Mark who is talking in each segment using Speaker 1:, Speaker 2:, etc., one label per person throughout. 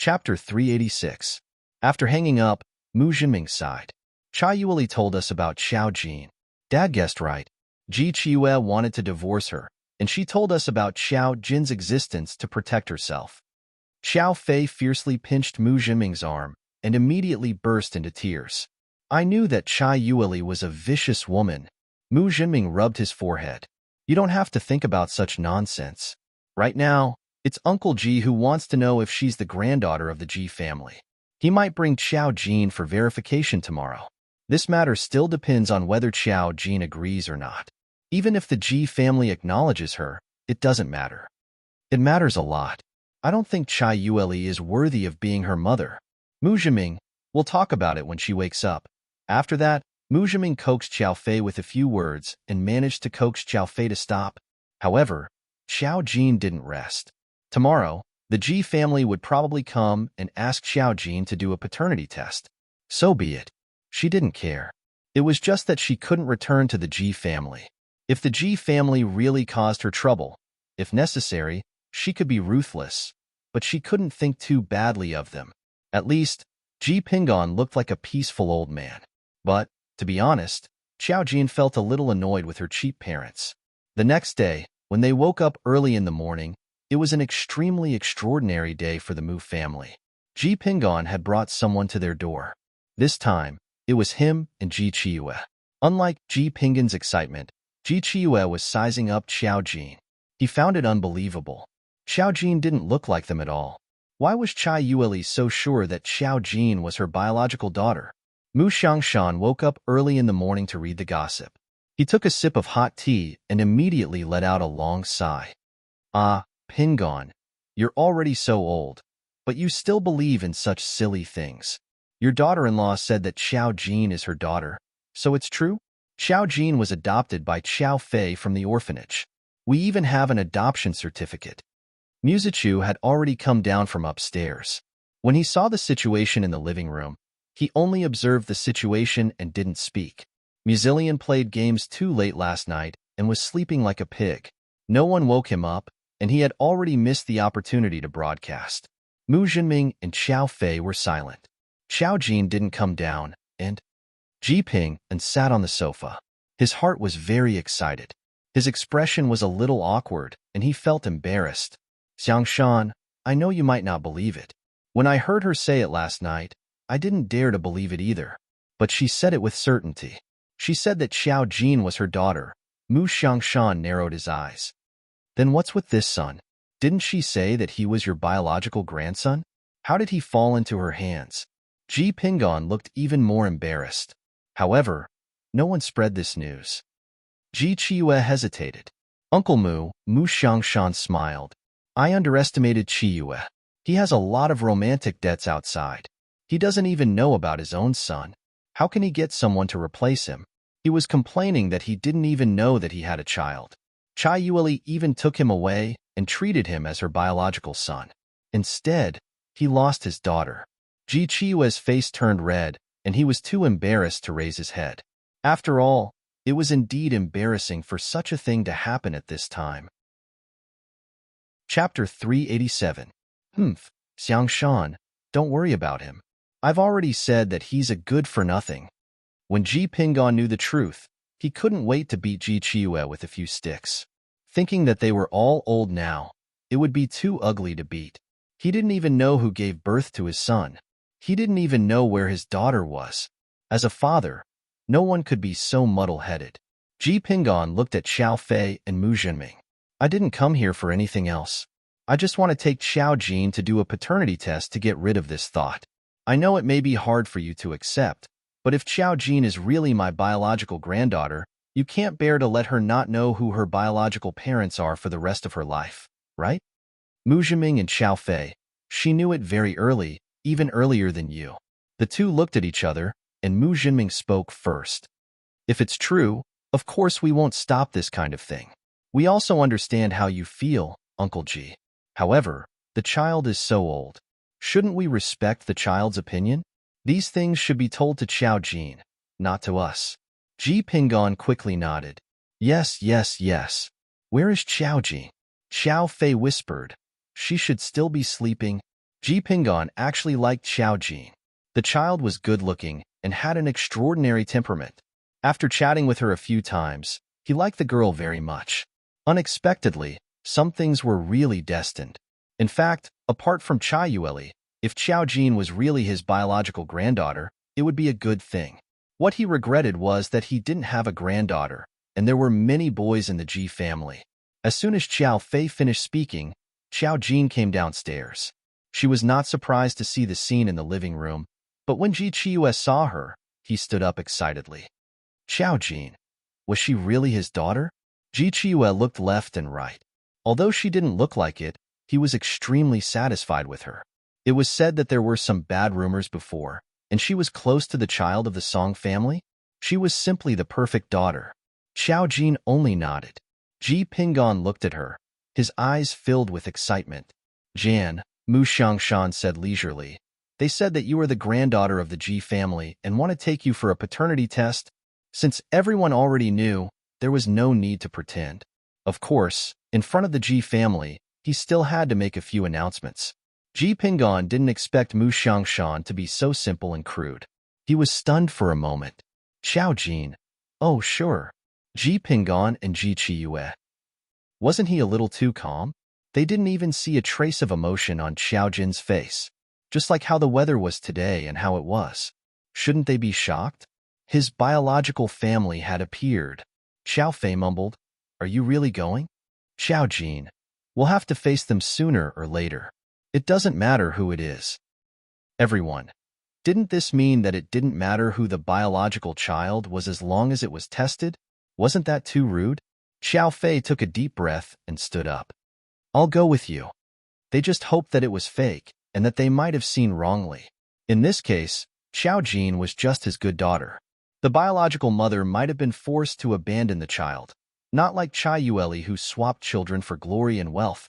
Speaker 1: Chapter 386. After hanging up, Mu Jinming sighed. Chai Yueli told us about Xiao Jin. Dad guessed right. Ji Qiue wanted to divorce her, and she told us about Xiao Jin's existence to protect herself. Xiao Fei fiercely pinched Mu Jinming's arm and immediately burst into tears. I knew that Chai Yueli was a vicious woman. Mu Jinming rubbed his forehead. You don't have to think about such nonsense. Right now, it's Uncle Ji who wants to know if she's the granddaughter of the Ji family. He might bring Xiao Jin for verification tomorrow. This matter still depends on whether Xiao Jin agrees or not. Even if the Ji family acknowledges her, it doesn't matter. It matters a lot. I don't think Chai Yueli is worthy of being her mother. Mu Jinming, we'll talk about it when she wakes up. After that, Mu Jinming coaxed Xiao Fei with a few words and managed to coax Xiao Fei to stop. However, Xiao Jin didn't rest. Tomorrow, the Ji family would probably come and ask Xiao Jin to do a paternity test. So be it. She didn't care. It was just that she couldn't return to the Ji family. If the Ji family really caused her trouble, if necessary, she could be ruthless, but she couldn't think too badly of them. At least, Ji Pingon looked like a peaceful old man. But, to be honest, Xiao Jin felt a little annoyed with her cheap parents. The next day, when they woke up early in the morning, it was an extremely extraordinary day for the Mu family. Ji Pingon had brought someone to their door. This time, it was him and Ji Qiue. Unlike Ji Pingon's excitement, Ji Qiue was sizing up Xiao Jin. He found it unbelievable. Xiao Jin didn't look like them at all. Why was Chai Yueli so sure that Xiao Jin was her biological daughter? Mu Xiangshan woke up early in the morning to read the gossip. He took a sip of hot tea and immediately let out a long sigh. Ah, Pingon, you're already so old, but you still believe in such silly things. Your daughter-in-law said that Xiao Jin is her daughter, so it's true? Xiao Jin was adopted by Xiao Fei from the orphanage. We even have an adoption certificate. Musichu had already come down from upstairs. When he saw the situation in the living room, he only observed the situation and didn't speak. Muzillion played games too late last night and was sleeping like a pig. No one woke him up, and he had already missed the opportunity to broadcast. Mu Jinming and Xiao Fei were silent. Xiao Jin didn't come down, and Ji Ping and sat on the sofa. His heart was very excited. His expression was a little awkward, and he felt embarrassed. Xiangshan, I know you might not believe it. When I heard her say it last night, I didn't dare to believe it either. But she said it with certainty. She said that Xiao Jin was her daughter. Mu Xiangshan narrowed his eyes. Then what's with this son? Didn't she say that he was your biological grandson? How did he fall into her hands? Ji Pingon looked even more embarrassed. However, no one spread this news. Ji Qiue hesitated. Uncle Mu Xiangshan smiled. I underestimated Qiue. He has a lot of romantic debts outside. He doesn't even know about his own son. How can he get someone to replace him? He was complaining that he didn't even know that he had a child. Chai Yueli even took him away and treated him as her biological son. Instead, he lost his daughter. Ji Qiue's face turned red, and he was too embarrassed to raise his head. After all, it was indeed embarrassing for such a thing to happen at this time. Chapter 387. Xiangshan, don't worry about him. I've already said that he's a good-for-nothing. When Ji Pingon knew the truth, he couldn't wait to beat Ji Qiue with a few sticks. Thinking that they were all old now, it would be too ugly to beat. He didn't even know who gave birth to his son. He didn't even know where his daughter was. As a father, no one could be so muddle-headed. Ji Pingon looked at Xiao Fei and Mu Jinming. I didn't come here for anything else. I just want to take Xiao Jin to do a paternity test to get rid of this thought. I know it may be hard for you to accept, but if Xiao Jin is really my biological granddaughter, you can't bear to let her not know who her biological parents are for the rest of her life, right? Mu Jinming and Xiao Fei, she knew it very early, even earlier than you. The two looked at each other, and Mu Jinming spoke first. If it's true, of course we won't stop this kind of thing. We also understand how you feel, Uncle Ji. However, the child is so old. Shouldn't we respect the child's opinion? These things should be told to Xiao Jin, not to us. Ji Pingon quickly nodded. Yes, yes, yes. Where is Xiao Jin? Xiao Fei whispered. She should still be sleeping. Ji Pingon actually liked Xiao Jin. The child was good-looking and had an extraordinary temperament. After chatting with her a few times, he liked the girl very much. Unexpectedly, some things were really destined. In fact, apart from Chai Yueli, if Xiao Jin was really his biological granddaughter, it would be a good thing. What he regretted was that he didn't have a granddaughter, and there were many boys in the Ji family. As soon as Xiao Fei finished speaking, Xiao Jin came downstairs. She was not surprised to see the scene in the living room, but when Ji Chiyue saw her, he stood up excitedly. Xiao Jin, was she really his daughter? Ji Chiyue looked left and right. Although she didn't look like it, he was extremely satisfied with her. It was said that there were some bad rumors before, and she was close to the child of the Song family. She was simply the perfect daughter. Xiao Jin only nodded. Ji Pingon looked at her, his eyes filled with excitement. Jan, Mu Xiangshan said leisurely, they said that you are the granddaughter of the Ji family and want to take you for a paternity test. Since everyone already knew, there was no need to pretend. Of course, in front of the Ji family, he still had to make a few announcements. Ji Pingon didn't expect Mu Xiangshan to be so simple and crude. He was stunned for a moment. Xiao Jin. Oh, sure. Ji Pingon and Ji Chiyue. Wasn't he a little too calm? They didn't even see a trace of emotion on Xiao Jin's face. Just like how the weather was today and how it was. Shouldn't they be shocked? His biological family had appeared. Xiao Fei mumbled, are you really going? Xiao Jin. We'll have to face them sooner or later. It doesn't matter who it is. Everyone. Didn't this mean that it didn't matter who the biological child was as long as it was tested? Wasn't that too rude? Xiao Fei took a deep breath and stood up. I'll go with you. They just hoped that it was fake and that they might have seen wrongly. In this case, Xiao Jin was just his good daughter. The biological mother might have been forced to abandon the child, not like Chai Yueli who swapped children for glory and wealth.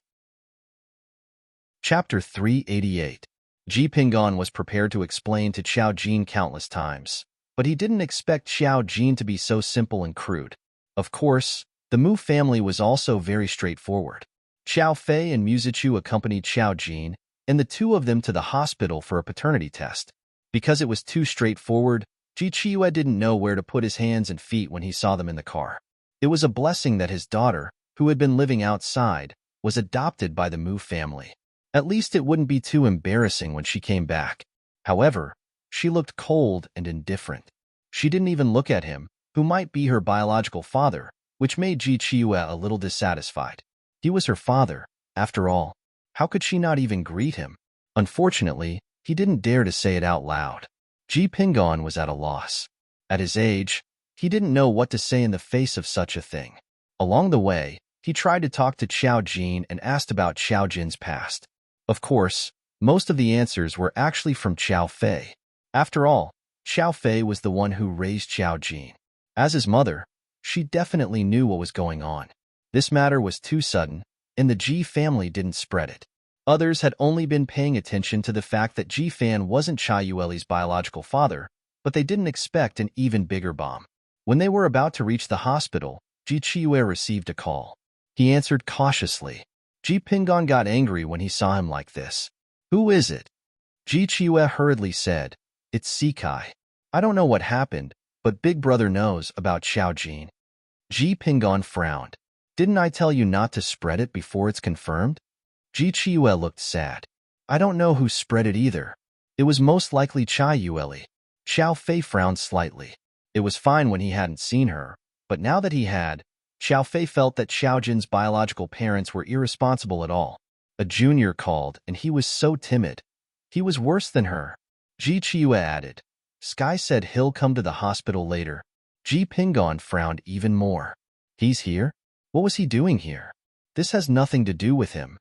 Speaker 1: Chapter 388. Ji Pingon was prepared to explain to Xiao Jin countless times, but he didn't expect Xiao Jin to be so simple and crude. Of course, the Mu family was also very straightforward. Xiao Fei and Muzichu accompanied Xiao Jin and the two of them to the hospital for a paternity test. Because it was too straightforward, Ji Chiyue didn't know where to put his hands and feet when he saw them in the car. It was a blessing that his daughter, who had been living outside, was adopted by the Mu family. At least it wouldn't be too embarrassing when she came back. However, she looked cold and indifferent. She didn't even look at him, who might be her biological father, which made Ji Chiyue a little dissatisfied. He was her father, after all. How could she not even greet him? Unfortunately, he didn't dare to say it out loud. Ji Pingon was at a loss. At his age, he didn't know what to say in the face of such a thing. Along the way, he tried to talk to Xiao Jin and asked about Xiao Jin's past. Of course, most of the answers were actually from Xiao Fei. After all, Xiao Fei was the one who raised Xiao Jin. As his mother, she definitely knew what was going on. This matter was too sudden, and the Ji family didn't spread it. Others had only been paying attention to the fact that Ji Fan wasn't Chai Yueli's biological father, but they didn't expect an even bigger bomb. When they were about to reach the hospital, Ji Chiyue received a call. He answered cautiously. Ji Pingon got angry when he saw him like this. Who is it? Ji Chiyue hurriedly said, It's Sekai. I don't know what happened, but Big Brother knows about Xiao Jin. Ji Pingon frowned. Didn't I tell you not to spread it before it's confirmed? Ji Chiyue looked sad. I don't know who spread it either. It was most likely Chai Yueli. Xiao Fei frowned slightly. It was fine when he hadn't seen her, but now that he had, Xiao Fei felt that Xiao Jin's biological parents were irresponsible at all. A junior called, and he was so timid. He was worse than her. Ji Chiyue added. Sky said he'll come to the hospital later. Ji Pingon frowned even more. He's here? What was he doing here? This has nothing to do with him.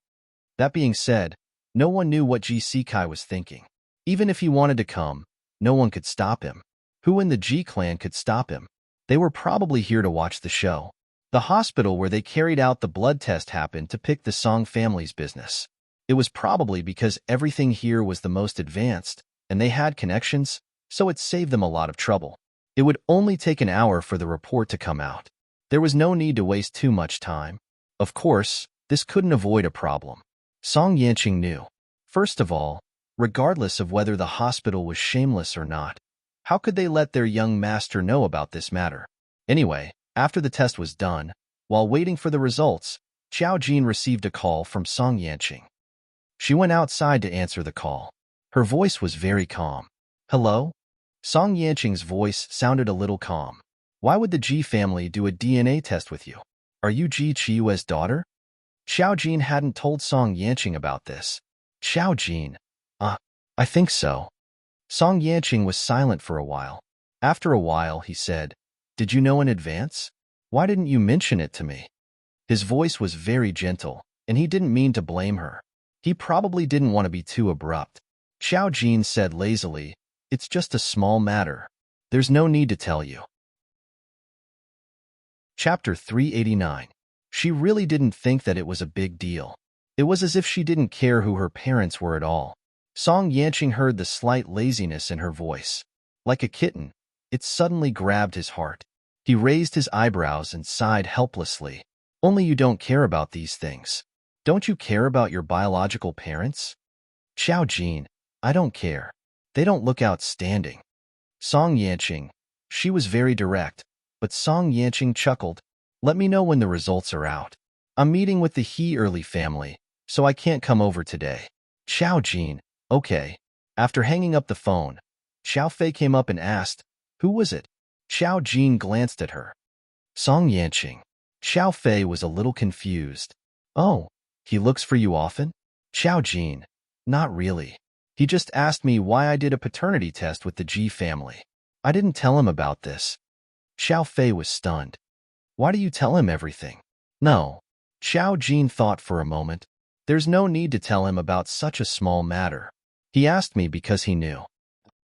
Speaker 1: That being said, no one knew what Ji Sekai was thinking. Even if he wanted to come, no one could stop him. Who in the Ji clan could stop him? They were probably here to watch the show. The hospital where they carried out the blood test happened to pick the Song family's business. It was probably because everything here was the most advanced, and they had connections, so it saved them a lot of trouble. It would only take an hour for the report to come out. There was no need to waste too much time. Of course, this couldn't avoid a problem. Song Yanqing knew. First of all, regardless of whether the hospital was shameless or not. How could they let their young master know about this matter? Anyway, after the test was done, while waiting for the results, Xiao Jin received a call from Song Yanqing. She went outside to answer the call. Her voice was very calm. Hello? Song Yanqing's voice sounded a little calm. Why would the Ji family do a DNA test with you? Are you Ji Qiue's daughter? Xiao Jin hadn't told Song Yanqing about this. Xiao Jin. I think so. Song Yanqing was silent for a while. After a while, he said, Did you know in advance? Why didn't you mention it to me? His voice was very gentle, and he didn't mean to blame her. He probably didn't want to be too abrupt. Xiao Jin said lazily, It's just a small matter. There's no need to tell you. Chapter 389. She really didn't think that it was a big deal. It was as if she didn't care who her parents were at all. Song Yanqing heard the slight laziness in her voice. Like a kitten, it suddenly grabbed his heart. He raised his eyebrows and sighed helplessly. Only you don't care about these things. Don't you care about your biological parents? Xiao Jin, I don't care. They don't look outstanding. Song Yanqing. She was very direct, but Song Yanqing chuckled. Let me know when the results are out. I'm meeting with the He Early family, so I can't come over today. Xiao Jin. Okay. After hanging up the phone, Xiao Fei came up and asked, Who was it? Xiao Jin glanced at her. Song Yanqing. Xiao Fei was a little confused. Oh, he looks for you often? Xiao Jin. Not really. He just asked me why I did a paternity test with the Ji family. I didn't tell him about this. Xiao Fei was stunned. Why do you tell him everything? No. Xiao Jin thought for a moment. There's no need to tell him about such a small matter. He asked me because he knew.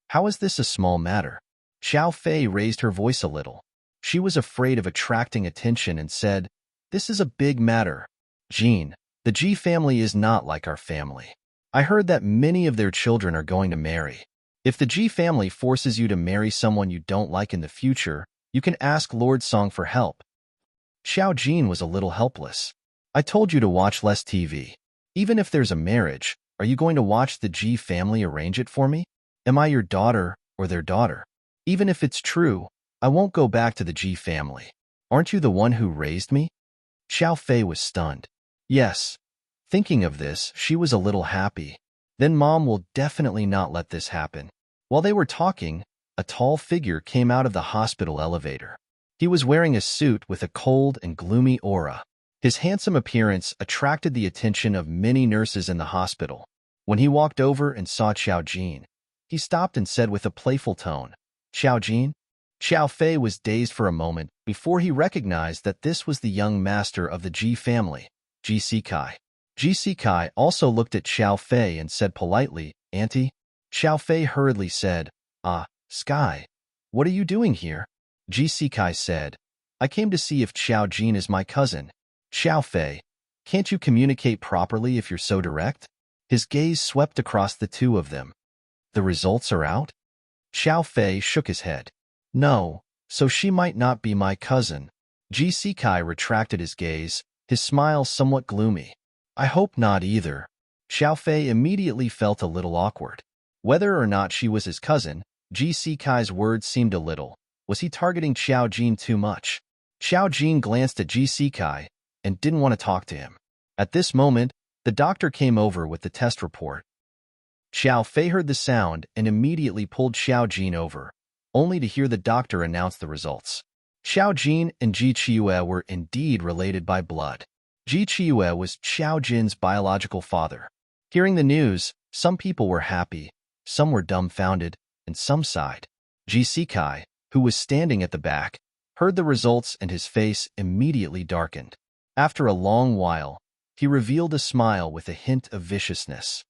Speaker 1: How is this a small matter? Xiao Fei raised her voice a little. She was afraid of attracting attention and said, This is a big matter. Jin, the Ji family is not like our family. I heard that many of their children are going to marry. If the Ji family forces you to marry someone you don't like in the future, you can ask Lord Song for help. Xiao Jin was a little helpless. I told you to watch less TV. Even if there's a marriage, are you going to watch the Ji family arrange it for me? Am I your daughter or their daughter? Even if it's true, I won't go back to the Ji family. Aren't you the one who raised me? Xiao Fei was stunned. Yes. Thinking of this, she was a little happy. Then Mom will definitely not let this happen. While they were talking, a tall figure came out of the hospital elevator. He was wearing a suit with a cold and gloomy aura. His handsome appearance attracted the attention of many nurses in the hospital. When he walked over and saw Xiao Jin, he stopped and said with a playful tone, Xiao Jin? Xiao Fei was dazed for a moment before he recognized that this was the young master of the Ji family, Ji Sikai. Ji Sikai also looked at Xiao Fei and said politely, Auntie? Xiao Fei hurriedly said, Sky, what are you doing here? Ji Sikai said, I came to see if Xiao Jin is my cousin. Xiao Fei, can't you communicate properly if you're so direct? His gaze swept across the two of them. The results are out? Xiao Fei shook his head. No, so she might not be my cousin. Ji Sikai retracted his gaze, his smile somewhat gloomy. I hope not either. Xiao Fei immediately felt a little awkward. Whether or not she was his cousin, Ji Sikai's words seemed a little. Was he targeting Xiao Jin too much? Xiao Jin glanced at Ji Sikai and didn't want to talk to him. At this moment, the doctor came over with the test report. Xiao Fei heard the sound and immediately pulled Xiao Jin over, only to hear the doctor announce the results. Xiao Jin and Ji Qiue were indeed related by blood. Ji Qiue was Xiao Jin's biological father. Hearing the news, some people were happy, some were dumbfounded, and some sighed. Ji Sikai, who was standing at the back, heard the results and his face immediately darkened. After a long while, he revealed a smile with a hint of viciousness.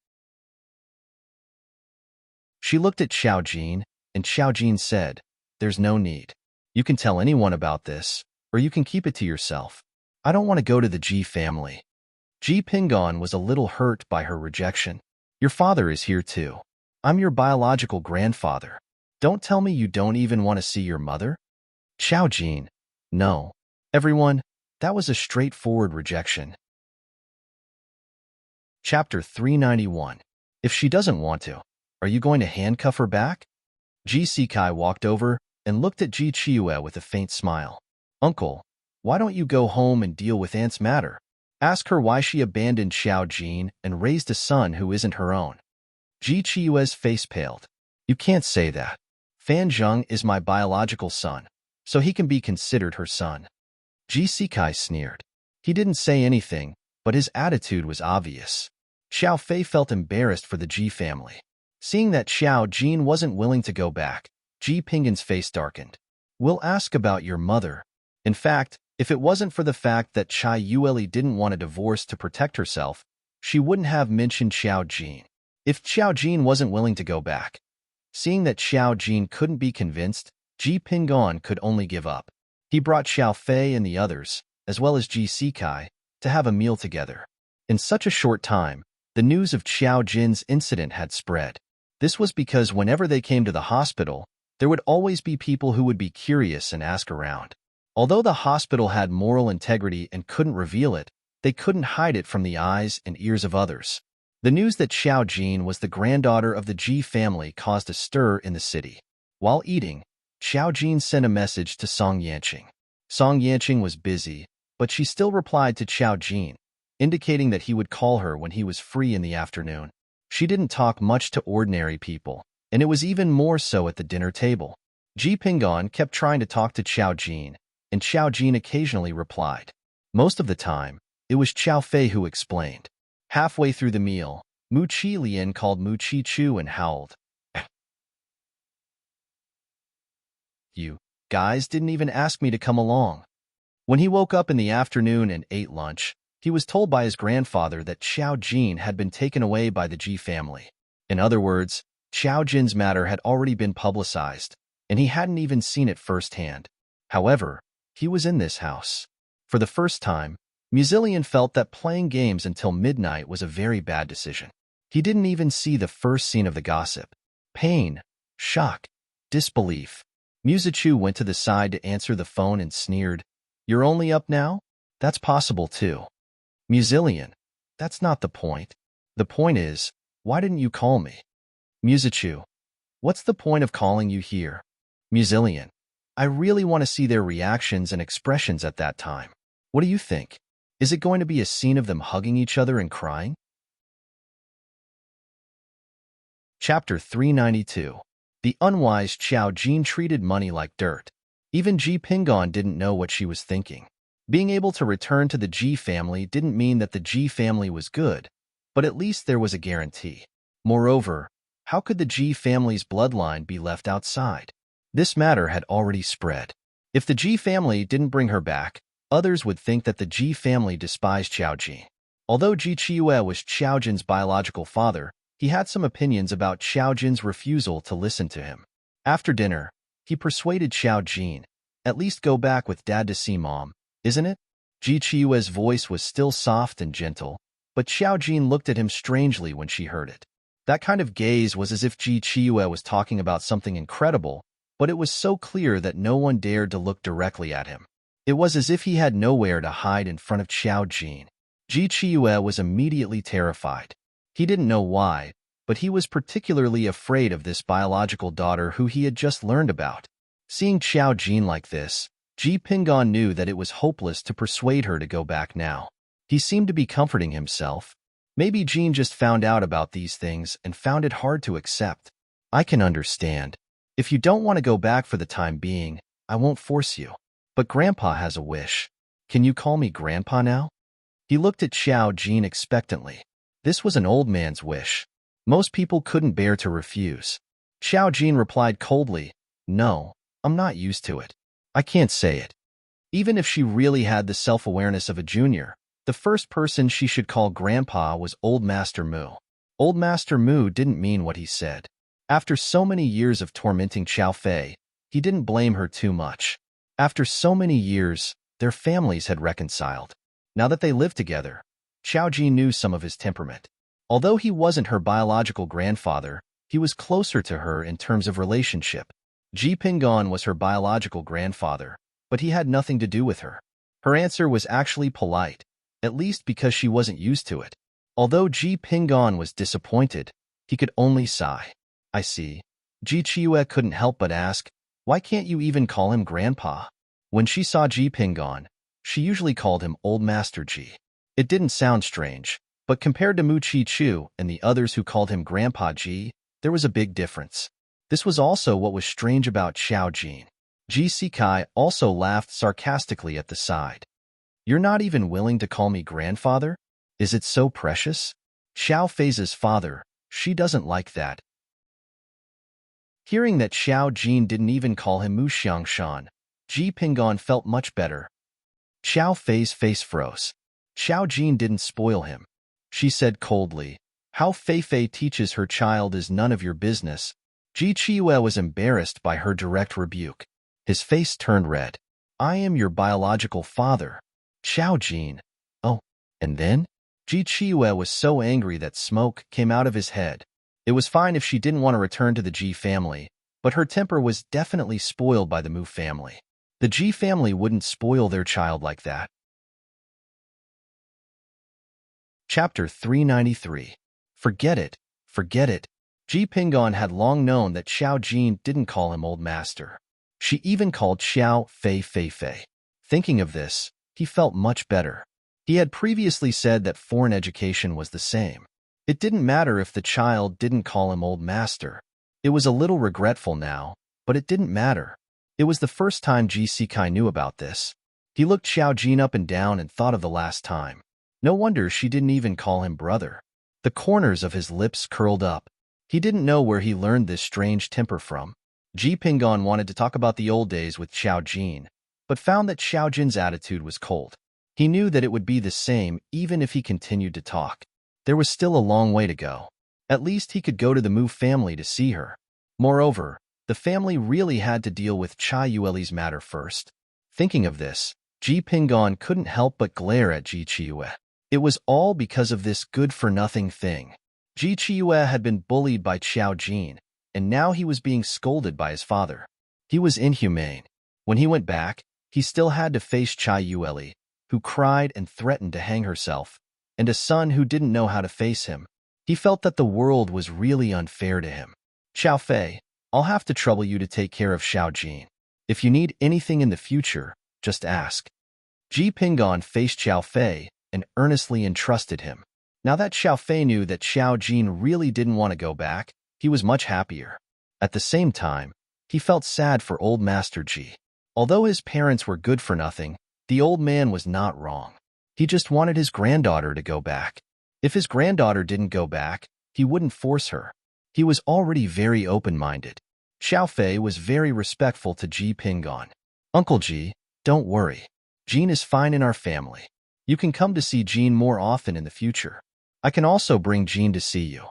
Speaker 1: She looked at Xiao Jin, and Xiao Jin said, There's no need. You can tell anyone about this, or you can keep it to yourself. I don't want to go to the Ji family. Ji Pingon was a little hurt by her rejection. Your father is here too. I'm your biological grandfather. Don't tell me you don't even want to see your mother? Xiao Jin. No. Everyone, that was a straightforward rejection. Chapter 391. If she doesn't want to, are you going to handcuff her back? Ji Sikai walked over and looked at Ji Chiue with a faint smile. Uncle, why don't you go home and deal with Aunt's matter? Ask her why she abandoned Xiao Jin and raised a son who isn't her own. Ji Chiue's face paled. You can't say that. Fan Zheng is my biological son, so he can be considered her son. Ji Sikai sneered. He didn't say anything, but his attitude was obvious. Xiao Fei felt embarrassed for the Ji family. Seeing that Xiao Jin wasn't willing to go back, Ji Pingan's face darkened. We'll ask about your mother. In fact, if it wasn't for the fact that Chai Yueli didn't want a divorce to protect herself, she wouldn't have mentioned Xiao Jin. If Xiao Jin wasn't willing to go back. Seeing that Xiao Jin couldn't be convinced, Ji Pingan could only give up. He brought Xiao Fei and the others, as well as Ji Sikai, to have a meal together. In such a short time, the news of Xiao Jin's incident had spread. This was because whenever they came to the hospital, there would always be people who would be curious and ask around. Although the hospital had moral integrity and couldn't reveal it, they couldn't hide it from the eyes and ears of others. The news that Xiao Jin was the granddaughter of the Ji family caused a stir in the city. While eating, Xiao Jin sent a message to Song Yanqing. Song Yanqing was busy, but she still replied to Xiao Jin, indicating that he would call her when he was free in the afternoon. She didn't talk much to ordinary people, and it was even more so at the dinner table. Ji Pingan kept trying to talk to Xiao Jin, and Xiao Jin occasionally replied. Most of the time, it was Xiao Fei who explained. Halfway through the meal, Mu Chi Lian called Mu Chi Chu and howled. You guys didn't even ask me to come along. When he woke up in the afternoon and ate lunch, he was told by his grandfather that Xiao Jin had been taken away by the Ji family. In other words, Xiao Jin's matter had already been publicized, and he hadn't even seen it firsthand. However, he was in this house. For the first time, Musilian felt that playing games until midnight was a very bad decision. He didn't even see the first scene of the gossip. Pain, shock, disbelief. Musichu went to the side to answer the phone and sneered. You're only up now? That's possible too. Musilian, that's not the point. The point is, why didn't you call me? Musichu, what's the point of calling you here? Musilian, I really want to see their reactions and expressions at that time. What do you think? Is it going to be a scene of them hugging each other and crying? Chapter 392. The unwise Xiao Jin treated money like dirt. Even Ji Pingan didn't know what she was thinking. Being able to return to the Ji family didn't mean that the Ji family was good, but at least there was a guarantee. Moreover, how could the Ji family's bloodline be left outside? This matter had already spread. If the Ji family didn't bring her back, others would think that the Ji family despised Xiao Jin. Although Ji Chiue was Xiao Jin's biological father, he had some opinions about Xiao Jin's refusal to listen to him. After dinner, he persuaded Xiao Jin, at least go back with Dad to see Mom, isn't it? Ji Chiue's voice was still soft and gentle, but Xiao Jin looked at him strangely when she heard it. That kind of gaze was as if Ji Chiue was talking about something incredible, but it was so clear that no one dared to look directly at him. It was as if he had nowhere to hide in front of Xiao Jin. Ji Chiue was immediately terrified. He didn't know why, but he was particularly afraid of this biological daughter who he had just learned about. Seeing Xiao Jin like this, Ji Pingan knew that it was hopeless to persuade her to go back now. He seemed to be comforting himself. Maybe Jin just found out about these things and found it hard to accept. I can understand. If you don't want to go back for the time being, I won't force you. But Grandpa has a wish. Can you call me Grandpa now? He looked at Xiao Jin expectantly. This was an old man's wish. Most people couldn't bear to refuse. Xiao Jin replied coldly, No, I'm not used to it. I can't say it. Even if she really had the self-awareness of a junior, the first person she should call Grandpa was Old Master Mu. Old Master Mu didn't mean what he said. After so many years of tormenting Xiao Fei, he didn't blame her too much. After so many years, their families had reconciled. Now that they lived together, Xiao Jin knew some of his temperament. Although he wasn't her biological grandfather, he was closer to her in terms of relationship. Ji Pingan was her biological grandfather, but he had nothing to do with her. Her answer was actually polite, at least because she wasn't used to it. Although Ji Pingan was disappointed, He could only sigh. I see. Ji Chiyue couldn't help but ask, why can't you even call him Grandpa? When she saw Ji Pingon, she usually called him Old Master Ji. It didn't sound strange, but compared to Mu Chi Chu and the others who called him Grandpa Ji, there was a big difference. This was also what was strange about Xiao Jin. Ji Sikai also laughed sarcastically at the side. You're not even willing to call me grandfather? Is it so precious? Xiao Fei's father, she doesn't like that. Hearing that Xiao Jin didn't even call him Mu Xiangshan, Ji Pingon felt much better. Xiao Fei's face froze. Xiao Jin didn't spoil him. She said coldly, how Fei teaches her child is none of your business. Ji Chiyue was embarrassed by her direct rebuke. His face turned red. I am your biological father. Xiao Jin. Oh, and then? Ji Chiyue was so angry that smoke came out of his head. It was fine if she didn't want to return to the Ji family, but her temper was definitely spoiled by the Mu family. The Ji family wouldn't spoil their child like that. Chapter 393. Forget it. Forget it. Ji Pingon had long known that Xiao Jin didn't call him Old Master. She even called Xiao Fei. Thinking of this, he felt much better. He had previously said that foreign education was the same. It didn't matter if the child didn't call him Old Master. It was a little regretful now, but it didn't matter. It was the first time Ji Sikai knew about this. He looked Xiao Jin up and down and thought of the last time. No wonder she didn't even call him brother. The corners of his lips curled up. He didn't know where he learned this strange temper from. Ji Pingon wanted to talk about the old days with Xiao Jin, but found that Xiao Jin's attitude was cold. He knew that it would be the same even if he continued to talk. There was still a long way to go. At least he could go to the Mu family to see her. Moreover, the family really had to deal with Chai Yueli's matter first. Thinking of this, Ji Pingon couldn't help but glare at Ji Chiyue. It was all because of this good-for-nothing thing. Ji Chiyue had been bullied by Xiao Jin, and now he was being scolded by his father. He was inhumane. When he went back, he still had to face Chai Yueli, who cried and threatened to hang herself, and a son who didn't know how to face him. He felt that the world was really unfair to him. Xiao Fei, I'll have to trouble you to take care of Xiao Jin. If you need anything in the future, just ask. Ji Pingon faced Xiao Fei and earnestly entrusted him. Now that Xiao Fei knew that Xiao Jin really didn't want to go back, he was much happier. At the same time, he felt sad for old Master Ji. Although his parents were good for nothing, the old man was not wrong. He just wanted his granddaughter to go back. If his granddaughter didn't go back, he wouldn't force her. He was already very open-minded. Xiao Fei was very respectful to Ji Pingon. Uncle Ji, don't worry. Jean is fine in our family. You can come to see Jean more often in the future. I can also bring Jean to see you.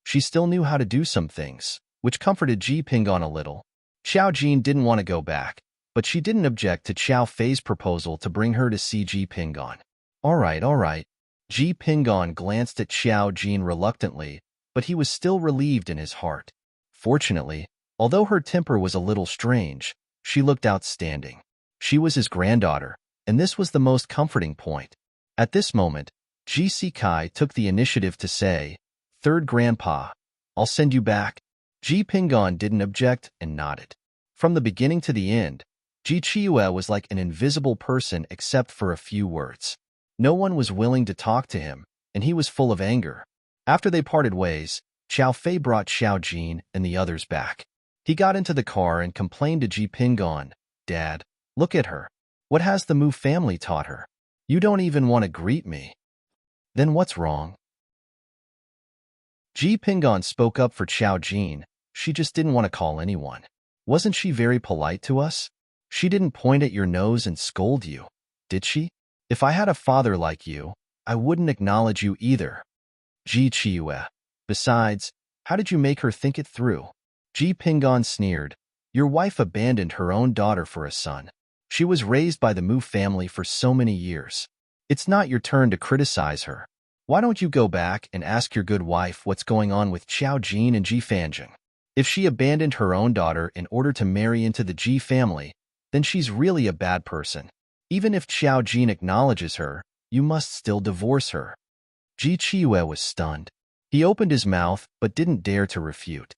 Speaker 1: She still knew how to do some things, which comforted Ji Pingon a little. Xiao Jin didn't want to go back, but she didn't object to Xiao Fei's proposal to bring her to see Ji Pingon. All right. Ji Pingon glanced at Xiao Jin reluctantly, but he was still relieved in his heart. Fortunately, although her temper was a little strange, she looked outstanding. She was his granddaughter, and this was the most comforting point. At this moment, Ji Sikai took the initiative to say, "Third Grandpa, I'll send you back." Ji Pingon didn't object and nodded. From the beginning to the end, Ji Chiyue was like an invisible person except for a few words. No one was willing to talk to him, and he was full of anger. After they parted ways, Xiao Fei brought Xiao Jin and the others back. He got into the car and complained to Ji Pingon, "Dad, look at her. What has the Mu family taught her? You don't even want to greet me." "Then what's wrong?" Ji Pingon spoke up for Xiao Jin. She just didn't want to call anyone. "Wasn't she very polite to us? She didn't point at your nose and scold you, did she? If I had a father like you, I wouldn't acknowledge you either." Ji Chiyue. "Besides, how did you make her think it through?" Ji Pingon sneered. "Your wife abandoned her own daughter for a son. She was raised by the Mu family for so many years. It's not your turn to criticize her. Why don't you go back and ask your good wife what's going on with Xiao Jin and Ji Fanjing? If she abandoned her own daughter in order to marry into the Ji family, then she's really a bad person. Even if Xiao Jin acknowledges her, you must still divorce her." Ji Chiyue was stunned. He opened his mouth but didn't dare to refute.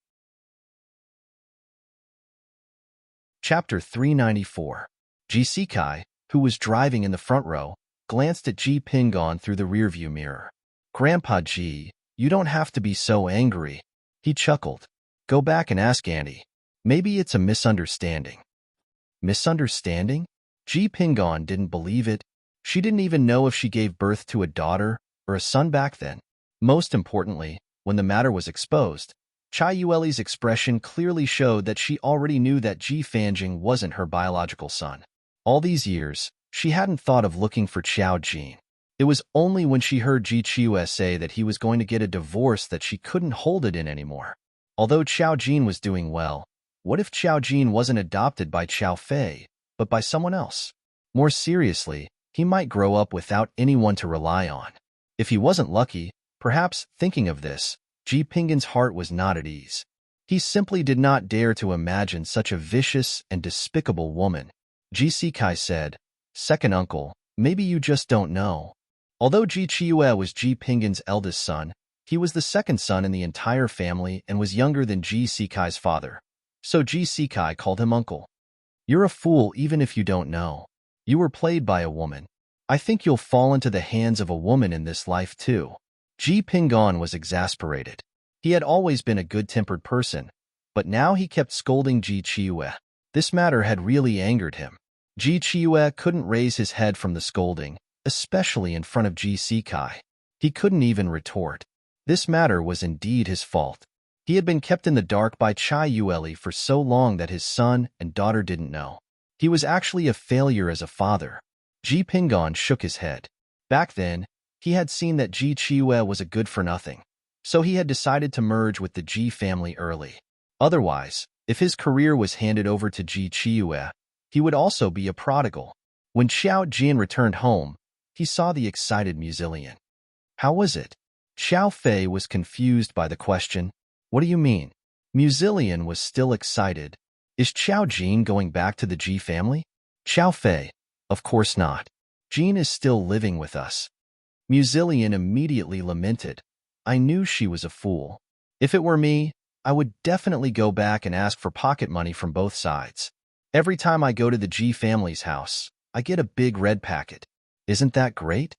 Speaker 1: Chapter 394. Ji Sikai, who was driving in the front row, glanced at Ji Pingon through the rearview mirror. "Grandpa Ji, you don't have to be so angry." He chuckled. "Go back and ask Auntie. Maybe it's a misunderstanding." Misunderstanding? Ji Pingon didn't believe it. She didn't even know if she gave birth to a daughter or a son back then. Most importantly, when the matter was exposed, Chai Yueli's expression clearly showed that she already knew that Ji Fanjing wasn't her biological son. All these years, she hadn't thought of looking for Xiao Jin. It was only when she heard Ji Chiyue say that he was going to get a divorce that she couldn't hold it in anymore. Although Xiao Jin was doing well, what if Xiao Jin wasn't adopted by Xiao Fei, but by someone else? More seriously, he might grow up without anyone to rely on. If he wasn't lucky, perhaps, thinking of this, Ji Pingon's heart was not at ease. He simply did not dare to imagine such a vicious and despicable woman. Ji Sikai said, "Second uncle, maybe you just don't know." Although Ji Chiyue was Ji Pingon's eldest son, he was the second son in the entire family and was younger than Ji Sikai's father. So Ji Sikai called him uncle. "You're a fool even if you don't know. You were played by a woman. I think you'll fall into the hands of a woman in this life too." Ji Pingon was exasperated. He had always been a good-tempered person, but now he kept scolding Ji Chiyue. This matter had really angered him. Ji Chiyue couldn't raise his head from the scolding, especially in front of Ji Sikai. He couldn't even retort. This matter was indeed his fault. He had been kept in the dark by Chai Yueli for so long that his son and daughter didn't know. He was actually a failure as a father. Ji Pingon shook his head. Back then, he had seen that Ji Chiyue was a good-for-nothing, so he had decided to merge with the Ji family early. Otherwise, if his career was handed over to Ji Chiyue, he would also be a prodigal. When Xiao Jian returned home, he saw the excited Musilian. "How was it?" Xiao Fei was confused by the question. "What do you mean?" Musilian was still excited. "Is Xiao Jin going back to the Ji family?" Xiao Fei, "Of course not. Jin is still living with us." Musilian immediately lamented. "I knew she was a fool. If it were me, I would definitely go back and ask for pocket money from both sides. Every time I go to the Ji family's house, I get a big red packet. Isn't that great?"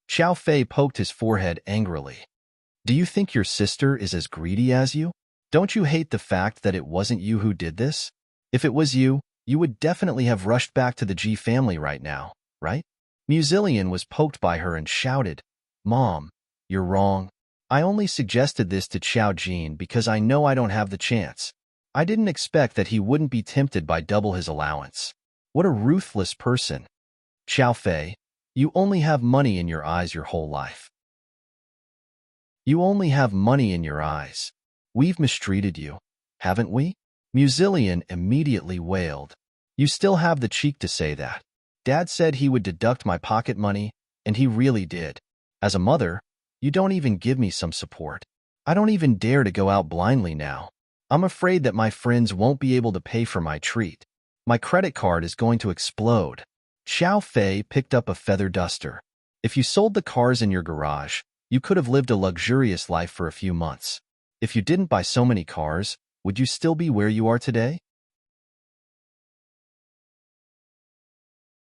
Speaker 1: Xiao Fei poked his forehead angrily. "Do you think your sister is as greedy as you? Don't you hate the fact that it wasn't you who did this? If it was you, you would definitely have rushed back to the Ji family right now, right?" Musilian was poked by her and shouted, "Mom, you're wrong. I only suggested this to Xiao Jin because I know I don't have the chance. I didn't expect that he wouldn't be tempted by double his allowance. What a ruthless person." Xiao Fei, "You only have money in your eyes your whole life. You only have money in your eyes. We've mistreated you, haven't we?" Musilian immediately wailed. "You still have the cheek to say that. Dad said he would deduct my pocket money, and he really did. As a mother, you don't even give me some support. I don't even dare to go out blindly now. I'm afraid that my friends won't be able to pay for my treat. My credit card is going to explode." Xiao Fei picked up a feather duster. "If you sold the cars in your garage, you could have lived a luxurious life for a few months. If you didn't buy so many cars, would you still be where you are today?"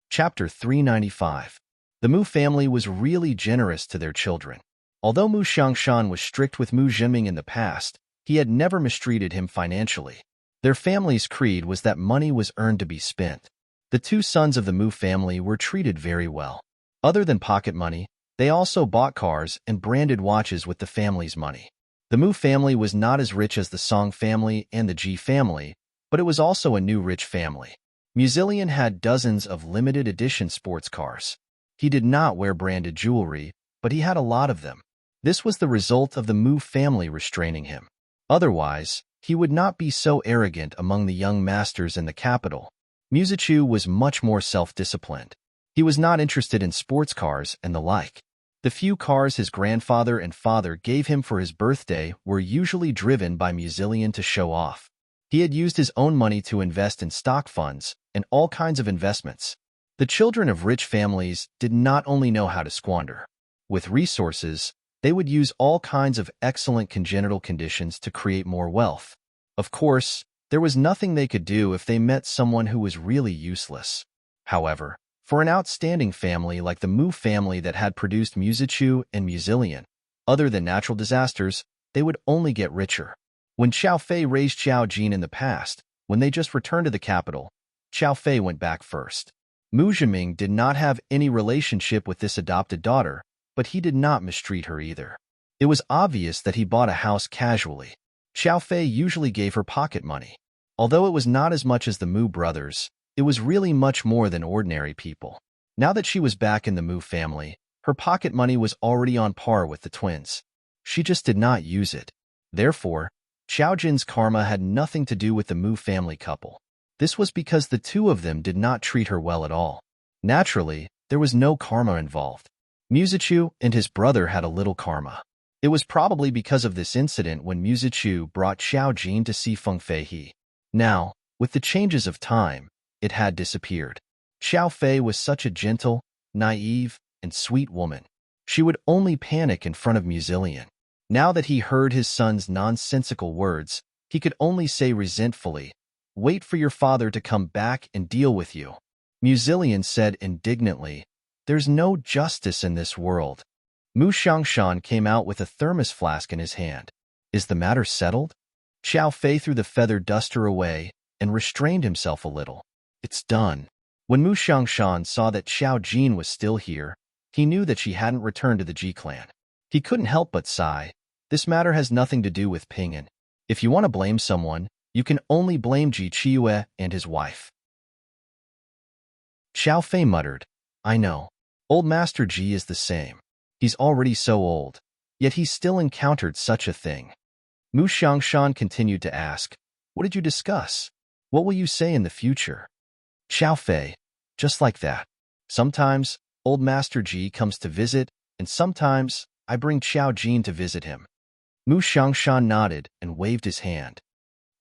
Speaker 1: Chapter 395. The Mu family was really generous to their children. Although Mu Xiangshan was strict with Mu Zhiming in the past, he had never mistreated him financially. Their family's creed was that money was earned to be spent. The two sons of the Mu family were treated very well. Other than pocket money, they also bought cars and branded watches with the family's money. The Mu family was not as rich as the Song family and the Ji family, but it was also a new rich family. Musilian had dozens of limited edition sports cars. He did not wear branded jewelry, but he had a lot of them. This was the result of the Mu family restraining him. Otherwise, he would not be so arrogant among the young masters in the capital. Musichu was much more self-disciplined. He was not interested in sports cars and the like. The few cars his grandfather and father gave him for his birthday were usually driven by Musilian to show off. He had used his own money to invest in stock funds and all kinds of investments. The children of rich families did not only know how to squander. With resources, They would use all kinds of excellent congenital conditions to create more wealth. Of course, there was nothing they could do if they met someone who was really useless. However, for an outstanding family like the Mu family that had produced Musichu and Musilian, other than natural disasters, they would only get richer. When Xiao Fei raised Xiao Jin in the past, when they just returned to the capital, Xiao Fei went back first. Mu Zhiming did not have any relationship with this adopted daughter, but he did not mistreat her either. It was obvious that he bought a house casually. Xiao Fei usually gave her pocket money. Although it was not as much as the Mu brothers, it was really much more than ordinary people. Now that she was back in the Mu family, her pocket money was already on par with the twins. She just did not use it. Therefore, Xiao Jin's karma had nothing to do with the Mu family couple. This was because the two of them did not treat her well at all. Naturally, there was no karma involved. Musichu and his brother had a little karma. It was probably because of this incident when Musichu brought Xiao Jin to see Feng Fei. Now, with the changes of time, it had disappeared. Xiao Fei was such a gentle, naive, and sweet woman. She would only panic in front of Musilian. Now that he heard his son's nonsensical words, he could only say resentfully, "Wait for your father to come back and deal with you." Musilian said indignantly, "There's no justice in this world." Mu Xiangshan came out with a thermos flask in his hand. "Is the matter settled?" Xiao Fei threw the feather duster away and restrained himself a little. "It's done." When Mu Xiangshan saw that Xiao Jin was still here, he knew that she hadn't returned to the Ji clan. He couldn't help but sigh. This matter has nothing to do with Ping'an. If you want to blame someone, you can only blame Ji Qiue and his wife. Xiao Fei muttered, "I know. Old Master Ji is the same. He's already so old, yet he still encountered such a thing." Mu Xiangshan continued to ask, "What did you discuss? What will you say in the future?" Xiao Fei, "Just like that. Sometimes, Old Master Ji comes to visit, and sometimes, I bring Xiao Jin to visit him." Mu Xiangshan nodded and waved his hand.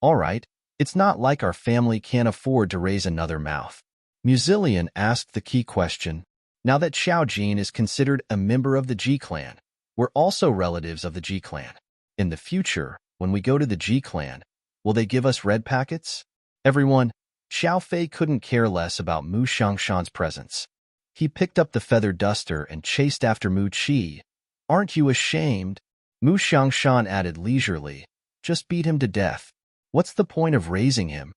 Speaker 1: "All right, it's not like our family can't afford to raise another mouth." Musilian asked the key question. "Now that Xiao Jin is considered a member of the Ji clan, we're also relatives of the Ji clan. In the future, when we go to the Ji clan, will they give us red packets?" Everyone, Xiao Fei couldn't care less about Mu Xiangshan's presence. He picked up the feather duster and chased after Mu Qi. "Aren't you ashamed?" Mu Xiangshan added leisurely, "Just beat him to death. What's the point of raising him?"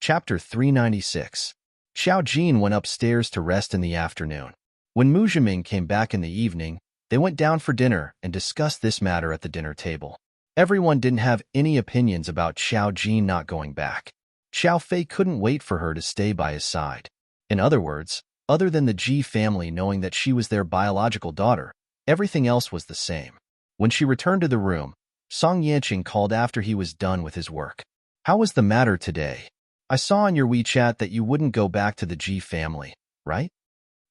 Speaker 1: Chapter 396. Xiao Jin went upstairs to rest in the afternoon. When Mu Zhiming came back in the evening, they went down for dinner and discussed this matter at the dinner table. Everyone didn't have any opinions about Xiao Jin not going back. Xiao Fei couldn't wait for her to stay by his side. In other words, other than the Ji family knowing that she was their biological daughter, everything else was the same. When she returned to the room, Song Yanqing called after he was done with his work. "How was the matter today? I saw on your WeChat that you wouldn't go back to the Ji family, right?"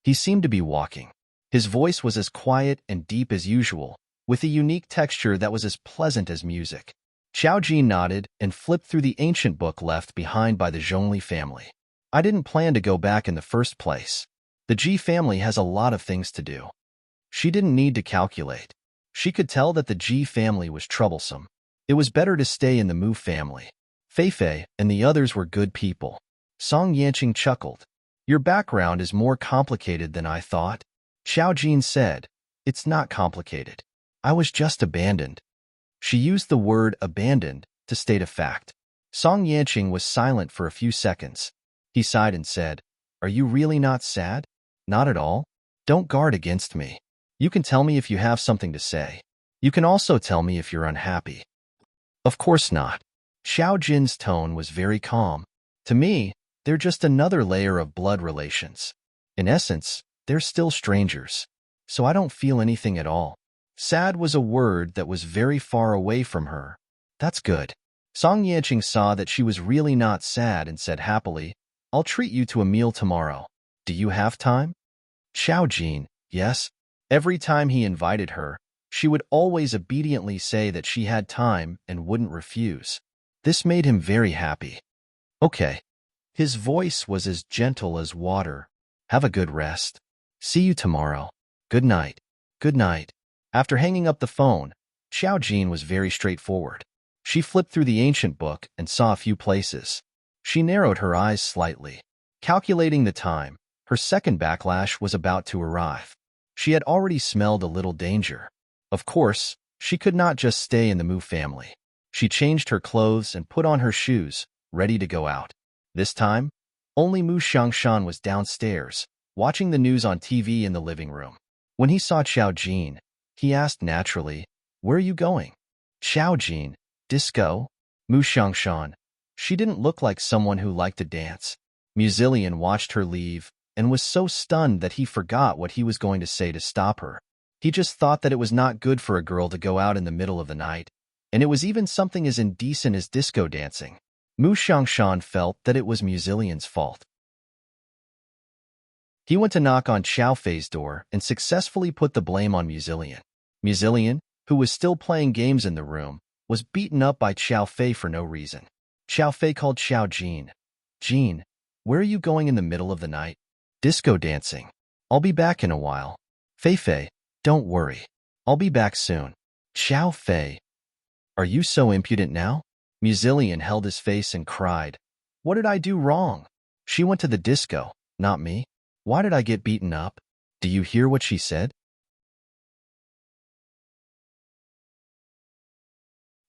Speaker 1: He seemed to be walking. His voice was as quiet and deep as usual, with a unique texture that was as pleasant as music. Xiao Jin nodded and flipped through the ancient book left behind by the Zhongli family. "I didn't plan to go back in the first place. The Ji family has a lot of things to do." She didn't need to calculate. She could tell that the Ji family was troublesome. It was better to stay in the Mu family. Fei and the others were good people. Song Yanqing chuckled. "Your background is more complicated than I thought." Xiao Jin said, "It's not complicated. I was just abandoned." She used the word abandoned to state a fact. Song Yanqing was silent for a few seconds. He sighed and said, "Are you really not sad?" "Not at all. Don't guard against me. You can tell me if you have something to say. You can also tell me if you're unhappy." "Of course not." Xiao Jin's tone was very calm. "To me, they're just another layer of blood relations. In essence, they're still strangers. So I don't feel anything at all." Sad was a word that was very far away from her. "That's good." Song Yanqing saw that she was really not sad and said happily, "I'll treat you to a meal tomorrow. Do you have time?" Xiao Jin, "Yes." Every time he invited her, she would always obediently say that she had time and wouldn't refuse. This made him very happy. "Okay." His voice was as gentle as water. "Have a good rest." See you tomorrow. Good night. Good night. After hanging up the phone, Xiao Jin was very straightforward. She flipped through the ancient book and saw a few places. She narrowed her eyes slightly. Calculating the time, her second backlash was about to arrive. She had already smelled a little danger. Of course, she could not just stay in the Mu family. She changed her clothes and put on her shoes, ready to go out. This time, only Mu Xiangshan was downstairs, watching the news on TV in the living room. When he saw Xiao Jin, he asked naturally, "Where are you going?" Xiao Jin, disco? Mu Xiangshan. She didn't look like someone who liked to dance. Muzillion watched her leave and was so stunned that he forgot what he was going to say to stop her. He just thought that it was not good for a girl to go out in the middle of the night, and it was even something as indecent as disco dancing. Mu Xiangshan felt that it was Muzillion's fault. He went to knock on Xiao Fei's door and successfully put the blame on Muzillion. Muzillion, who was still playing games in the room, was beaten up by Xiao Fei for no reason. Xiao Fei called Xiao Jin. "Jin, where are you going in the middle of the night?" "Disco dancing. I'll be back in a while." "Fei, don't worry. I'll be back soon." "Xiao Fei, are you so impudent now?" Muzillion held his face and cried, "What did I do wrong? She went to the disco, not me. Why did I get beaten up? Do you hear what she said?"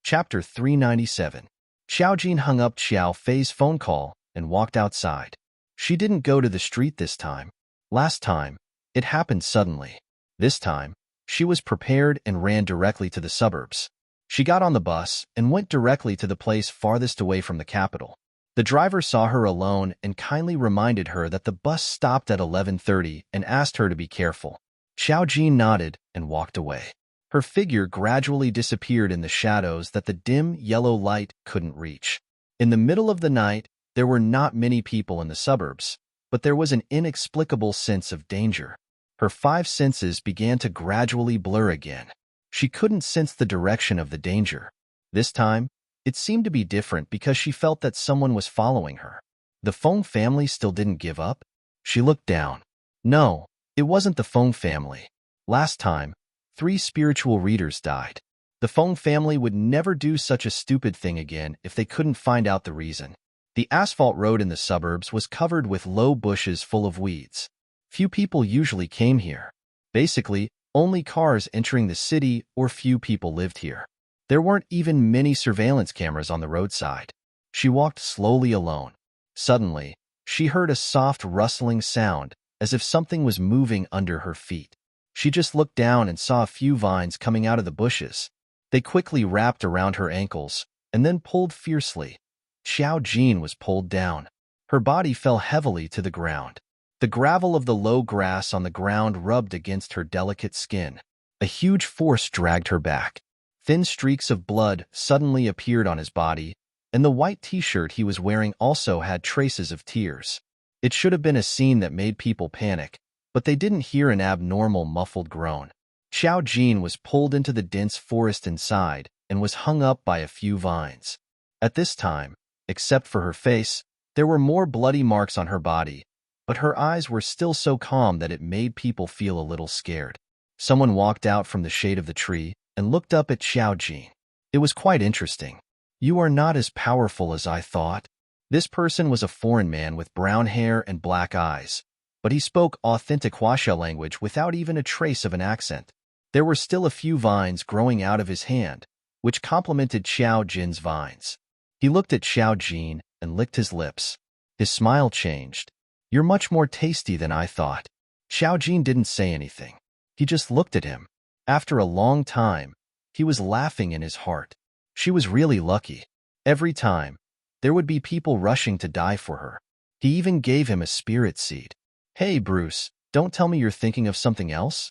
Speaker 1: Chapter 397. Xiao Jin hung up Xiao Fei's phone call and walked outside. She didn't go to the street this time. Last time, it happened suddenly. This time, she was prepared and ran directly to the suburbs. She got on the bus and went directly to the place farthest away from the capital. The driver saw her alone and kindly reminded her that the bus stopped at 11:30 and asked her to be careful. Xiao Jin nodded and walked away. Her figure gradually disappeared in the shadows that the dim yellow light couldn't reach. In the middle of the night, there were not many people in the suburbs, but there was an inexplicable sense of danger. Her five senses began to gradually blur again. She couldn't sense the direction of the danger. This time, it seemed to be different because she felt that someone was following her. The Feng family still didn't give up? She looked down. No, it wasn't the Feng family. Last time, 3 spiritual readers died. The Feng family would never do such a stupid thing again if they couldn't find out the reason. The asphalt road in the suburbs was covered with low bushes full of weeds. Few people usually came here. Basically, only cars entering the city or few people lived here. There weren't even many surveillance cameras on the roadside. She walked slowly alone. Suddenly, she heard a soft rustling sound, as if something was moving under her feet. She just looked down and saw a few vines coming out of the bushes. They quickly wrapped around her ankles, and then pulled fiercely. Xiao Jin was pulled down. Her body fell heavily to the ground. The gravel of the low grass on the ground rubbed against her delicate skin. A huge force dragged her back. Thin streaks of blood suddenly appeared on his body, and the white t-shirt he was wearing also had traces of tears. It should have been a scene that made people panic, but they didn't hear an abnormal muffled groan. Xiao Jin was pulled into the dense forest inside and was hung up by a few vines. At this time, except for her face, there were more bloody marks on her body, but her eyes were still so calm that it made people feel a little scared. Someone walked out from the shade of the tree and looked up at Xiao Jin. It was quite interesting. "You are not as powerful as I thought." This person was a foreign man with brown hair and black eyes, but he spoke authentic Huaxia language without even a trace of an accent. There were still a few vines growing out of his hand, which complemented Xiao Jin's vines. He looked at Xiao Jin and licked his lips. His smile changed. "You're much more tasty than I thought." Xiao Jin didn't say anything. He just looked at him. After a long time, he was laughing in his heart. She was really lucky. Every time, there would be people rushing to die for her. He even gave him a spirit seed. "Hey, Bruce, don't tell me you're thinking of something else?"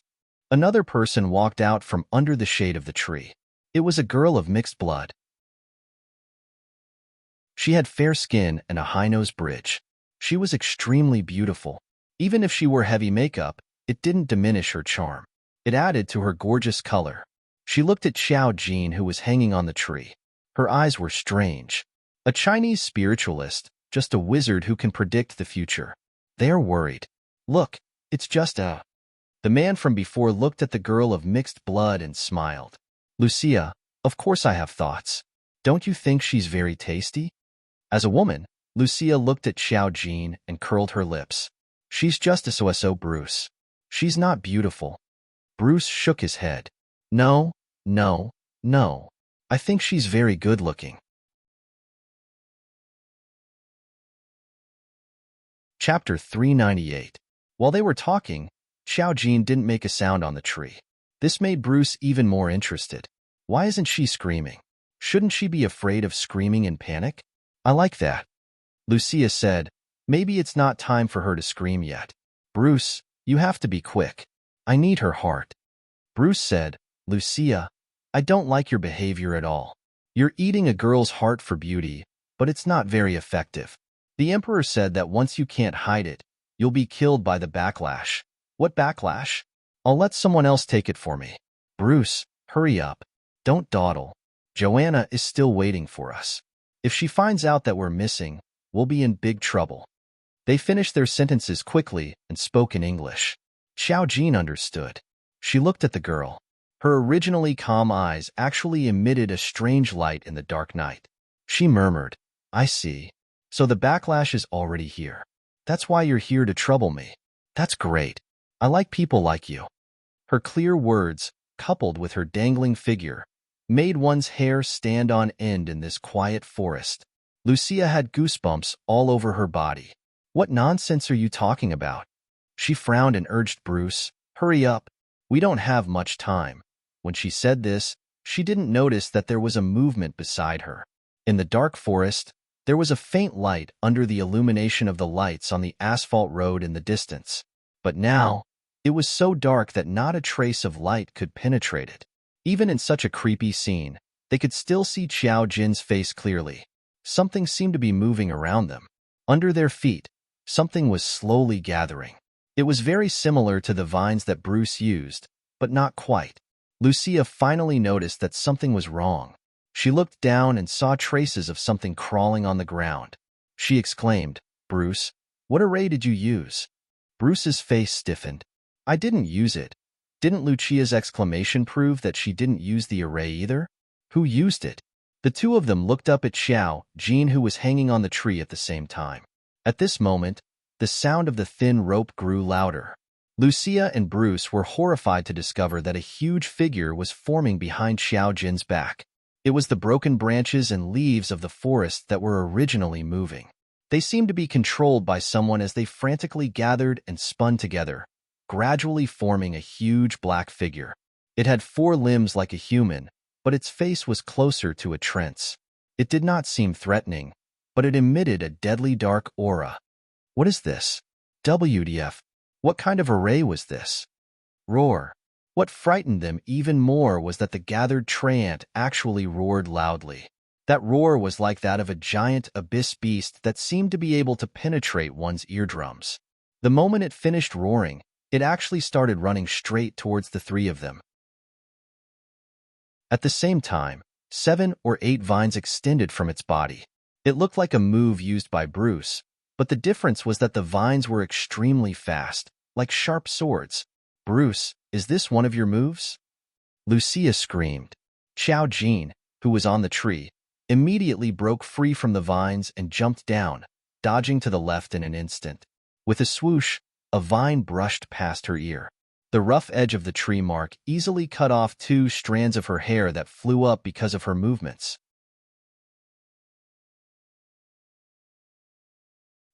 Speaker 1: Another person walked out from under the shade of the tree. It was a girl of mixed blood. She had fair skin and a high-nose bridge. She was extremely beautiful. Even if she wore heavy makeup, it didn't diminish her charm. It added to her gorgeous color. She looked at Xiao Jin, who was hanging on the tree. Her eyes were strange. A Chinese spiritualist, just a wizard who can predict the future. They are worried. "Look, It's just a... The man from before looked at the girl of mixed blood and smiled. Lucia, of course I have thoughts. Don't you think she's very tasty? As a woman, Lucia looked at Xiao Jin and curled her lips. She's just a so Bruce. She's not beautiful. Bruce shook his head. No, no, no. I think she's very good-looking. Chapter 398. While they were talking, Xiao Jin didn't make a sound on the tree. This made Bruce even more interested. Why isn't she screaming? Shouldn't she be afraid of screaming in panic? I like that. Lucia said, maybe it's not time for her to scream yet. Bruce, you have to be quick. I need her heart. Bruce said, Lucia, I don't like your behavior at all. You're eating a girl's heart for beauty, but it's not very effective. The Emperor said that once you can't hide it, you'll be killed by the backlash. What backlash? I'll let someone else take it for me. Bruce, hurry up. Don't dawdle. Joanna is still waiting for us. If she finds out that we're missing, we'll be in big trouble. They finished their sentences quickly and spoke in English. Xiao Jin understood. She looked at the girl. Her originally calm eyes actually emitted a strange light in the dark night. She murmured, I see. So the backlash is already here. That's why you're here to trouble me. That's great. I like people like you. Her clear words, coupled with her dangling figure, made one's hair stand on end in this quiet forest. Lucia had goosebumps all over her body. What nonsense are you talking about? She frowned and urged Bruce, hurry up. We don't have much time. When she said this, she didn't notice that there was a movement beside her. In the dark forest, there was a faint light under the illumination of the lights on the asphalt road in the distance. But now, it was so dark that not a trace of light could penetrate it. Even in such a creepy scene, they could still see Xiao Jin's face clearly. Something seemed to be moving around them. Under their feet, something was slowly gathering. It was very similar to the vines that Bruce used, but not quite. Lucia finally noticed that something was wrong. She looked down and saw traces of something crawling on the ground. She exclaimed, Bruce, what array did you use? Bruce's face stiffened. I didn't use it. Didn't Lucia's exclamation prove that she didn't use the array either? Who used it? The two of them looked up at Xiao Jin, who was hanging on the tree at the same time. At this moment, the sound of the thin rope grew louder. Lucia and Bruce were horrified to discover that a huge figure was forming behind Xiao Jin's back. It was the broken branches and leaves of the forest that were originally moving. They seemed to be controlled by someone as they frantically gathered and spun together, gradually forming a huge black figure. It had 4 limbs like a human, but its face was closer to a trance. It did not seem threatening, but it emitted a deadly dark aura. What is this? WTF? What kind of array was this? Roar. What frightened them even more was that the gathered treant actually roared loudly. That roar was like that of a giant abyss beast that seemed to be able to penetrate one's eardrums. The moment it finished roaring, it actually started running straight towards the 3 of them. At the same time, 7 or 8 vines extended from its body. It looked like a move used by Bruce, but the difference was that the vines were extremely fast, like sharp swords. Bruce, is this one of your moves? Lucia screamed. Xiao Jin, who was on the tree, immediately broke free from the vines and jumped down, dodging to the left in an instant. With a swoosh, a vine brushed past her ear. The rough edge of the tree mark easily cut off 2 strands of her hair that flew up because of her movements.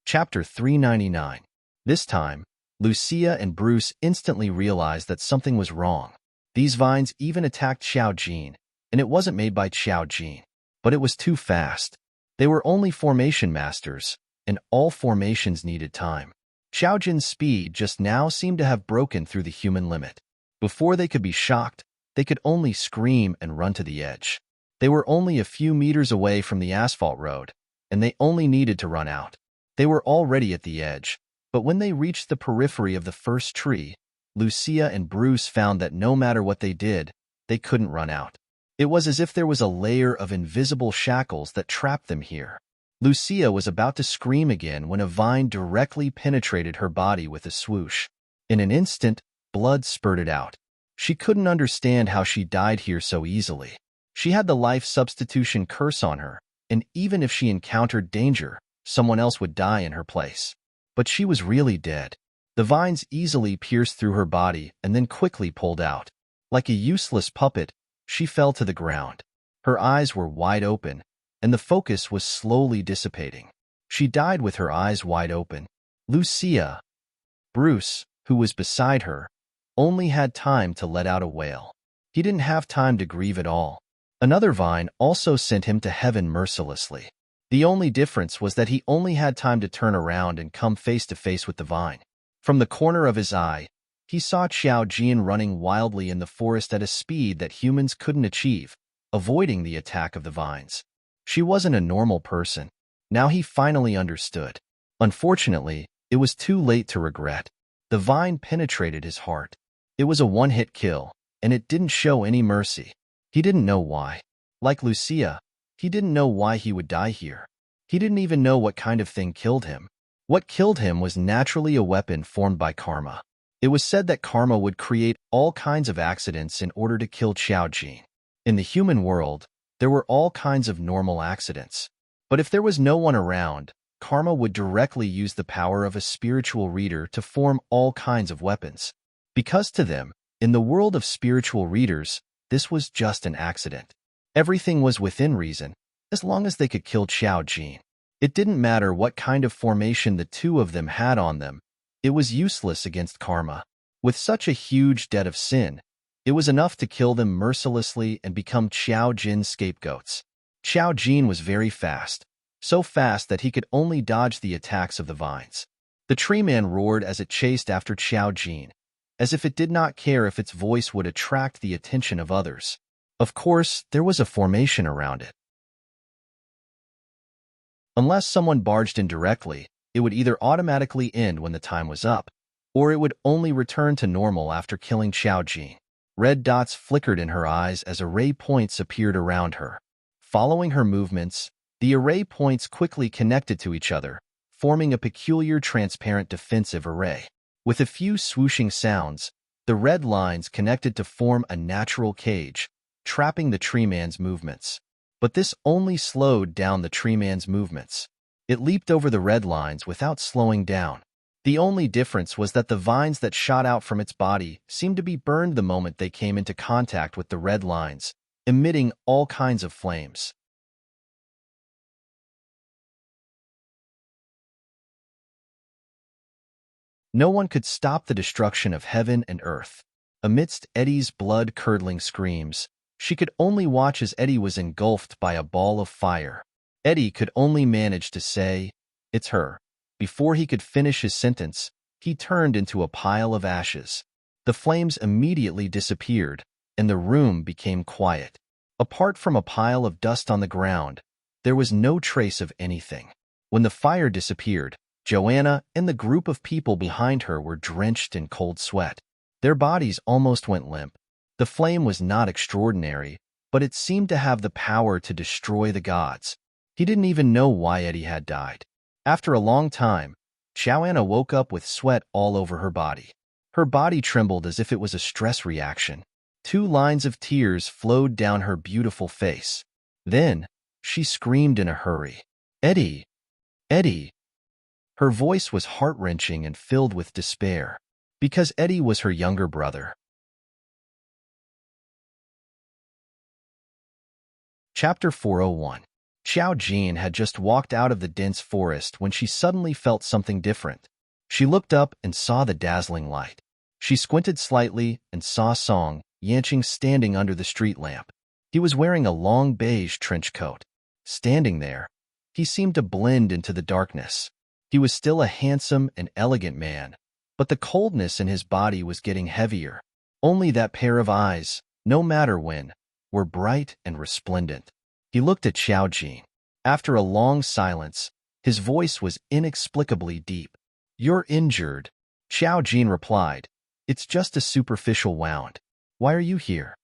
Speaker 1: Chapter 399. This time, Lucia and Bruce instantly realized that something was wrong. These vines even attacked Xiao Jin, and it wasn't made by Xiao Jin. But it was too fast. They were only formation masters, and all formations needed time. Xiao Jin's speed just now seemed to have broken through the human limit. Before they could be shocked, they could only scream and run to the edge. They were only a few meters away from the asphalt road, and they only needed to run out. They were already at the edge, but when they reached the periphery of the first tree, Lucia and Bruce found that no matter what they did, they couldn't run out. It was as if there was a layer of invisible shackles that trapped them here. Lucia was about to scream again when a vine directly penetrated her body with a swoosh. In an instant, blood spurted out. She couldn't understand how she died here so easily. She had the life substitution curse on her, and even if she encountered danger, someone else would die in her place. But she was really dead. The vines easily pierced through her body and then quickly pulled out. Like a useless puppet, she fell to the ground. Her eyes were wide open, and the focus was slowly dissipating. She died with her eyes wide open. Lucia, Bruce, who was beside her, only had time to let out a wail. He didn't have time to grieve at all. Another vine also sent him to heaven mercilessly. The only difference was that he only had time to turn around and come face to face with the vine. From the corner of his eye, he saw Xiao Jian running wildly in the forest at a speed that humans couldn't achieve, avoiding the attack of the vines. She wasn't a normal person. Now he finally understood. Unfortunately, it was too late to regret. The vine penetrated his heart. It was a one-hit kill, and it didn't show any mercy. He didn't know why. Like Lucia, he didn't know why he would die here. He didn't even know what kind of thing killed him. What killed him was naturally a weapon formed by karma. It was said that karma would create all kinds of accidents in order to kill Xiao Jin. In the human world, there were all kinds of normal accidents. But if there was no one around, karma would directly use the power of a spiritual reader to form all kinds of weapons. Because to them, in the world of spiritual readers, this was just an accident. Everything was within reason, as long as they could kill Xiao Jin. It didn't matter what kind of formation the two of them had on them. It was useless against karma. With such a huge debt of sin, it was enough to kill them mercilessly and become Xiao Jin's scapegoats. Xiao Jin was very fast, so fast that he could only dodge the attacks of the vines. The tree man roared as it chased after Xiao Jin, as if it did not care if its voice would attract the attention of others. Of course, there was a formation around it. Unless someone barged in directly, it would either automatically end when the time was up, or it would only return to normal after killing Xiao Jin. Red dots flickered in her eyes as array points appeared around her. Following her movements, the array points quickly connected to each other, forming a peculiar transparent defensive array. With a few swooshing sounds, the red lines connected to form a natural cage, trapping the tree man's movements. But this only slowed down the tree man's movements. It leaped over the red lines without slowing down. The only difference was that the vines that shot out from its body seemed to be burned the moment they came into contact with the red lines, emitting all kinds of flames. No one could stop the destruction of heaven and earth. Amidst Eddie's blood-curdling screams, she could only watch as Eddie was engulfed by a ball of fire. Eddie could only manage to say, "It's her." Before he could finish his sentence, he turned into a pile of ashes. The flames immediately disappeared, and the room became quiet. Apart from a pile of dust on the ground, there was no trace of anything. When the fire disappeared, Joanna and the group of people behind her were drenched in cold sweat. Their bodies almost went limp. The flame was not extraordinary, but it seemed to have the power to destroy the gods. He didn't even know why Eddie had died. After a long time, Joanna woke up with sweat all over her body. Her body trembled as if it was a stress reaction. 2 lines of tears flowed down her beautiful face. Then, she screamed in a hurry, "Eddie! Eddie!" Her voice was heart-wrenching and filled with despair, because Eddie was her younger brother. Chapter 401. Xiao Jin had just walked out of the dense forest when she suddenly felt something different. She looked up and saw the dazzling light. She squinted slightly and saw Song Yanqing standing under the street lamp. He was wearing a long beige trench coat. Standing there, he seemed to blend into the darkness. He was still a handsome and elegant man, but the coldness in his body was getting heavier. Only that pair of eyes, no matter when, were bright and resplendent. He looked at Xiao Jin. After a long silence, his voice was inexplicably deep. "You're injured," Xiao Jin replied. "It's just a superficial wound. Why are you here?"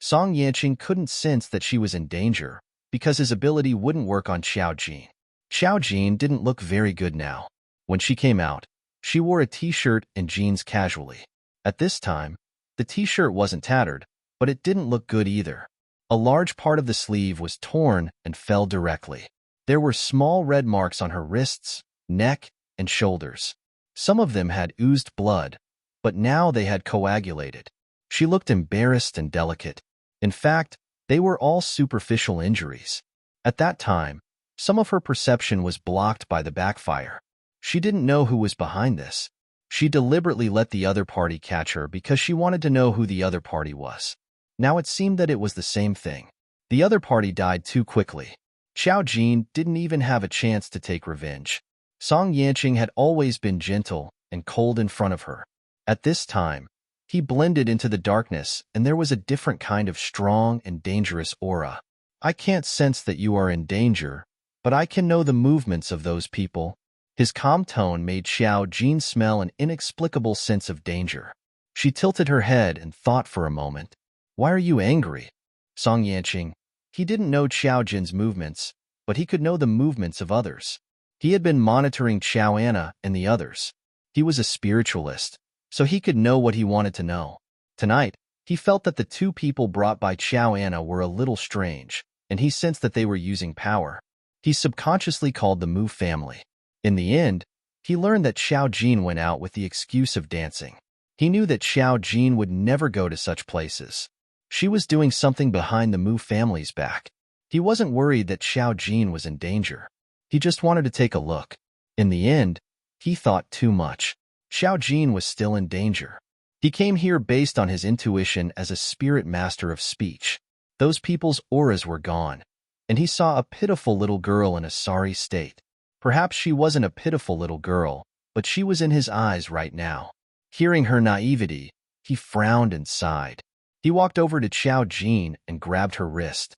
Speaker 1: Song Yanqing couldn't sense that she was in danger, because his ability wouldn't work on Xiao Jin. Xiao Jin didn't look very good now. When she came out, She wore a t-shirt and jeans casually. At this time, the t-shirt wasn't tattered, but it didn't look good either. A large part of the sleeve was torn and fell directly. There were small red marks on her wrists, neck, and shoulders. Some of them had oozed blood, but now they had coagulated. She looked embarrassed and delicate. In fact, they were all superficial injuries. At that time, some of her perception was blocked by the backfire. She didn't know who was behind this. She deliberately let the other party catch her because she wanted to know who the other party was. Now it seemed that it was the same thing. The other party died too quickly. Xiao Jin didn't even have a chance to take revenge. Song Yanqing had always been gentle and cold in front of her. At this time, he blended into the darkness, and there was a different kind of strong and dangerous aura. I can't sense that you are in danger, but I can know the movements of those people. His calm tone made Xiao Jin smell an inexplicable sense of danger. She tilted her head and thought for a moment. Why are you angry? Song Yanqing. He didn't know Xiao Jin's movements, but he could know the movements of others. He had been monitoring Xiao Anna and the others. He was a spiritualist, so he could know what he wanted to know. Tonight, he felt that the two people brought by Xiao Anna were a little strange, and he sensed that they were using power. He subconsciously called the Mu family. In the end, he learned that Xiao Jin went out with the excuse of dancing. He knew that Xiao Jin would never go to such places. She was doing something behind the Mu family's back. He wasn't worried that Xiao Jin was in danger. He just wanted to take a look. In the end, he thought too much. Xiao Jin was still in danger. He came here based on his intuition as a spirit master of speech. Those people's auras were gone, and he saw a pitiful little girl in a sorry state. Perhaps she wasn't a pitiful little girl, but she was in his eyes right now. Hearing her naivety, he frowned and sighed. He walked over to Xiao Jin and grabbed her wrist.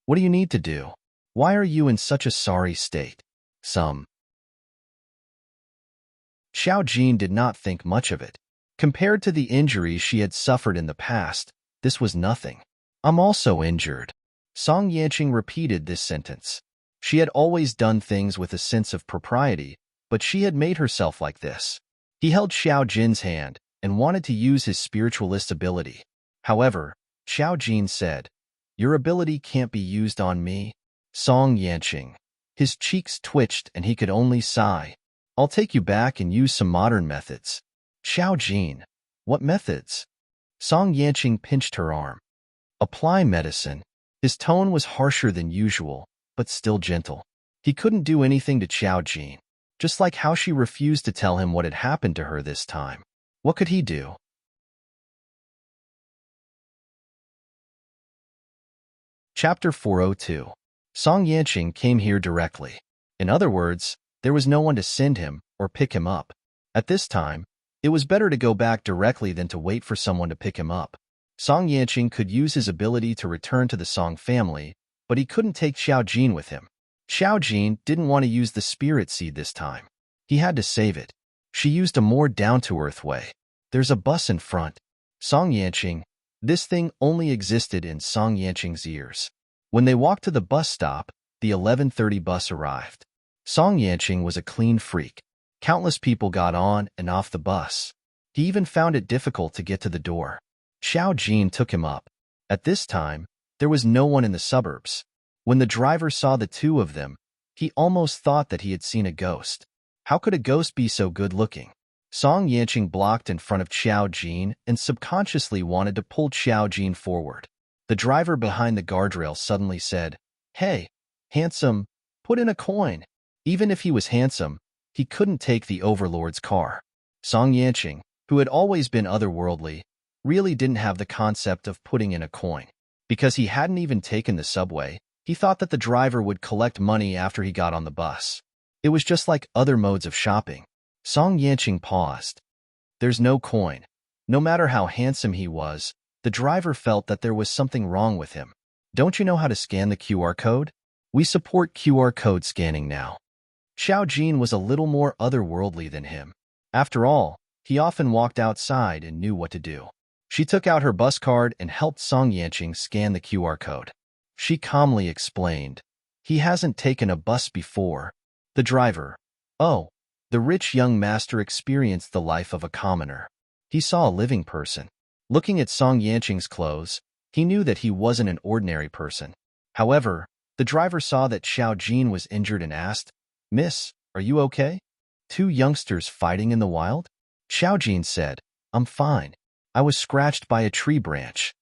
Speaker 1: What do you need to do? Why are you in such a sorry state? Xiao Jin did not think much of it. Compared to the injuries she had suffered in the past, this was nothing. I'm also injured. Song Yanqing repeated this sentence. She had always done things with a sense of propriety, but she had made herself like this. He held Xiao Jin's hand and wanted to use his spiritualist ability. However, Xiao Jin said, Your ability can't be used on me. Song Yanqing. His cheeks twitched and he could only sigh. I'll take you back and use some modern methods. Xiao Jin. What methods? Song Yanqing pinched her arm. Apply medicine. His tone was harsher than usual, but still gentle. He couldn't do anything to Xiao Jin, just like how she refused to tell him what had happened to her this time. What could he do? Chapter 402. Song Yanqing came here directly. In other words, there was no one to send him or pick him up. At this time, it was better to go back directly than to wait for someone to pick him up. Song Yanqing could use his ability to return to the Song family, but he couldn't take Xiao Jin with him. Xiao Jin didn't want to use the spirit seed this time. He had to save it. She used a more down-to-earth way. There's a bus in front. Song Yanqing. This thing only existed in Song Yanqing's ears. When they walked to the bus stop, the 11:30 bus arrived. Song Yanqing was a clean freak. Countless people got on and off the bus. He even found it difficult to get to the door. Xiao Jin took him up. At this time, there was no one in the suburbs. When the driver saw the two of them, he almost thought that he had seen a ghost. How could a ghost be so good-looking? Song Yanqing blocked in front of Xiao Jin and subconsciously wanted to pull Xiao Jin forward. The driver behind the guardrail suddenly said, Hey, handsome, put in a coin. Even if he was handsome, he couldn't take the overlord's car. Song Yanqing, who had always been otherworldly, really didn't have the concept of putting in a coin. Because he hadn't even taken the subway, he thought that the driver would collect money after he got on the bus. It was just like other modes of shopping. Song Yanqing paused. There's no coin. No matter how handsome he was, the driver felt that there was something wrong with him. Don't you know how to scan the QR code? We support QR code scanning now. Xiao Jin was a little more otherworldly than him. After all, he often walked outside and knew what to do. She took out her bus card and helped Song Yanqing scan the QR code. She calmly explained, He hasn't taken a bus before. The driver. Oh, The rich young master experienced the life of a commoner. He saw a living person. Looking at Song Yanqing's clothes, he knew that he wasn't an ordinary person. However, the driver saw that Xiao Jin was injured and asked, "Miss, are you okay? Two youngsters fighting in the wild?" Xiao Jin said, "I'm fine. I was scratched by a tree branch."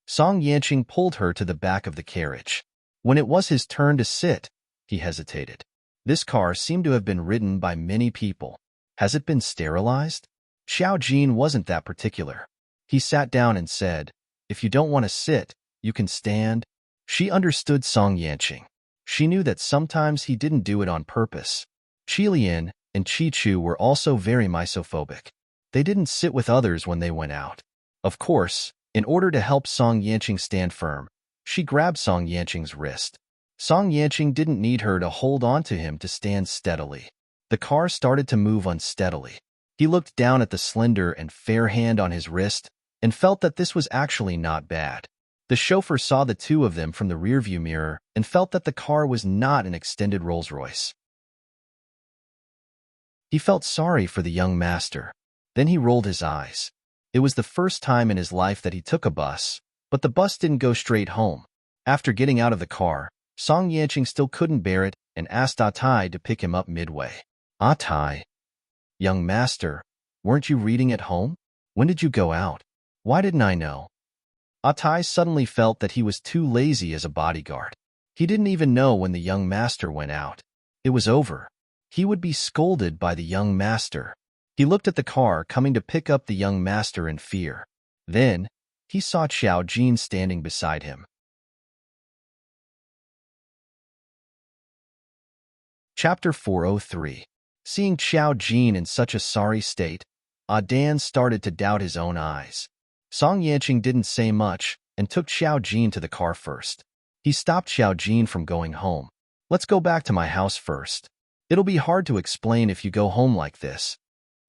Speaker 1: Song Yanqing pulled her to the back of the carriage. When it was his turn to sit, he hesitated. This car seemed to have been ridden by many people. Has it been sterilized? Xiao Jin wasn't that particular. He sat down and said, "If you don't want to sit, you can stand." She understood Song Yanqing. She knew that sometimes he didn't do it on purpose. Qilian and Chi-Chu were also very misophobic. They didn't sit with others when they went out. Of course, in order to help Song Yanqing stand firm, she grabbed Song Yanqing's wrist. Song Yanqing didn't need her to hold on to him to stand steadily. The car started to move unsteadily. He looked down at the slender and fair hand on his wrist and felt that this was actually not bad. The chauffeur saw the two of them from the rearview mirror and felt that the car was not an extended Rolls-Royce. He felt sorry for the young master. Then he rolled his eyes. It was the first time in his life that he took a bus, but the bus didn't go straight home. After getting out of the car, Song Yanqing still couldn't bear it and asked Tai to pick him up midway. Tai, young master, weren't you reading at home? When did you go out? Why didn't I know? Tai suddenly felt that he was too lazy as a bodyguard. He didn't even know when the young master went out. It was over. He would be scolded by the young master. He looked at the car coming to pick up the young master in fear. Then, he saw Xiao Jin standing beside him. Chapter 403. Seeing Xiao Jin in such a sorry state, Dan started to doubt his own eyes. Song Yanqing didn't say much and took Xiao Jin to the car first. He stopped Xiao Jin from going home. "Let's go back to my house first. It'll be hard to explain if you go home like this."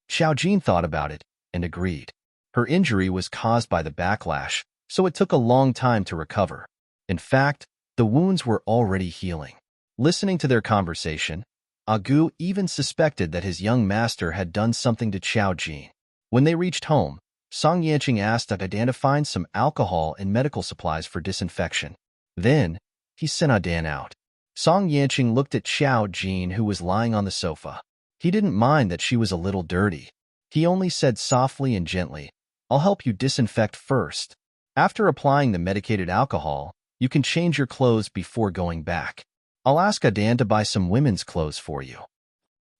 Speaker 1: Xiao Jin thought about it and agreed. Her injury was caused by the backlash, so it took a long time to recover. In fact, the wounds were already healing. Listening to their conversation, Gu even suspected that his young master had done something to Xiao Jin. When they reached home, Song Yanqing asked Dan to find some alcohol and medical supplies for disinfection. Then, he sent Dan out. Song Yanqing looked at Xiao Jin, who was lying on the sofa. He didn't mind that she was a little dirty. He only said softly and gently, "I'll help you disinfect first. After applying the medicated alcohol, you can change your clothes before going back. I'll ask Dan to buy some women's clothes for you."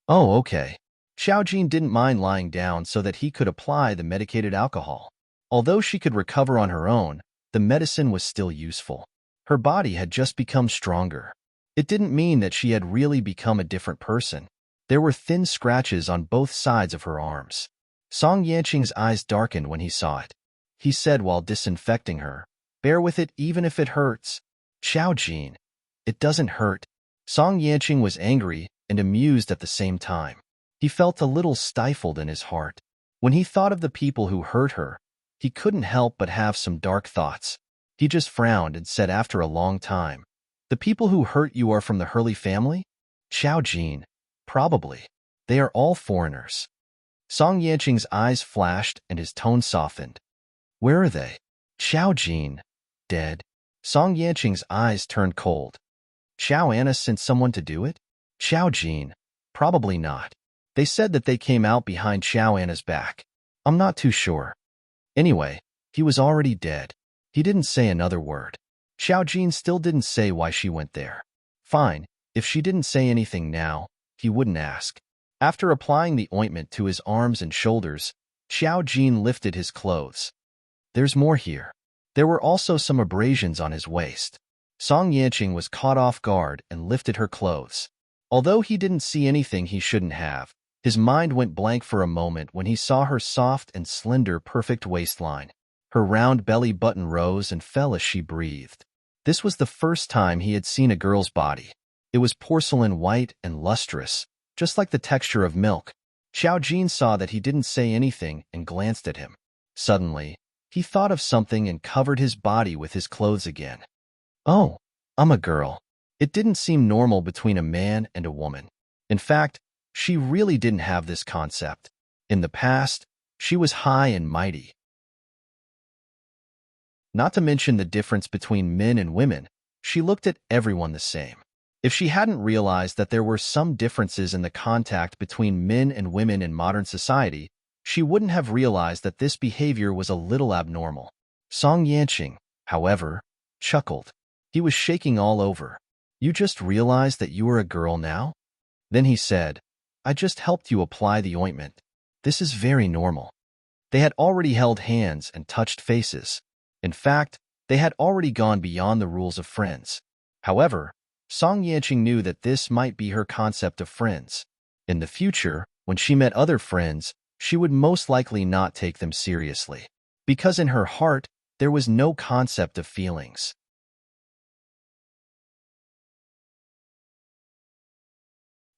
Speaker 1: "Oh, okay." Xiao Jin didn't mind lying down so that he could apply the medicated alcohol. Although she could recover on her own, the medicine was still useful. Her body had just become stronger. It didn't mean that she had really become a different person. There were thin scratches on both sides of her arms. Song Yanqing's eyes darkened when he saw it. He said while disinfecting her, "Bear with it even if it hurts." "Xiao Jin, it doesn't hurt." Song Yanqing was angry and amused at the same time. He felt a little stifled in his heart. When he thought of the people who hurt her, he couldn't help but have some dark thoughts. He just frowned and said after a long time, "The people who hurt you are from the Hurley family?" "Xiao Jin, probably. They are all foreigners." Song Yanqing's eyes flashed and his tone softened. "Where are they?" "Xiao Jin, dead." Song Yanqing's eyes turned cold. "Xiao Anna sent someone to do it?" "Xiao Jin, probably not. They said that they came out behind Xiao Anna's back. I'm not too sure. Anyway, he was already dead." He didn't say another word. Xiao Jin still didn't say why she went there. Fine, if she didn't say anything now, he wouldn't ask. After applying the ointment to his arms and shoulders, Xiao Jin lifted his clothes. "There's more here." There were also some abrasions on his waist. Song Yanqing was caught off guard and lifted her clothes. Although he didn't see anything he shouldn't have, his mind went blank for a moment when he saw her soft and slender perfect waistline. Her round belly button rose and fell as she breathed. This was the first time he had seen a girl's body. It was porcelain white and lustrous, just like the texture of milk. Xiao Jin saw that he didn't say anything and glanced at him. Suddenly, he thought of something and covered his body with his clothes again. "Oh, I'm a girl." It didn't seem normal between a man and a woman. In fact, She really didn't have this concept. In the past, she was high and mighty. Not to mention the difference between men and women, she looked at everyone the same. If she hadn't realized that there were some differences in the contact between men and women in modern society, she wouldn't have realized that this behavior was a little abnormal. Song Yanqing, however, chuckled. He was shaking all over. "You just realized that you are a girl now?" Then he said, "I just helped you apply the ointment. This is very normal." They had already held hands and touched faces. In fact, they had already gone beyond the rules of friends. However, Song Yanqing knew that this might be her concept of friends. In the future, when she met other friends, she would most likely not take them seriously, because in her heart, there was no concept of feelings.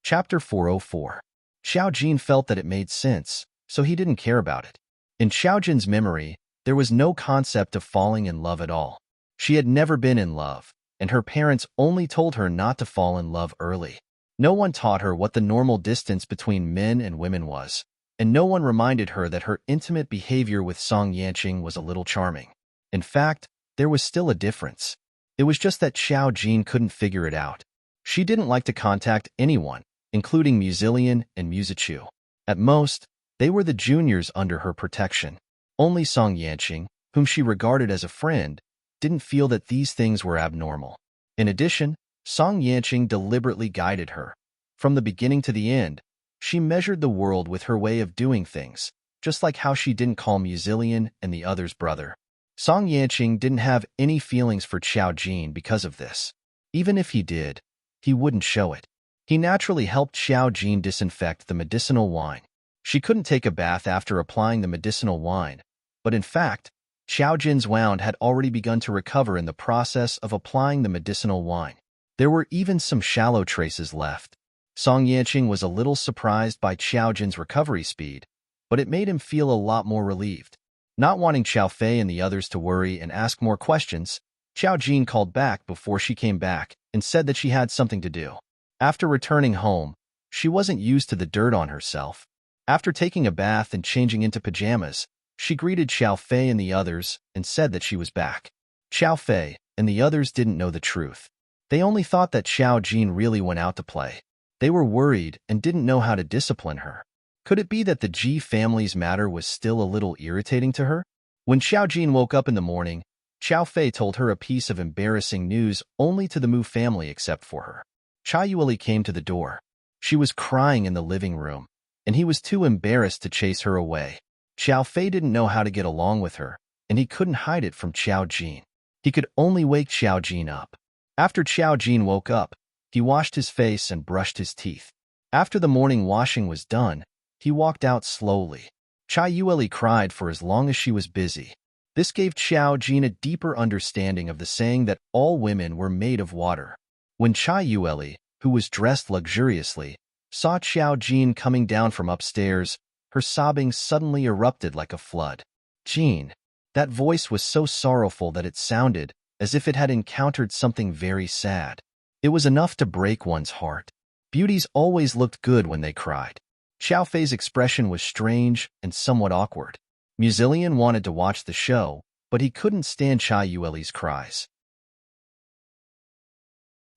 Speaker 1: Chapter 404. Xiao Jin felt that it made sense, so he didn't care about it. In Xiao Jin's memory, there was no concept of falling in love at all. She had never been in love, and her parents only told her not to fall in love early. No one taught her what the normal distance between men and women was, and no one reminded her that her intimate behavior with Song Yanqing was a little charming. In fact, there was still a difference. It was just that Xiao Jin couldn't figure it out. She didn't like to contact anyone, including Muzilian and Muzichu. At most, they were the juniors under her protection. Only Song Yanqing, whom she regarded as a friend, didn't feel that these things were abnormal. In addition, Song Yanqing deliberately guided her. From the beginning to the end, she measured the world with her way of doing things, just like how she didn't call Muzilian and the others brother. Song Yanqing didn't have any feelings for Xiao Jin because of this. Even if he did, he wouldn't show it. He naturally helped Xiao Jin disinfect the medicinal wine. She couldn't take a bath after applying the medicinal wine, but in fact, Xiao Jin's wound had already begun to recover in the process of applying the medicinal wine. There were even some shallow traces left. Song Yanqing was a little surprised by Xiao Jin's recovery speed, but it made him feel a lot more relieved. Not wanting Xiao Fei and the others to worry and ask more questions, Xiao Jin called back before she came back and said that she had something to do. After returning home, she wasn't used to the dirt on herself. After taking a bath and changing into pajamas, she greeted Xiao Fei and the others and said that she was back. Xiao Fei and the others didn't know the truth. They only thought that Xiao Jin really went out to play. They were worried and didn't know how to discipline her. Could it be that the Ji family's matter was still a little irritating to her? When Xiao Jin woke up in the morning, Xiao Fei told her a piece of embarrassing news only to the Mu family except for her. Chai Yueli came to the door. She was crying in the living room, and he was too embarrassed to chase her away. Xiao Fei didn't know how to get along with her, and he couldn't hide it from Xiao Jin. He could only wake Xiao Jin up. After Xiao Jin woke up, he washed his face and brushed his teeth. After the morning washing was done, he walked out slowly. Chai Yueli cried for as long as she was busy. This gave Xiao Jin a deeper understanding of the saying that all women were made of water. When Chai Yueli, who was dressed luxuriously, saw Xiao Jin coming down from upstairs, her sobbing suddenly erupted like a flood. "Jin." That voice was so sorrowful that it sounded as if it had encountered something very sad. It was enough to break one's heart. Beauties always looked good when they cried. Xiao Fei's expression was strange and somewhat awkward. Muzilian wanted to watch the show, but he couldn't stand Chai Yueli's cries.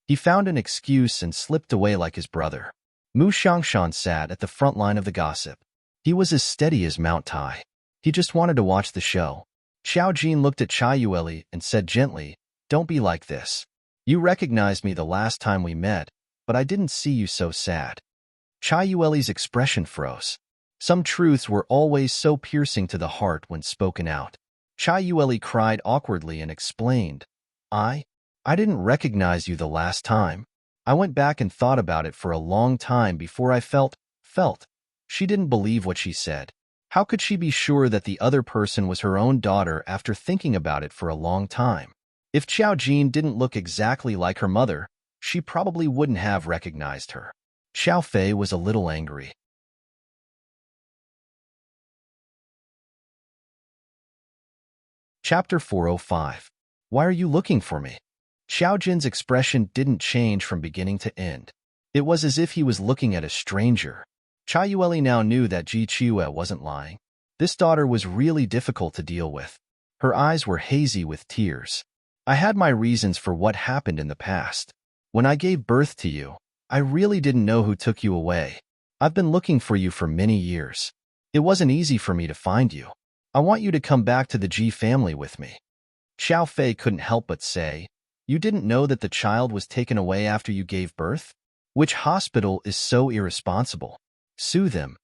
Speaker 1: He found an excuse and slipped away like his brother. Mu Xiangshan sat at the front line of the gossip. He was as steady as Mount Tai. He just wanted to watch the show. Xiao Jin looked at Chai Yueli and said gently, "Don't be like this. You recognized me the last time we met, but I didn't see you so sad." Chai Yueli's expression froze. Some truths were always so piercing to the heart when spoken out. Chai Yueli cried awkwardly and explained, I didn't recognize you the last time. I went back and thought about it for a long time before I felt. She didn't believe what she said. How could she be sure that the other person was her own daughter after thinking about it for a long time? If Xiao Jin didn't look exactly like her mother, she probably wouldn't have recognized her. Xiao Fei was a little angry. Chapter 405. Why are you looking for me? Xiao Jin's expression didn't change from beginning to end. It was as if he was looking at a stranger. Cha Yueli now knew that Ji Chiyue wasn't lying. This daughter was really difficult to deal with. Her eyes were hazy with tears. I had my reasons for what happened in the past. When I gave birth to you, I really didn't know who took you away. I've been looking for you for many years. It wasn't easy for me to find you. I want you to come back to the Ji family with me. Xiao Fei couldn't help but say, you didn't know that the child was taken away after you gave birth? Which hospital is so irresponsible? Sue them.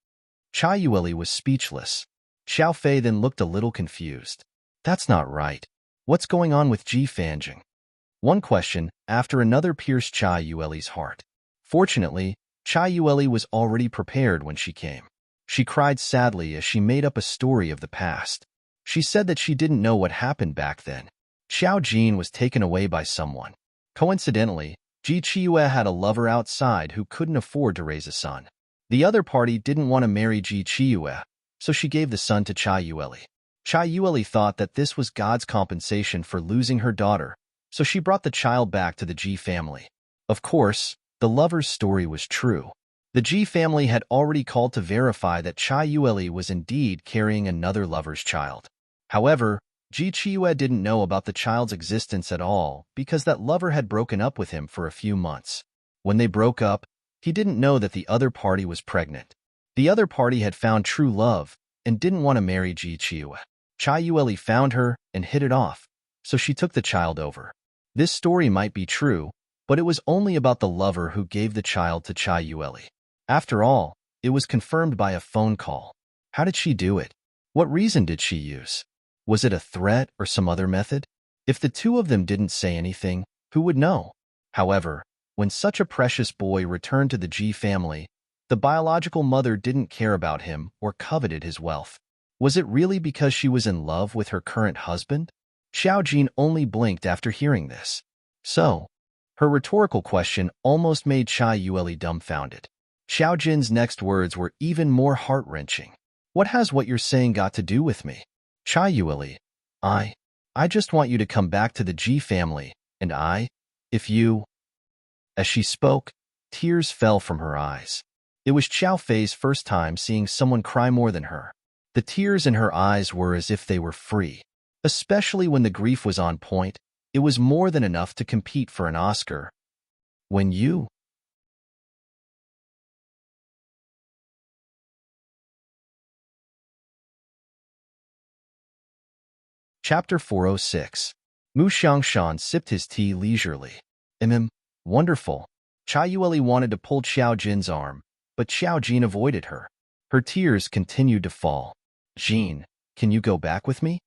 Speaker 1: Cha Yueli was speechless. Xiao Fei then looked a little confused. That's not right. What's going on with Ji Fanjing? One question after another pierced Cha Yueli's heart. Fortunately, Cha Yueli was already prepared when she came. She cried sadly as she made up a story of the past. She said that she didn't know what happened back then. Xiao Jin was taken away by someone. Coincidentally, Ji Chiyue had a lover outside who couldn't afford to raise a son. The other party didn't want to marry Ji Chiyue, so she gave the son to Cha Yueli. Cha Yueli thought that this was God's compensation for losing her daughter, so she brought the child back to the Ji family. Of course, the lover's story was true. The Ji family had already called to verify that Cha Yueli was indeed carrying another lover's child. However, Ji Chiyue didn't know about the child's existence at all because that lover had broken up with him for a few months. When they broke up, he didn't know that the other party was pregnant. The other party had found true love and didn't want to marry Ji Chiyue. Cha Yueli found her and hit it off, so she took the child over. This story might be true, but it was only about the lover who gave the child to Cha Yueli. After all, it was confirmed by a phone call. How did she do it? What reason did she use? Was it a threat or some other method? If the two of them didn't say anything, who would know? However, when such a precious boy returned to the Ji family, the biological mother didn't care about him or coveted his wealth. Was it really because she was in love with her current husband? Xiao Jin only blinked after hearing this. So, her rhetorical question almost made Cha Yueli dumbfounded. Xiao Jin's next words were even more heart-wrenching. What has what you're saying got to do with me? Cha Yueli, I just want you to come back to the Ji family, and if you... As she spoke, tears fell from her eyes. It was Xiao Fei's first time seeing someone cry more than her. The tears in her eyes were as if they were free. Especially when the grief was on point, it was more than enough to compete for an Oscar. When you... Chapter 406. Mu Xiangshan sipped his tea leisurely. Wonderful. Cha Yueli wanted to pull Xiao Jin's arm, but Xiao Jin avoided her. Her tears continued to fall. Jin, can you go back with me?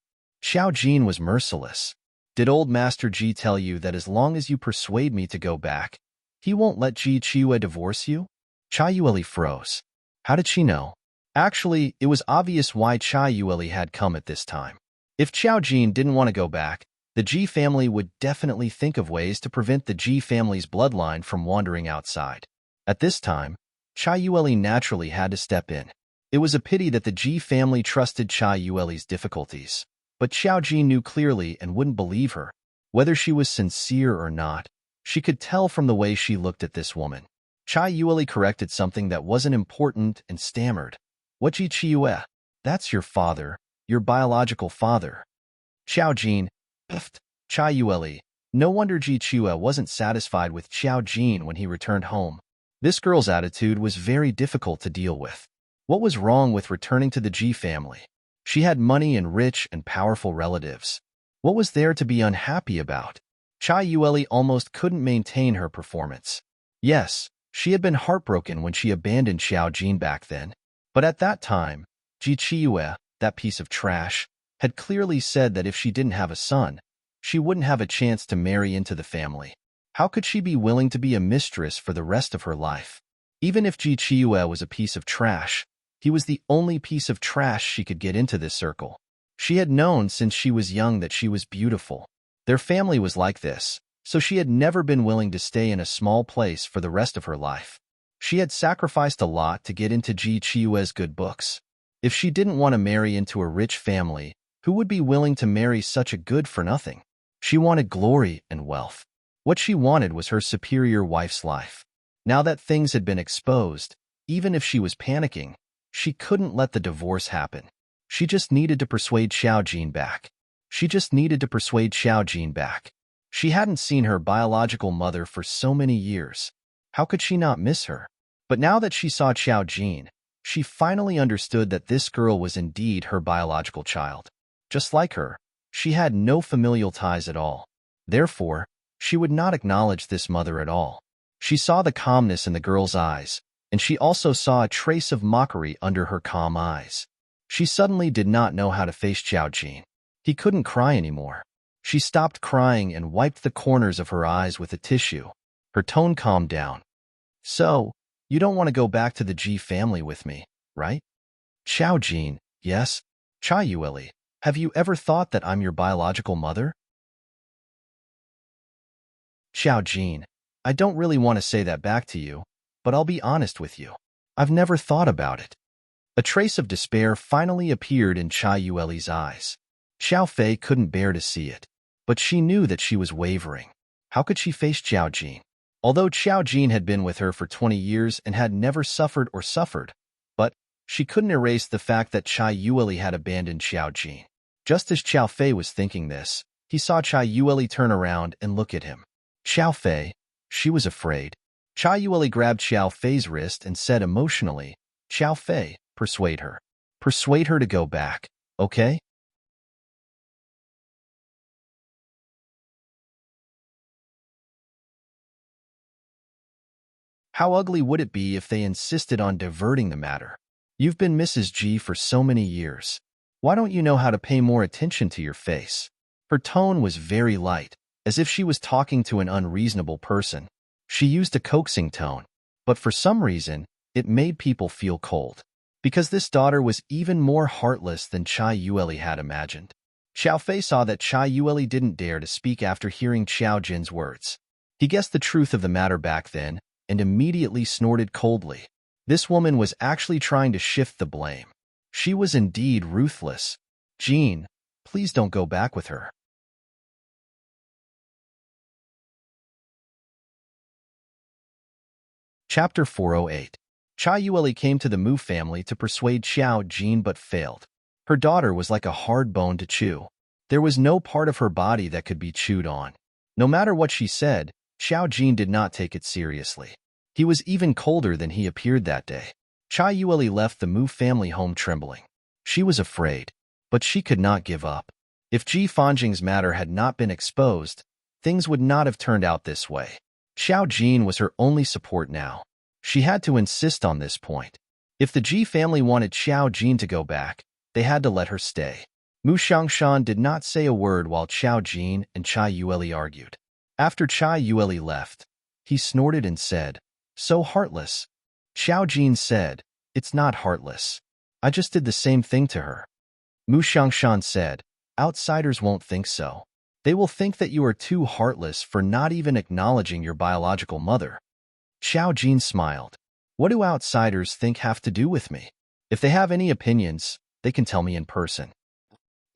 Speaker 1: Xiao Jin was merciless. Did old Master Ji tell you that as long as you persuade me to go back, he won't let Ji Chiyue divorce you? Cha Yueli froze. How did she know? Actually, it was obvious why Cha Yueli had come at this time. If Xiao Jin didn't want to go back, the Ji family would definitely think of ways to prevent the Ji family's bloodline from wandering outside. At this time, Cha Yueli naturally had to step in. It was a pity that the Ji family trusted Cha Yueli's difficulties, but Xiao Jin knew clearly and wouldn't believe her. Whether she was sincere or not, she could tell from the way she looked at this woman. Cha Yueli corrected something that wasn't important and stammered. What Ji Chiyue? That's your father, your biological father. Xiao Jin, puffed. Cha Yueli. No wonder Ji Chiyue wasn't satisfied with Xiao Jin when he returned home. This girl's attitude was very difficult to deal with. What was wrong with returning to the Ji family? She had money and rich and powerful relatives. What was there to be unhappy about? Cha Yueli almost couldn't maintain her performance. Yes, she had been heartbroken when she abandoned Xiao Jin back then. But at that time, Ji Chiyue, that piece of trash, had clearly said that if she didn't have a son, she wouldn't have a chance to marry into the family. How could she be willing to be a mistress for the rest of her life? Even if Ji Chiyue was a piece of trash, he was the only piece of trash she could get into this circle. She had known since she was young that she was beautiful. Their family was like this, so she had never been willing to stay in a small place for the rest of her life. She had sacrificed a lot to get into Ji Chiyue's good books. If she didn't want to marry into a rich family, who would be willing to marry such a good-for-nothing? She wanted glory and wealth. What she wanted was her superior wife's life. Now that things had been exposed, even if she was panicking, she couldn't let the divorce happen. She just needed to persuade Xiao Jin back. She just needed to persuade Xiao Jin back. She hadn't seen her biological mother for so many years. How could she not miss her? But now that she saw Xiao Jin, she finally understood that this girl was indeed her biological child. Just like her, she had no familial ties at all. Therefore, she would not acknowledge this mother at all. She saw the calmness in the girl's eyes, and she also saw a trace of mockery under her calm eyes. She suddenly did not know how to face Xiao Jin. He couldn't cry anymore. She stopped crying and wiped the corners of her eyes with a tissue. Her tone calmed down. So, you don't want to go back to the Ji family with me, right? Xiao Jin, yes. Chai Yueli, have you ever thought that I'm your biological mother? Xiao Jin, I don't really want to say that back to you, but I'll be honest with you. I've never thought about it. A trace of despair finally appeared in Chai Yueli's eyes. Xiao Fei couldn't bear to see it, but she knew that she was wavering. How could she face Xiao Jin? Although Xiao Jin had been with her for 20 years and had never suffered, but she couldn't erase the fact that Chai Yueli had abandoned Xiao Jin. Just as Xiao Fei was thinking this, he saw Chai Yueli turn around and look at him. Xiao Fei, she was afraid. Chai Yueli grabbed Xiao Fei's wrist and said emotionally, Xiao Fei, persuade her. Persuade her to go back, okay? How ugly would it be if they insisted on diverting the matter? You've been Mrs. G for so many years. Why don't you know how to pay more attention to your face? Her tone was very light, as if she was talking to an unreasonable person. She used a coaxing tone, but for some reason, it made people feel cold. Because this daughter was even more heartless than Chai Yueli had imagined. Xiao Fei saw that Chai Yueli didn't dare to speak after hearing Xiao Jin's words. He guessed the truth of the matter back then, and immediately snorted coldly. This woman was actually trying to shift the blame. She was indeed ruthless. Jean, please don't go back with her. Chapter 408. Chai Yueli came to the Mu family to persuade Xiao Jin but failed. Her daughter was like a hard bone to chew. There was no part of her body that could be chewed on. No matter what she said, Xiao Jin did not take it seriously. He was even colder than he appeared that day. Chai Yueli left the Mu family home trembling. She was afraid, but she could not give up. If Ji Fanjing's matter had not been exposed, things would not have turned out this way. Xiao Jin was her only support now. She had to insist on this point. If the Ji family wanted Xiao Jin to go back, they had to let her stay. Mu Xiangshan did not say a word while Xiao Jin and Chai Yueli argued. After Chai Yueli left, he snorted and said, "So heartless." Xiao Jin said, "It's not heartless. I just did the same thing to her." Mu Xiangshan said, "Outsiders won't think so. They will think that you are too heartless for not even acknowledging your biological mother." Xiao Jin smiled. "What do outsiders think have to do with me? If they have any opinions, they can tell me in person."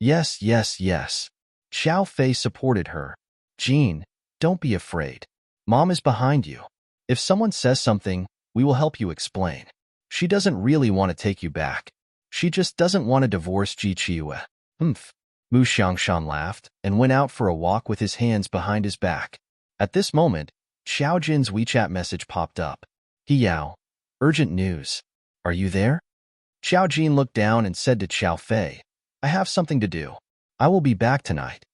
Speaker 1: Yes, yes, yes. Xiao Fei supported her. "Jin, don't be afraid. Mom is behind you. If someone says something, we will help you explain. She doesn't really want to take you back. She just doesn't want to divorce Ji Qiue." Mu Xiangshan laughed and went out for a walk with his hands behind his back. At this moment, Xiao Jin's WeChat message popped up. "He Yao, urgent news. Are you there?" Xiao Jin looked down and said to Xiao Fei, "I have something to do. I will be back tonight."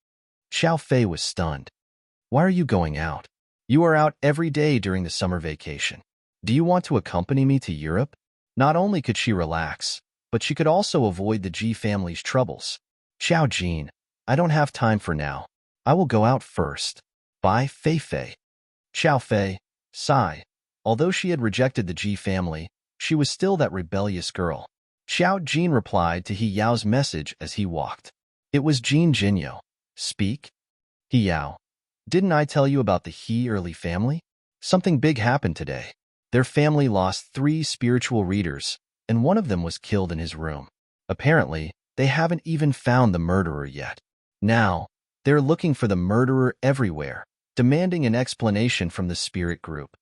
Speaker 1: Xiao Fei was stunned. "Why are you going out? You are out every day during the summer vacation. Do you want to accompany me to Europe?" Not only could she relax, but she could also avoid the Ji family's troubles. "Xiao Jin, I don't have time for now. I will go out first. Bye, Fei Fei." Xiao Fei, sigh. Although she had rejected the Ji family, she was still that rebellious girl. Xiao Jin replied to He Yao's message as he walked. It was Jin Jinyo. "Speak?" "He Yao, didn't I tell you about the He Early family? Something big happened today. Their family lost 3 spiritual readers, and one of them was killed in his room. Apparently, they haven't even found the murderer yet. Now, they're looking for the murderer everywhere, demanding an explanation from the spirit group."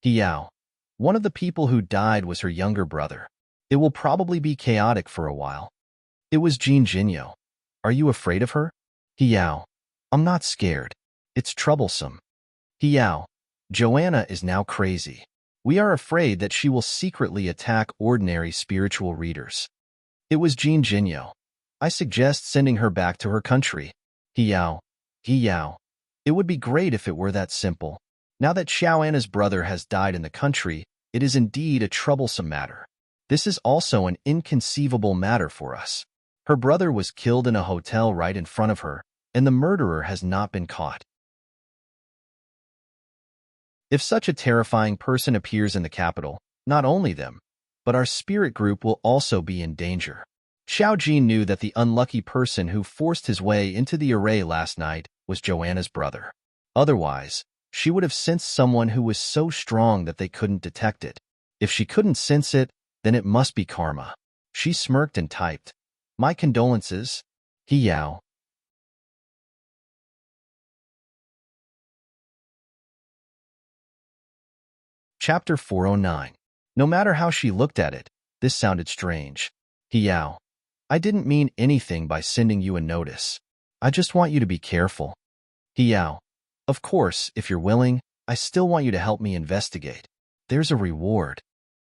Speaker 1: "He Yao, One of the people who died was her younger brother. It will probably be chaotic for a while. It was Jean Jinyo. Are you afraid of her? Hiao. I'm not scared. It's troublesome. Hiao. Joanna is now crazy. We are afraid that she will secretly attack ordinary spiritual readers. It was Jean Jinyo. I suggest sending her back to her country. Hiao. Hiao. It would be great if it were that simple. Now that Xiaoanna's brother has died in the country, it is indeed a troublesome matter. This is also an inconceivable matter for us. Her brother was killed in a hotel right in front of her, and the murderer has not been caught. If such a terrifying person appears in the capital, not only them, but our spirit group will also be in danger. Xiao Jin knew that the unlucky person who forced his way into the array last night was Joanna's brother. Otherwise, she would have sensed someone who was so strong that they couldn't detect it. If she couldn't sense it, then it must be karma. She smirked and typed, "My condolences, Hiao." Chapter 409. No matter how she looked at it, this sounded strange. Hiao. I didn't mean anything by sending you a notice. I just want you to be careful. Hiao. Of course, if you're willing, I still want you to help me investigate. There's a reward.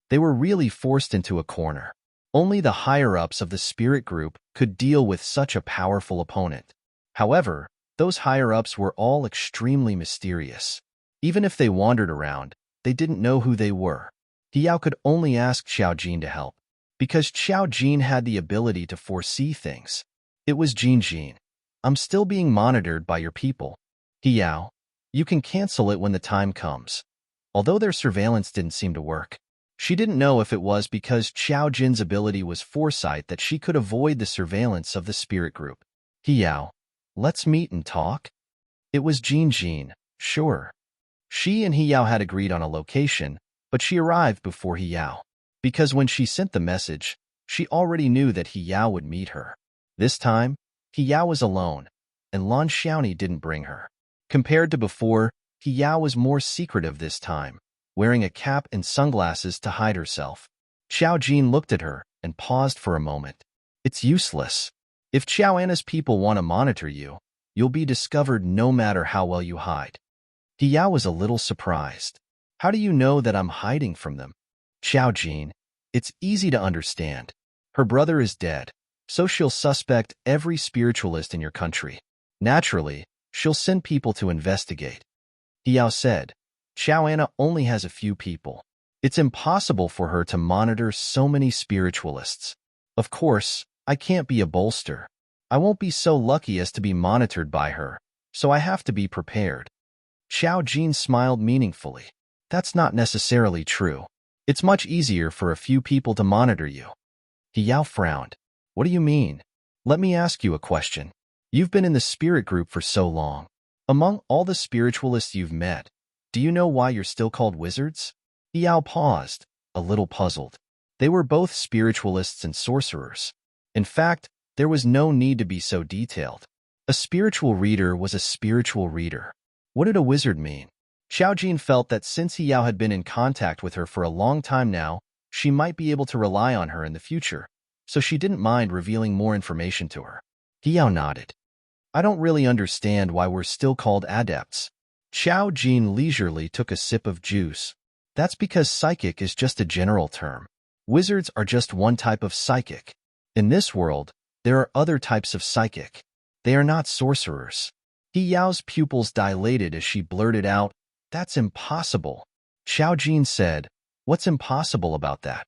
Speaker 1: They were really forced into a corner. Only the higher-ups of the spirit group could deal with such a powerful opponent. However, those higher-ups were all extremely mysterious. Even if they wandered around, they didn't know who they were. Hiao could only ask Xiao Jin to help, because Xiao Jin had the ability to foresee things. It was Jin. I'm still being monitored by your people. Hiao, you can cancel it when the time comes. Although their surveillance didn't seem to work. She didn't know if it was because Xiao Jin's ability was foresight that she could avoid the surveillance of the spirit group. Hiao, let's meet and talk? It was Jin. Sure. She and Hiao had agreed on a location, but she arrived before Hiao. Because when she sent the message, she already knew that Hiao would meet her. This time, Hiao was alone, and Lan Xiaoni didn't bring her. Compared to before, Hiao was more secretive this time, wearing a cap and sunglasses to hide herself. Xiao Jin looked at her and paused for a moment. It's useless. If Xiaoanna's people want to monitor you, you'll be discovered no matter how well you hide. Hiao was a little surprised. How do you know that I'm hiding from them? Xiao Jin, it's easy to understand. Her brother is dead, so she'll suspect every spiritualist in your country. Naturally, she'll send people to investigate. Hiao said, Xiaoanna only has a few people. It's impossible for her to monitor so many spiritualists. Of course, I can't be a bolster. I won't be so lucky as to be monitored by her, so I have to be prepared. Xiao Jin smiled meaningfully. That's not necessarily true. It's much easier for a few people to monitor you. Hiao frowned. What do you mean? Let me ask you a question. You've been in the spirit group for so long. Among all the spiritualists you've met, do you know why you're still called wizards? Hiao paused, a little puzzled. They were both spiritualists and sorcerers. In fact, there was no need to be so detailed. A spiritual reader was a spiritual reader. What did a wizard mean? Xiao Jin felt that since Hiao had been in contact with her for a long time now, she might be able to rely on her in the future, so she didn't mind revealing more information to her. Hiao nodded. I don't really understand why we're still called adepts. Xiao Jin leisurely took a sip of juice. That's because psychic is just a general term. Wizards are just one type of psychic. In this world, there are other types of psychic. They are not sorcerers. Hiao's pupils dilated as she blurted out, That's impossible. Xiao Jin said, What's impossible about that?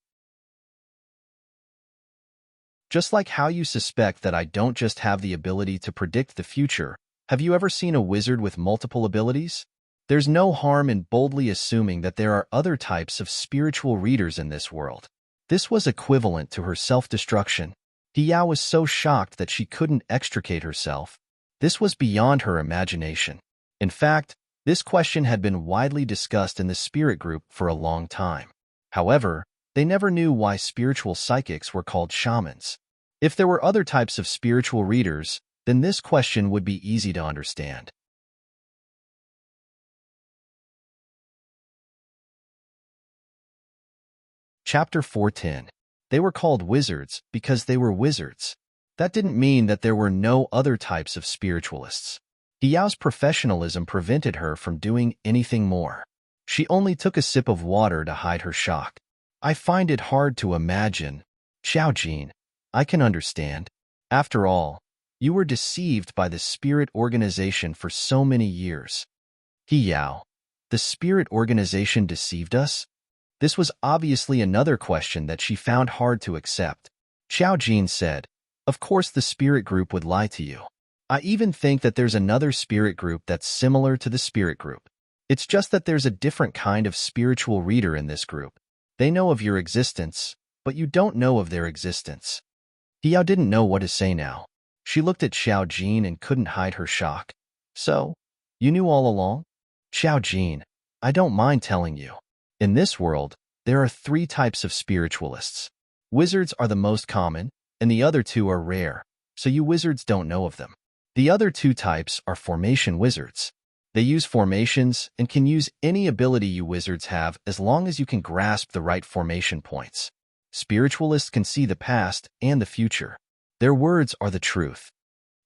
Speaker 1: Just like how you suspect that I don't just have the ability to predict the future, have you ever seen a wizard with multiple abilities? There's no harm in boldly assuming that there are other types of spiritual readers in this world. This was equivalent to her self-destruction. Hiao was so shocked that she couldn't extricate herself. This was beyond her imagination. In fact, this question had been widely discussed in the spirit group for a long time. However, they never knew why spiritual psychics were called shamans. If there were other types of spiritual readers, then this question would be easy to understand. Chapter 410. They were called wizards because they were wizards. That didn't mean that there were no other types of spiritualists. Yao's professionalism prevented her from doing anything more. She only took a sip of water to hide her shock. I find it hard to imagine. Xiaojin, I can understand. After all, you were deceived by the spirit organization for so many years. Yao, the spirit organization deceived us? This was obviously another question that she found hard to accept. Xiaojin said, of course the spirit group would lie to you. I even think that there's another spirit group that's similar to the spirit group. It's just that there's a different kind of spiritual reader in this group. They know of your existence, but you don't know of their existence. Yao didn't know what to say now. She looked at Xiaojin and couldn't hide her shock. So, you knew all along? Xiaojin, I don't mind telling you. In this world, there are 3 types of spiritualists. Wizards are the most common, and the other 2 are rare, so you wizards don't know of them. The other 2 types are formation wizards. They use formations and can use any ability you wizards have as long as you can grasp the right formation points. Spiritualists can see the past and the future. Their words are the truth.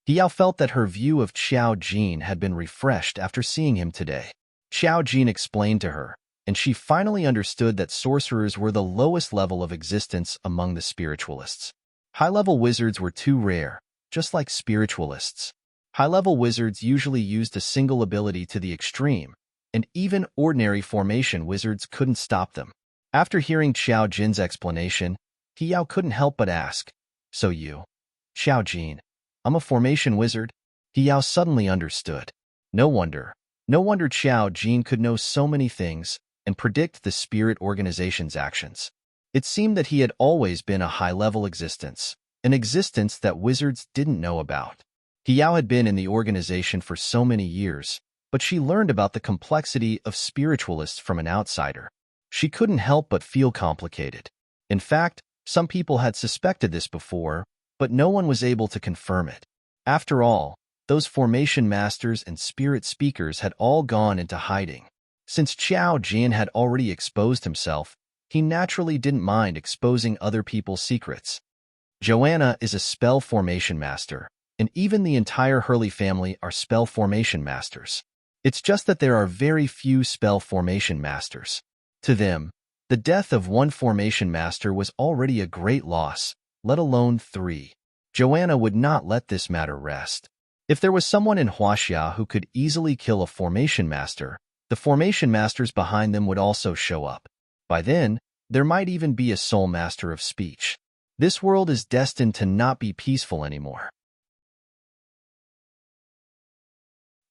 Speaker 1: Yao felt that her view of Xiaojin had been refreshed after seeing him today. Xiaojin explained to her, and she finally understood that sorcerers were the lowest level of existence among the spiritualists. High-level wizards were too rare, just like spiritualists. High-level wizards usually used a single ability to the extreme, and even ordinary formation wizards couldn't stop them. After hearing Xiaojin's explanation, Yao couldn't help but ask, so you, Xiaojin, I'm a formation wizard? Yao suddenly understood. No wonder Xiaojin could know so many things and predict the spirit organization's actions. It seemed that he had always been a high-level existence, an existence that wizards didn't know about. Yao had been in the organization for so many years, but she learned about the complexity of spiritualists from an outsider. She couldn't help but feel complicated. In fact, some people had suspected this before, but no one was able to confirm it. After all, those formation masters and spirit speakers had all gone into hiding. Since Xiaojin had already exposed himself, he naturally didn't mind exposing other people's secrets. Joanna is a spell formation master, and even the entire Hurley family are spell formation masters. It's just that there are very few spell formation masters. To them, the death of one formation master was already a great loss, let alone 3. Joanna would not let this matter rest. If there was someone in Huaxia who could easily kill a formation master, the formation masters behind them would also show up. By then, there might even be a soul master of speech. This world is destined to not be peaceful anymore.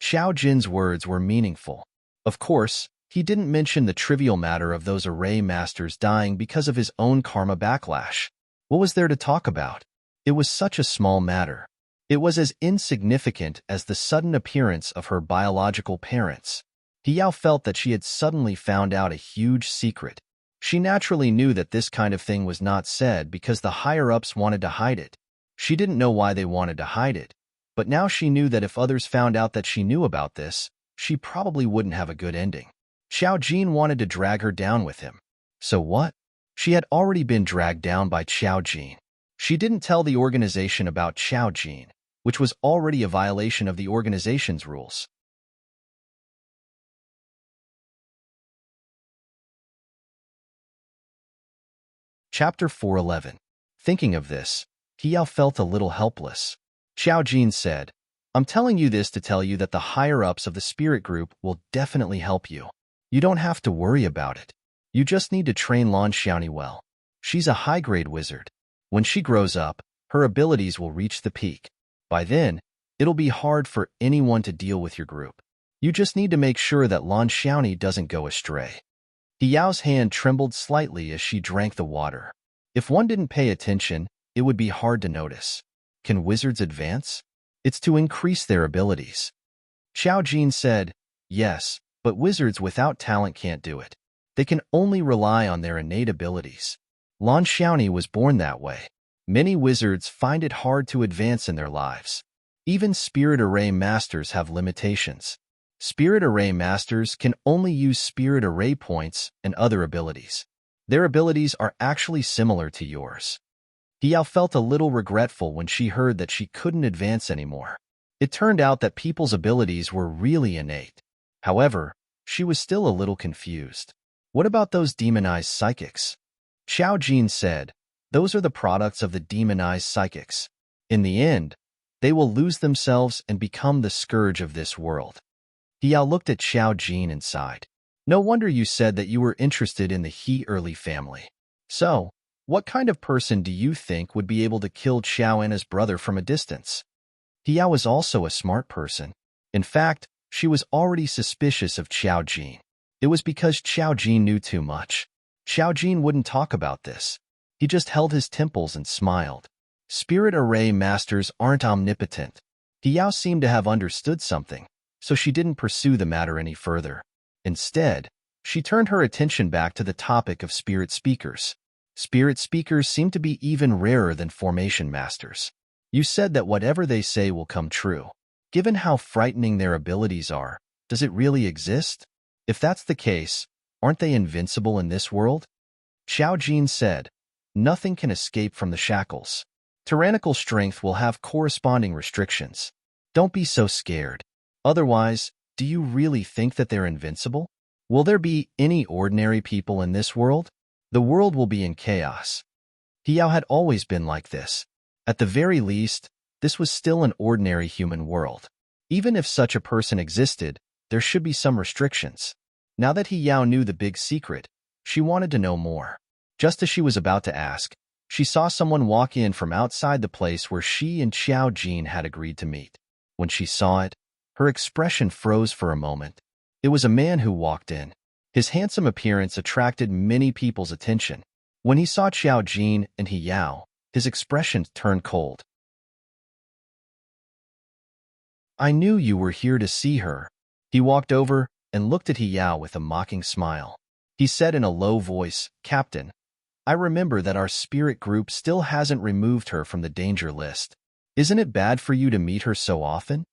Speaker 1: Xiaojin's words were meaningful. Of course, he didn't mention the trivial matter of those array masters dying because of his own karma backlash. What was there to talk about? It was such a small matter. It was as insignificant as the sudden appearance of her biological parents. Yao felt that she had suddenly found out a huge secret. She naturally knew that this kind of thing was not said because the higher-ups wanted to hide it. She didn't know why they wanted to hide it, but now she knew that if others found out that she knew about this, she probably wouldn't have a good ending. Xiaojin wanted to drag her down with him. So what? She had already been dragged down by Xiaojin. She didn't tell the organization about Xiaojin, which was already a violation of the organization's rules. Chapter 411. Thinking of this, Yao felt a little helpless. Xiaojin said, I'm telling you this to tell you that the higher-ups of the spirit group will definitely help you. You don't have to worry about it. You just need to train Lan Xiaoni well. She's a high-grade wizard. When she grows up, her abilities will reach the peak. By then, it'll be hard for anyone to deal with your group. You just need to make sure that Lan Xiaoni doesn't go astray. Yao's hand trembled slightly as she drank the water. If one didn't pay attention, it would be hard to notice. Can wizards advance? It's to increase their abilities. Xiaojin said, yes, but wizards without talent can't do it. They can only rely on their innate abilities. Lan Xiaoni was born that way. Many wizards find it hard to advance in their lives. Even Spirit Array Masters have limitations. Spirit Array Masters can only use Spirit Array points and other abilities. Their abilities are actually similar to yours. Hiao felt a little regretful when she heard that she couldn't advance anymore. It turned out that people's abilities were really innate. However, she was still a little confused. What about those demonized psychics? Xiao Jin said, those are the products of the demonized psychics. In the end, they will lose themselves and become the scourge of this world. Hiao looked at Xiao Jin and sighed. No wonder you said that you were interested in the He early family. So, what kind of person do you think would be able to kill Xiao and his brother from a distance? Hiao was also a smart person. In fact, she was already suspicious of Xiao Jin. It was because Xiao Jin knew too much. Xiao Jin wouldn't talk about this. He just held his temples and smiled. Spirit array masters aren't omnipotent. Hiao seemed to have understood something, so she didn't pursue the matter any further. Instead, she turned her attention back to the topic of spirit speakers. Spirit speakers seem to be even rarer than formation masters. You said that whatever they say will come true. Given how frightening their abilities are, does it really exist? If that's the case, aren't they invincible in this world? Xiao Jin said, nothing can escape from the shackles. Tyrannical strength will have corresponding restrictions. Don't be so scared. Otherwise, do you really think that they're invincible? Will there be any ordinary people in this world? The world will be in chaos. Hiao had always been like this. At the very least, this was still an ordinary human world. Even if such a person existed, there should be some restrictions. Now that Hiao knew the big secret, she wanted to know more. Just as she was about to ask, she saw someone walk in from outside the place where she and Xiao Jin had agreed to meet. When she saw it, her expression froze for a moment. It was a man who walked in. His handsome appearance attracted many people's attention. When he saw Xiao Jin and Hiao, his expression turned cold. I knew you were here to see her. He walked over and looked at Hiao with a mocking smile. He said in a low voice, Captain, I remember that our spirit group still hasn't removed her from the danger list. Isn't it bad for you to meet her so often?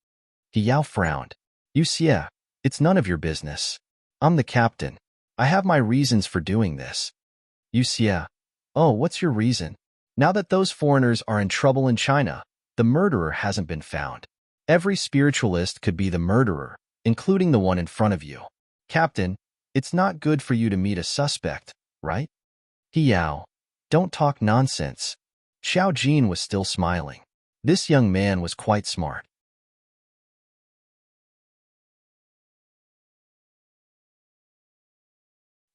Speaker 1: Hiao frowned. Yuxia, it's none of your business. I'm the captain. I have my reasons for doing this. Yuxia, oh, what's your reason? Now that those foreigners are in trouble in China, the murderer hasn't been found. Every spiritualist could be the murderer, including the one in front of you. Captain, it's not good for you to meet a suspect, right? Hiao, don't talk nonsense. Xiao Jin was still smiling. This young man was quite smart.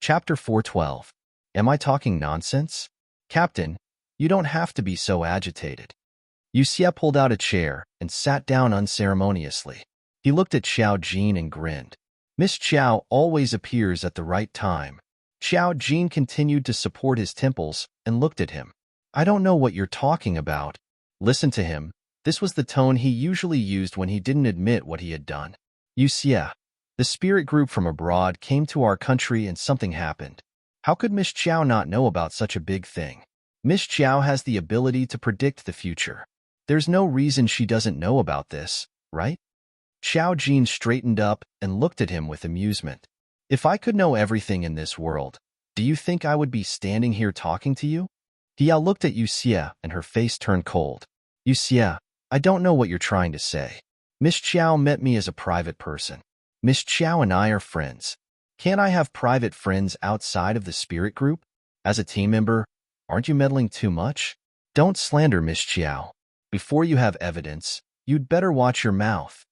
Speaker 1: Chapter 412. Am I talking nonsense? Captain, you don't have to be so agitated. Yuxia pulled out a chair and sat down unceremoniously. He looked at Xiao Jin and grinned. Miss Xiao always appears at the right time. Xiao Jin continued to support his temples and looked at him. I don't know what you're talking about. Listen to him. This was the tone he usually used when he didn't admit what he had done. Yuxia, the spirit group from abroad came to our country and something happened. How could Miss Xiao not know about such a big thing? Miss Xiao has the ability to predict the future. There's no reason she doesn't know about this, right? Xiao Jin straightened up and looked at him with amusement. If I could know everything in this world, do you think I would be standing here talking to you? Hiao looked at Yuxia and her face turned cold. Yuxia, I don't know what you're trying to say. Miss Xiao met me as a private person. Miss Xiao and I are friends. Can't I have private friends outside of the spirit group? As a team member, aren't you meddling too much? Don't slander Miss Xiao. Before you have evidence, you'd better watch your mouth.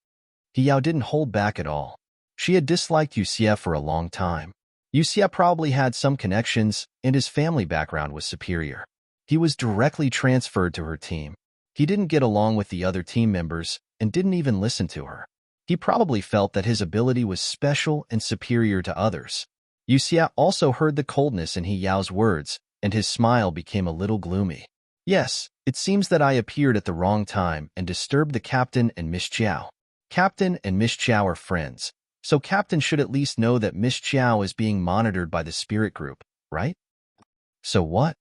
Speaker 1: Hiao didn't hold back at all. She had disliked Yuxia for a long time. Yuxia probably had some connections, and his family background was superior. He was directly transferred to her team. He didn't get along with the other team members and didn't even listen to her. He probably felt that his ability was special and superior to others. Yuxia also heard the coldness in Hiao's words, and his smile became a little gloomy. Yes, it seems that I appeared at the wrong time and disturbed the captain and Miss Xiao. Captain and Miss Xiao are friends, so Captain should at least know that Miss Xiao is being monitored by the spirit group, right? So what?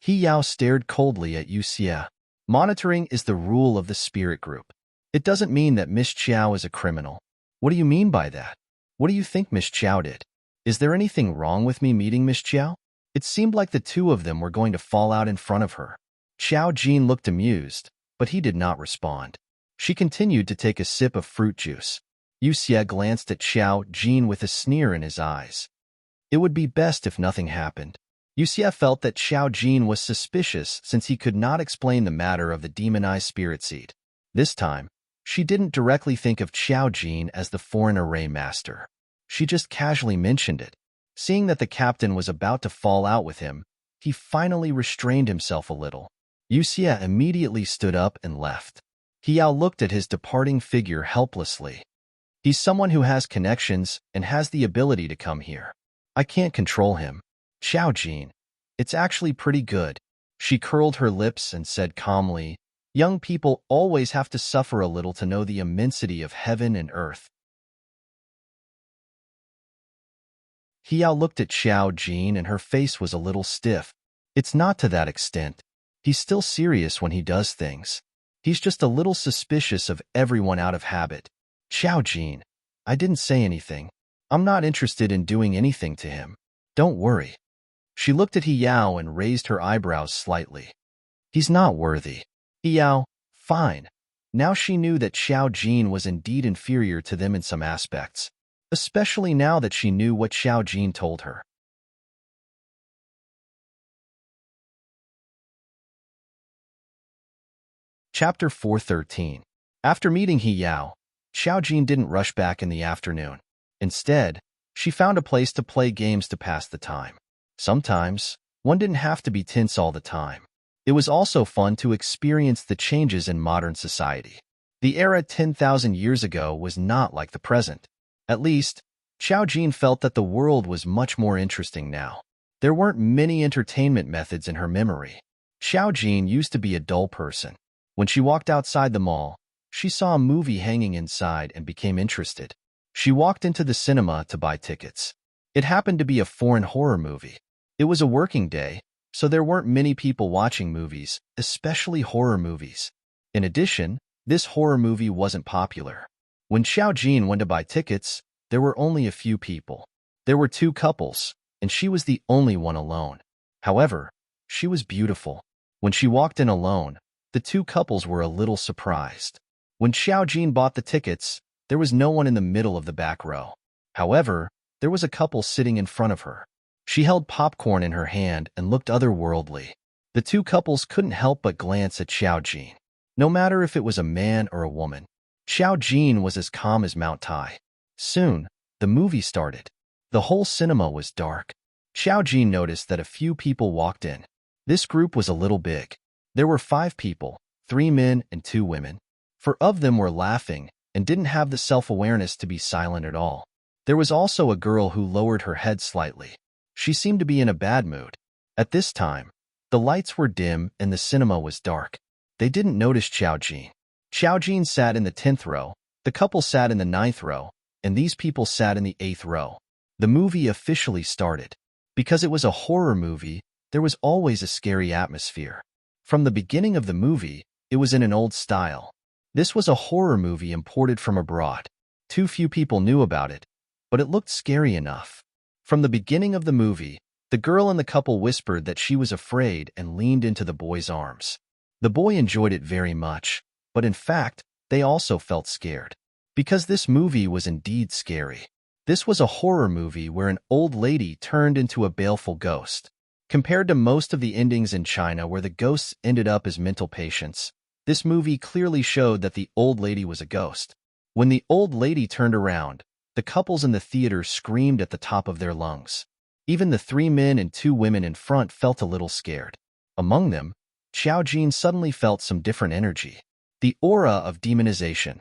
Speaker 1: Hiao stared coldly at Yuxia. Monitoring is the rule of the spirit group. It doesn't mean that Miss Xiao is a criminal. What do you mean by that? What do you think Miss Xiao did? Is there anything wrong with me meeting Miss Xiao? It seemed like the two of them were going to fall out in front of her. Xiao Jin looked amused, but he did not respond. She continued to take a sip of fruit juice. Yu Xie glanced at Xiao Jin with a sneer in his eyes. It would be best if nothing happened. Yu Xie felt that Xiao Jin was suspicious since he could not explain the matter of the demonized spirit seed. This time, she didn't directly think of Xiao Jin as the foreign array master. She just casually mentioned it. Seeing that the captain was about to fall out with him, he finally restrained himself a little. Yu Xie immediately stood up and left. Hiao looked at his departing figure helplessly. He's someone who has connections and has the ability to come here. I can't control him. Xiao Jin, it's actually pretty good. She curled her lips and said calmly, young people always have to suffer a little to know the immensity of heaven and earth. Hiao looked at Xiao Jin and her face was a little stiff. It's not to that extent. He's still serious when he does things. He's just a little suspicious of everyone out of habit. Xiao Jin, I didn't say anything. I'm not interested in doing anything to him. Don't worry. She looked at Hiao and raised her eyebrows slightly. He's not worthy. Hiao, fine. Now she knew that Xiao Jin was indeed inferior to them in some aspects, especially now that she knew what Xiao Jin told her. Chapter 413. After meeting Hiao, Xiao Jin didn't rush back in the afternoon. Instead, she found a place to play games to pass the time. Sometimes, one didn't have to be tense all the time. It was also fun to experience the changes in modern society. The era 10,000 years ago was not like the present. At least, Xiao Jin felt that the world was much more interesting now. There weren't many entertainment methods in her memory. Xiao Jin used to be a dull person. When she walked outside the mall, she saw a movie hanging inside and became interested. She walked into the cinema to buy tickets. It happened to be a foreign horror movie. It was a working day, so there weren't many people watching movies, especially horror movies. In addition, this horror movie wasn't popular. When Xiao Jin went to buy tickets, there were only a few people. There were two couples, and she was the only one alone. However, she was beautiful. When she walked in alone, the two couples were a little surprised. When Xiao Jin bought the tickets, there was no one in the middle of the back row. However, there was a couple sitting in front of her. She held popcorn in her hand and looked otherworldly. The two couples couldn't help but glance at Xiao Jin. No matter if it was a man or a woman, Xiao Jin was as calm as Mount Tai. Soon, the movie started. The whole cinema was dark. Xiao Jin noticed that a few people walked in. This group was a little big. There were 5 people, 3 men and 2 women. 4 of them were laughing and didn't have the self-awareness to be silent at all. There was also a girl who lowered her head slightly. She seemed to be in a bad mood. At this time, the lights were dim and the cinema was dark. They didn't notice Xiao Jin. Xiao Jin sat in the 10th row, the couple sat in the 9th row, and these people sat in the 8th row. The movie officially started. Because it was a horror movie, there was always a scary atmosphere. From the beginning of the movie, it was in an old style. This was a horror movie imported from abroad. Too few people knew about it, but it looked scary enough. From the beginning of the movie, the girl and the couple whispered that she was afraid and leaned into the boy's arms. The boy enjoyed it very much, but in fact, they also felt scared. Because this movie was indeed scary. This was a horror movie where an old lady turned into a baleful ghost. Compared to most of the endings in China where the ghosts ended up as mental patients, this movie clearly showed that the old lady was a ghost. When the old lady turned around, the couples in the theater screamed at the top of their lungs. Even the 3 men and 2 women in front felt a little scared. Among them, Xiao Jin suddenly felt some different energy. The aura of demonization.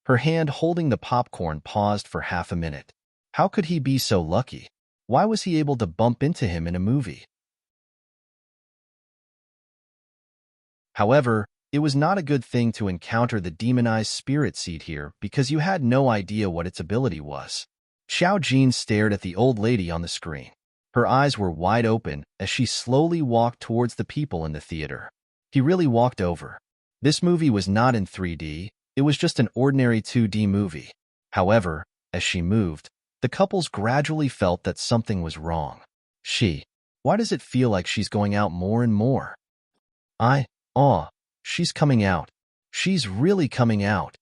Speaker 1: Her hand holding the popcorn paused for half a minute. How could he be so lucky? Why was he able to bump into him in a movie? However, it was not a good thing to encounter the demonized spirit seed here because you had no idea what its ability was. Xiao Jin stared at the old lady on the screen. Her eyes were wide open as she slowly walked towards the people in the theater. He really walked over. This movie was not in 3D, it was just an ordinary 2D movie. However, as she moved, the couples gradually felt that something was wrong. She Why does it feel like she's going out more and more? Oh, she's coming out. She's really coming out.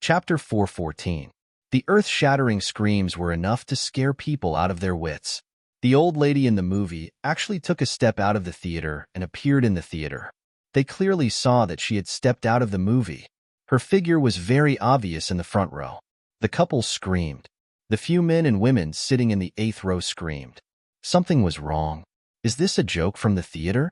Speaker 1: Chapter 414. The earth-shattering screams were enough to scare people out of their wits. The old lady in the movie actually took a step out of the theater and appeared in the theater. They clearly saw that she had stepped out of the movie. Her figure was very obvious in the front row. The couple screamed. The few men and women sitting in the 8th row screamed. Something was wrong. Is this a joke from the theater?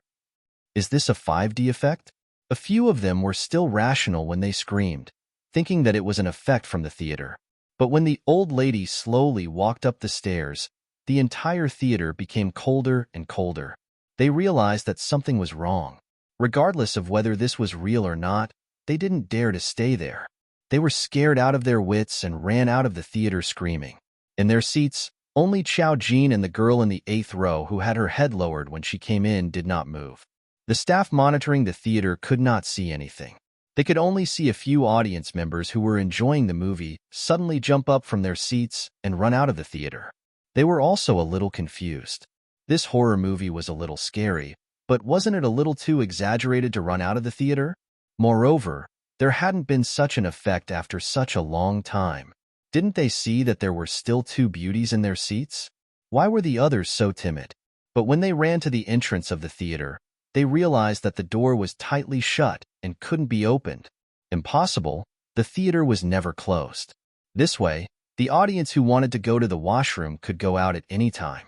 Speaker 1: Is this a 5D effect? A few of them were still rational when they screamed, thinking that it was an effect from the theater. But when the old lady slowly walked up the stairs, the entire theater became colder and colder. They realized that something was wrong. Regardless of whether this was real or not, they didn't dare to stay there. They were scared out of their wits and ran out of the theater screaming. In their seats, only Xiao Jin and the girl in the 8th row who had her head lowered when she came in did not move. The staff monitoring the theater could not see anything. They could only see a few audience members who were enjoying the movie suddenly jump up from their seats and run out of the theater. They were also a little confused. This horror movie was a little scary, but wasn't it a little too exaggerated to run out of the theater? Moreover, there hadn't been such an effect after such a long time. Didn't they see that there were still 2 beauties in their seats? Why were the others so timid? But when they ran to the entrance of the theater, they realized that the door was tightly shut and couldn't be opened. Impossible, the theater was never closed. This way, the audience who wanted to go to the washroom could go out at any time.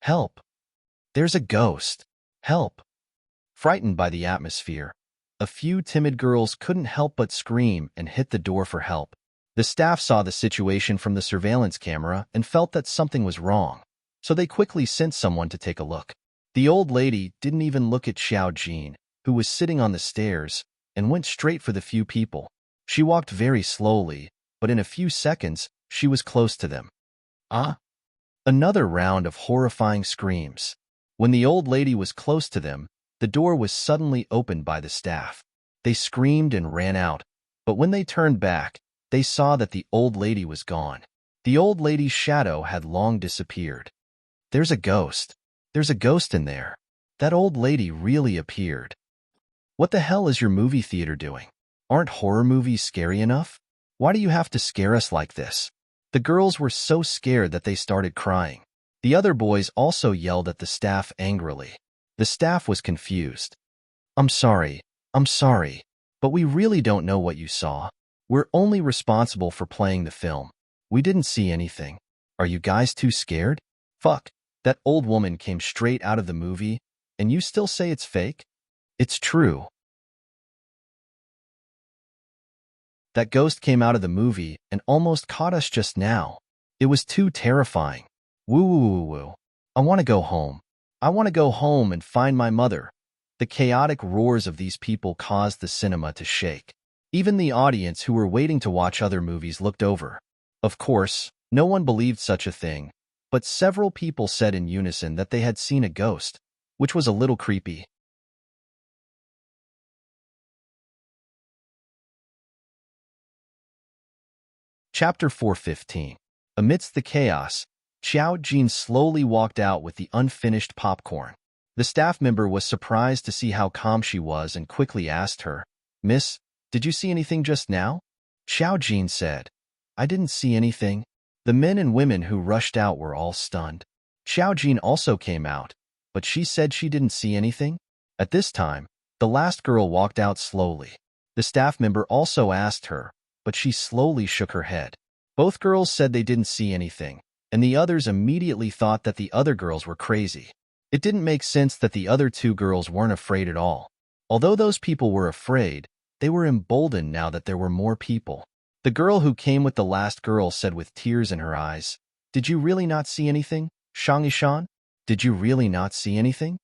Speaker 1: Help! There's a ghost! Help! Frightened by the atmosphere, a few timid girls couldn't help but scream and hit the door for help. The staff saw the situation from the surveillance camera and felt that something was wrong, so they quickly sent someone to take a look. The old lady didn't even look at Xiao Jin, who was sitting on the stairs, and went straight for the few people. She walked very slowly, but in a few seconds, she was close to them. Another round of horrifying screams. When the old lady was close to them, the door was suddenly opened by the staff. They screamed and ran out, but when they turned back, they saw that the old lady was gone. The old lady's shadow had long disappeared. There's a ghost. There's a ghost in there. That old lady really appeared. What the hell is your movie theater doing? Aren't horror movies scary enough? Why do you have to scare us like this? The girls were so scared that they started crying. The other boys also yelled at the staff angrily. The staff was confused. I'm sorry, but we really don't know what you saw. We're only responsible for playing the film. We didn't see anything. Are you guys too scared? Fuck, that old woman came straight out of the movie, and you still say it's fake? It's true. That ghost came out of the movie and almost caught us just now. It was too terrifying. Woo woo woo woo. I want to go home. I want to go home and find my mother. The chaotic roars of these people caused the cinema to shake. Even the audience who were waiting to watch other movies looked over. Of course, no one believed such a thing, but several people said in unison that they had seen a ghost, which was a little creepy. Chapter 415. Amidst the chaos, Xiao Jin slowly walked out with the unfinished popcorn. The staff member was surprised to see how calm she was and quickly asked her, "Miss, did you see anything just now?" Xiao Jin said, "I didn't see anything." The men and women who rushed out were all stunned. Xiao Jin also came out, but she said she didn't see anything. At this time, the last girl walked out slowly. The staff member also asked her, but she slowly shook her head. Both girls said they didn't see anything, and the others immediately thought that the other girls were crazy. It didn't make sense that the other 2 girls weren't afraid at all. Although those people were afraid, they were emboldened now that there were more people. The girl who came with the last girl said with tears in her eyes, "Did you really not see anything, Shang Yishan? Did you really not see anything?"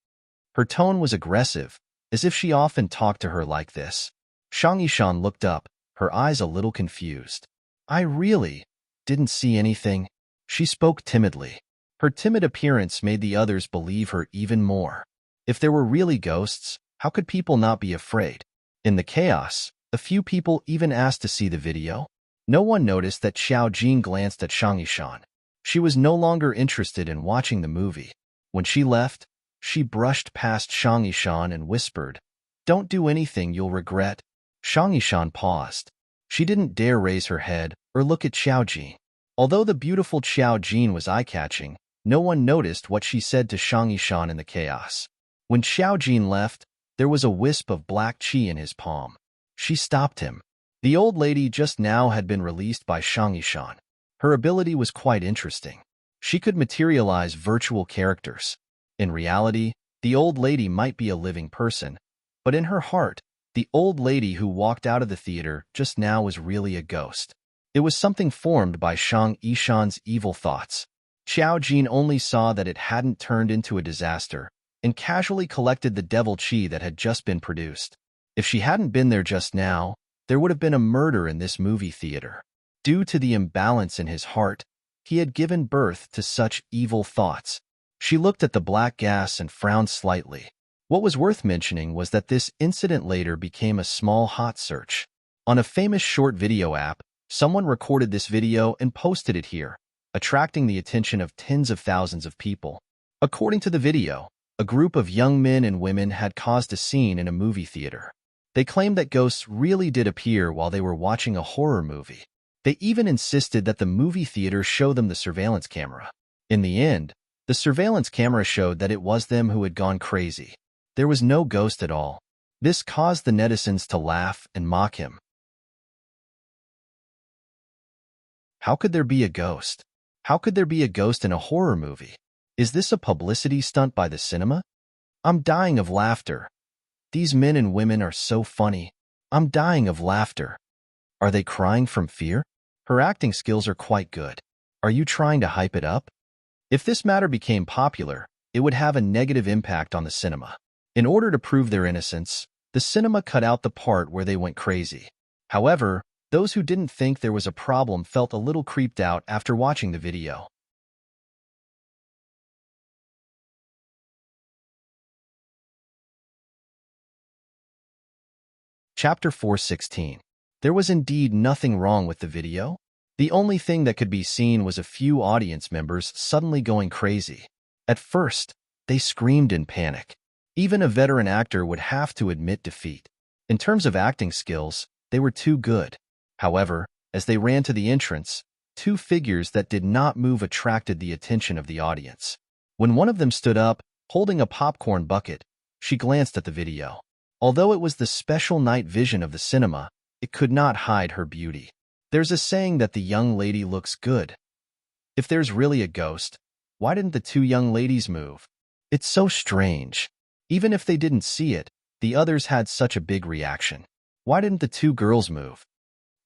Speaker 1: Her tone was aggressive, as if she often talked to her like this. Shang Yishan looked up, her eyes a little confused. "I really didn't see anything." She spoke timidly. Her timid appearance made the others believe her even more. If there were really ghosts, how could people not be afraid? In the chaos, a few people even asked to see the video. No one noticed that Xiao Jin glanced at Shang Yishan. She was no longer interested in watching the movie. When she left, she brushed past Shang Yishan and whispered, "Don't do anything you'll regret." Shang Yishan paused. She didn't dare raise her head or look at Xiao Jin. Although the beautiful Xiao Jin was eye-catching, no one noticed what she said to Shang Yishan in the chaos. When Xiao Jin left, there was a wisp of black qi in his palm. She stopped him. The old lady just now had been released by Shang Yishan. Her ability was quite interesting. She could materialize virtual characters. In reality, the old lady might be a living person, but in her heart, the old lady who walked out of the theater just now was really a ghost. It was something formed by Shang Yishan's evil thoughts. Xiao Jin only saw that it hadn't turned into a disaster and casually collected the devil qi that had just been produced. If she hadn't been there just now, there would have been a murder in this movie theater. Due to the imbalance in his heart, he had given birth to such evil thoughts. She looked at the black gas and frowned slightly. What was worth mentioning was that this incident later became a small hot search. On a famous short video app, someone recorded this video and posted it here, attracting the attention of tens of thousands of people. According to the video, a group of young men and women had caused a scene in a movie theater. They claimed that ghosts really did appear while they were watching a horror movie. They even insisted that the movie theater show them the surveillance camera. In the end, the surveillance camera showed that it was them who had gone crazy. There was no ghost at all. This caused the netizens to laugh and mock him. How could there be a ghost? How could there be a ghost in a horror movie? Is this a publicity stunt by the cinema? I'm dying of laughter. These men and women are so funny. I'm dying of laughter. Are they crying from fear? Her acting skills are quite good. Are you trying to hype it up? If this matter became popular, it would have a negative impact on the cinema. In order to prove their innocence, the cinema cut out the part where they went crazy. However, those who didn't think there was a problem felt a little creeped out after watching the video. Chapter 416. There was indeed nothing wrong with the video. The only thing that could be seen was a few audience members suddenly going crazy. At first, they screamed in panic. Even a veteran actor would have to admit defeat. In terms of acting skills, they were too good. However, as they ran to the entrance, two figures that did not move attracted the attention of the audience. When one of them stood up, holding a popcorn bucket, she glanced at the video. Although it was the special night vision of the cinema, it could not hide her beauty. There's a saying that the young lady looks good. If there's really a ghost, why didn't the two young ladies move? It's so strange. Even if they didn't see it, the others had such a big reaction. Why didn't the two girls move?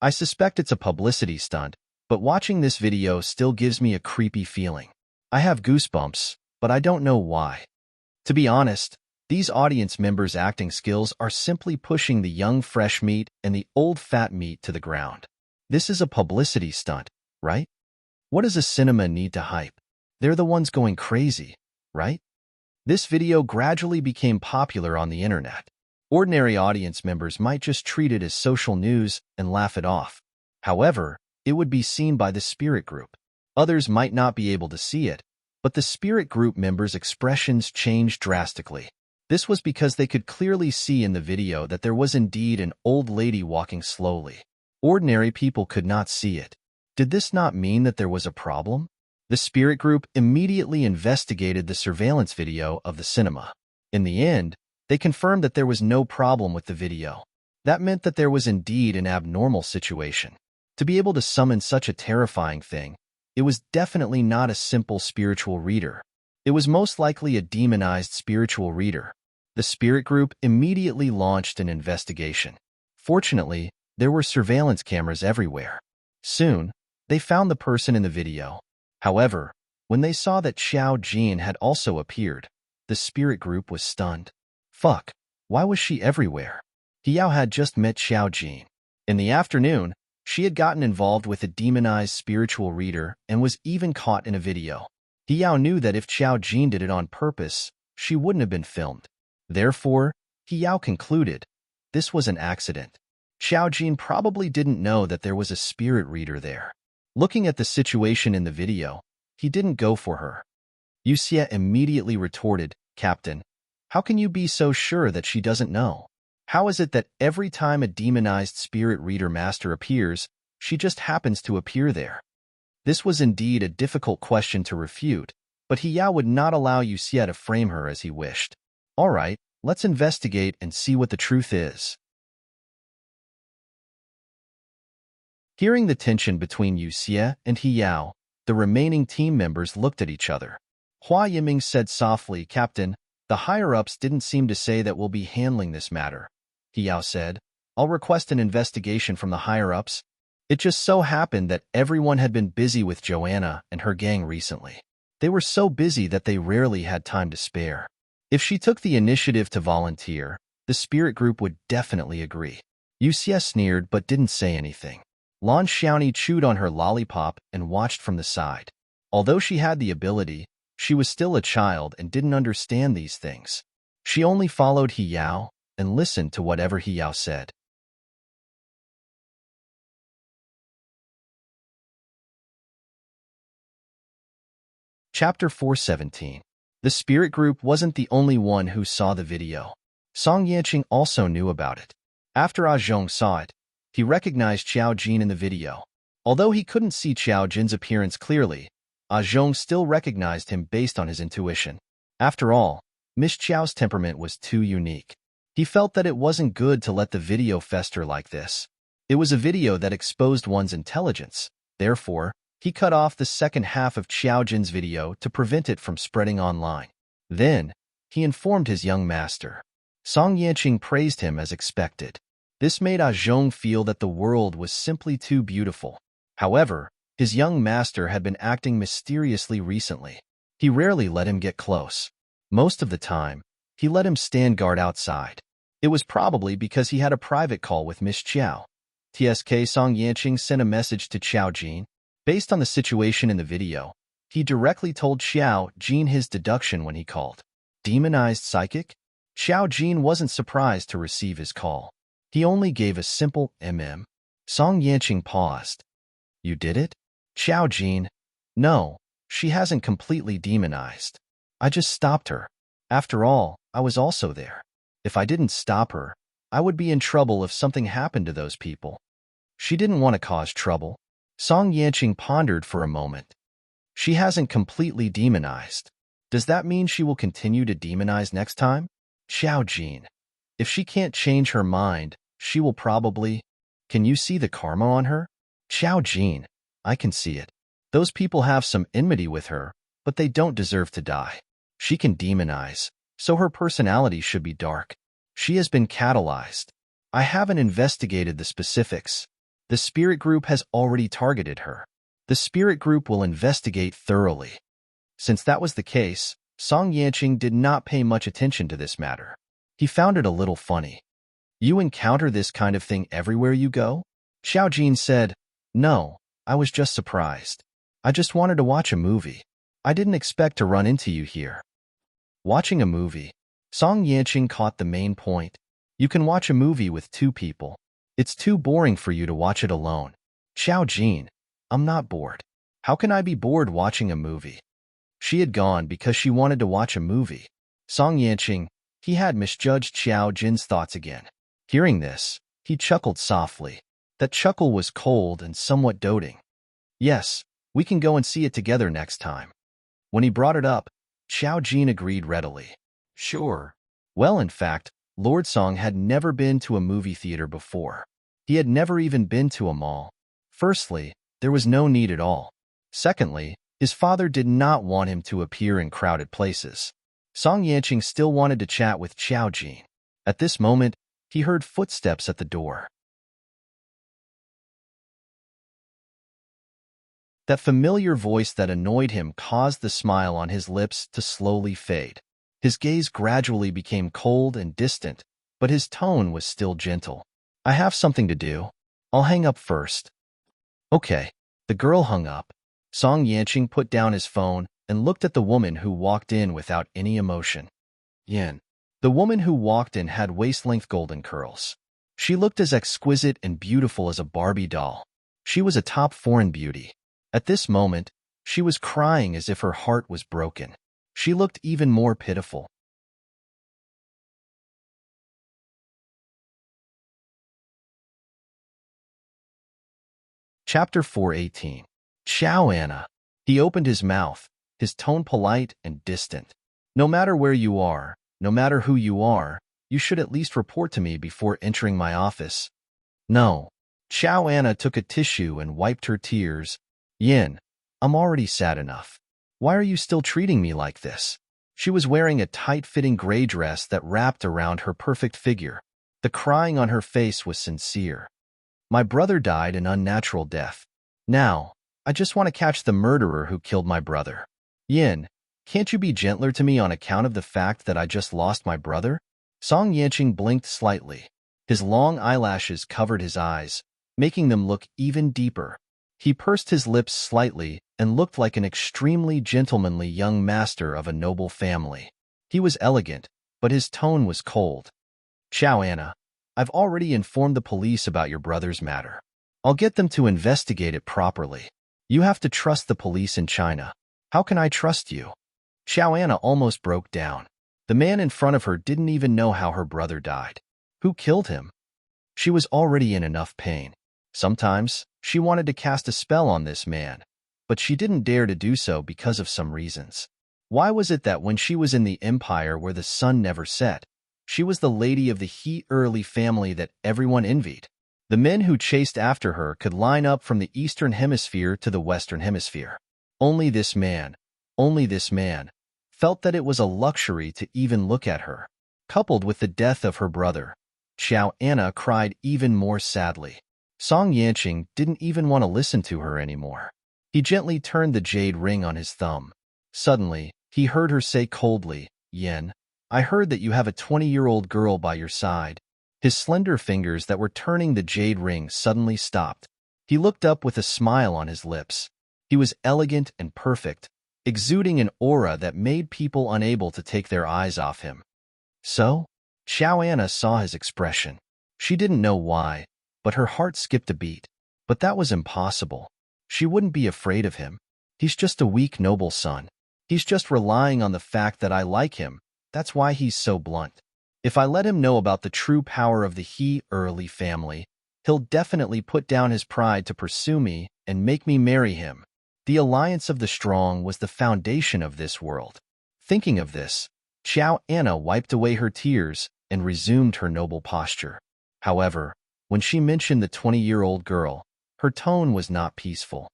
Speaker 1: I suspect it's a publicity stunt, but watching this video still gives me a creepy feeling. I have goosebumps, but I don't know why. To be honest, these audience members' acting skills are simply pushing the young fresh meat and the old fat meat to the ground. This is a publicity stunt, right? What does a cinema need to hype? They're the ones going crazy, right? This video gradually became popular on the internet. Ordinary audience members might just treat it as social news and laugh it off. However, it would be seen by the spirit group. Others might not be able to see it, but the spirit group members' expressions changed drastically. This was because they could clearly see in the video that there was indeed an old lady walking slowly. Ordinary people could not see it. Did this not mean that there was a problem? The spirit group immediately investigated the surveillance video of the cinema. In the end, they confirmed that there was no problem with the video. That meant that there was indeed an abnormal situation. To be able to summon such a terrifying thing, it was definitely not a simple spiritual reader. It was most likely a demonized spiritual reader. The spirit group immediately launched an investigation. Fortunately, there were surveillance cameras everywhere. Soon, they found the person in the video. However, when they saw that Xiao Jin had also appeared, the spirit group was stunned. Fuck, why was she everywhere? Hiao had just met Xiao Jin. In the afternoon, she had gotten involved with a demonized spiritual reader and was even caught in a video. Hiao knew that if Xiao Jin did it on purpose, she wouldn't have been filmed. Therefore, Hiao concluded, this was an accident. Xiao Jin probably didn't know that there was a spirit reader there. Looking at the situation in the video, he didn't go for her. Yuxia immediately retorted, "Captain, how can you be so sure that she doesn't know? How is it that every time a demonized spirit reader master appears, she just happens to appear there?" This was indeed a difficult question to refute, but He would not allow Yuxia to frame her as he wished. "All right, let's investigate and see what the truth is." Hearing the tension between Yuxia and Yao, the remaining team members looked at each other. Hua Yiming said softly, "Captain, the higher-ups didn't seem to say that we'll be handling this matter." Yao said, "I'll request an investigation from the higher-ups." It just so happened that everyone had been busy with Joanna and her gang recently. They were so busy that they rarely had time to spare. If she took the initiative to volunteer, the spirit group would definitely agree. Yuxia sneered but didn't say anything. Lan Xiaoni chewed on her lollipop and watched from the side. Although she had the ability, she was still a child and didn't understand these things. She only followed Yao and listened to whatever Yao said. Chapter 417. The spirit group wasn't the only one who saw the video. Song Yanqing also knew about it. After Zhong saw it, he recognized Xiao Jin in the video. Although he couldn't see Xiao Jin's appearance clearly, Zhong still recognized him based on his intuition. After all, Miss Qiao's temperament was too unique. He felt that it wasn't good to let the video fester like this. It was a video that exposed one's intelligence. Therefore, he cut off the second half of Xiao Jin's video to prevent it from spreading online. Then, he informed his young master. Song Yanqing praised him as expected. This made Zhong feel that the world was simply too beautiful. However, his young master had been acting mysteriously recently. He rarely let him get close. Most of the time, he let him stand guard outside. It was probably because he had a private call with Miss Qiao. TSK Song Yanqing sent a message to Xiao Jin. Based on the situation in the video, he directly told Xiao Jin his deduction when he called. Demonized psychic? Xiao Jin wasn't surprised to receive his call. He only gave a simple mm. Song Yanqing paused. "You did it?" Xiao Jin. "No, she hasn't completely demonized. I just stopped her. After all, I was also there. If I didn't stop her, I would be in trouble if something happened to those people. She didn't want to cause trouble." Song Yanqing pondered for a moment. "She hasn't completely demonized. Does that mean she will continue to demonize next time?" Xiao Jin. "If she can't change her mind, she will probably... Can you see the karma on her?" Xiao Jin. "I can see it. Those people have some enmity with her, but they don't deserve to die. She can demonize, so her personality should be dark. She has been catalyzed. I haven't investigated the specifics. The spirit group has already targeted her. The spirit group will investigate thoroughly." Since that was the case, Song Yanqing did not pay much attention to this matter. He found it a little funny. "You encounter this kind of thing everywhere you go?" Xiao Jin said, "No, I was just surprised. I just wanted to watch a movie. I didn't expect to run into you here." Watching a movie. Song Yanqing caught the main point. You can watch a movie with two people. It's too boring for you to watch it alone. Xiao Jin. "I'm not bored. How can I be bored watching a movie?" She had gone because she wanted to watch a movie. Song Yanqing. He had misjudged Xiao Jin's thoughts again. Hearing this, he chuckled softly. That chuckle was cold and somewhat doting. "Yes, we can go and see it together next time." When he brought it up, Xiao Jin agreed readily. "Sure." Well, in fact, Lord Song had never been to a movie theater before. He had never even been to a mall. Firstly, there was no need at all. Secondly, his father did not want him to appear in crowded places. Song Yanqing still wanted to chat with Xiao Jin. At this moment, he heard footsteps at the door. That familiar voice that annoyed him caused the smile on his lips to slowly fade. His gaze gradually became cold and distant, but his tone was still gentle. "I have something to do. I'll hang up first." "Okay." The girl hung up. Song Yanqing put down his phone and looked at the woman who walked in without any emotion. Yin. The woman who walked in had waist-length golden curls. She looked as exquisite and beautiful as a Barbie doll. She was a top foreign beauty. At this moment, she was crying as if her heart was broken. She looked even more pitiful. Chapter 418. Ciao, Anna. He opened his mouth, his tone polite and distant. No matter where you are, no matter who you are, you should at least report to me before entering my office. No. Ciao Anna took a tissue and wiped her tears. Yin, I'm already sad enough. Why are you still treating me like this? She was wearing a tight-fitting gray dress that wrapped around her perfect figure. The crying on her face was sincere. My brother died an unnatural death. Now, I just want to catch the murderer who killed my brother. Yin, can't you be gentler to me on account of the fact that I just lost my brother? Song Yanqing blinked slightly. His long eyelashes covered his eyes, making them look even deeper. He pursed his lips slightly and looked like an extremely gentlemanly young master of a noble family. He was elegant, but his tone was cold. Ciao, Anna. I've already informed the police about your brother's matter. I'll get them to investigate it properly. You have to trust the police in China. How can I trust you? Ciao Anna almost broke down. The man in front of her didn't even know how her brother died. Who killed him? She was already in enough pain. Sometimes, she wanted to cast a spell on this man, but she didn't dare to do so because of some reasons. Why was it that when she was in the empire where the sun never set, she was the lady of the He Early family that everyone envied? The men who chased after her could line up from the Eastern Hemisphere to the Western Hemisphere. Only this man, felt that it was a luxury to even look at her. Coupled with the death of her brother, Ciao Anna cried even more sadly. Song Yanqing didn't even want to listen to her anymore. He gently turned the jade ring on his thumb. Suddenly, he heard her say coldly, Yin, I heard that you have a 20-year-old girl by your side. His slender fingers that were turning the jade ring suddenly stopped. He looked up with a smile on his lips. He was elegant and perfect, exuding an aura that made people unable to take their eyes off him. So? Ciao Anna saw his expression. She didn't know why, but her heart skipped a beat. But that was impossible. She wouldn't be afraid of him. He's just a weak, noble son. He's just relying on the fact that I like him. That's why he's so blunt. If I let him know about the true power of the He Early family, he'll definitely put down his pride to pursue me and make me marry him. The alliance of the strong was the foundation of this world. Thinking of this, Ciao Anna wiped away her tears and resumed her noble posture. However, when she mentioned the 20-year-old girl, her tone was not peaceful.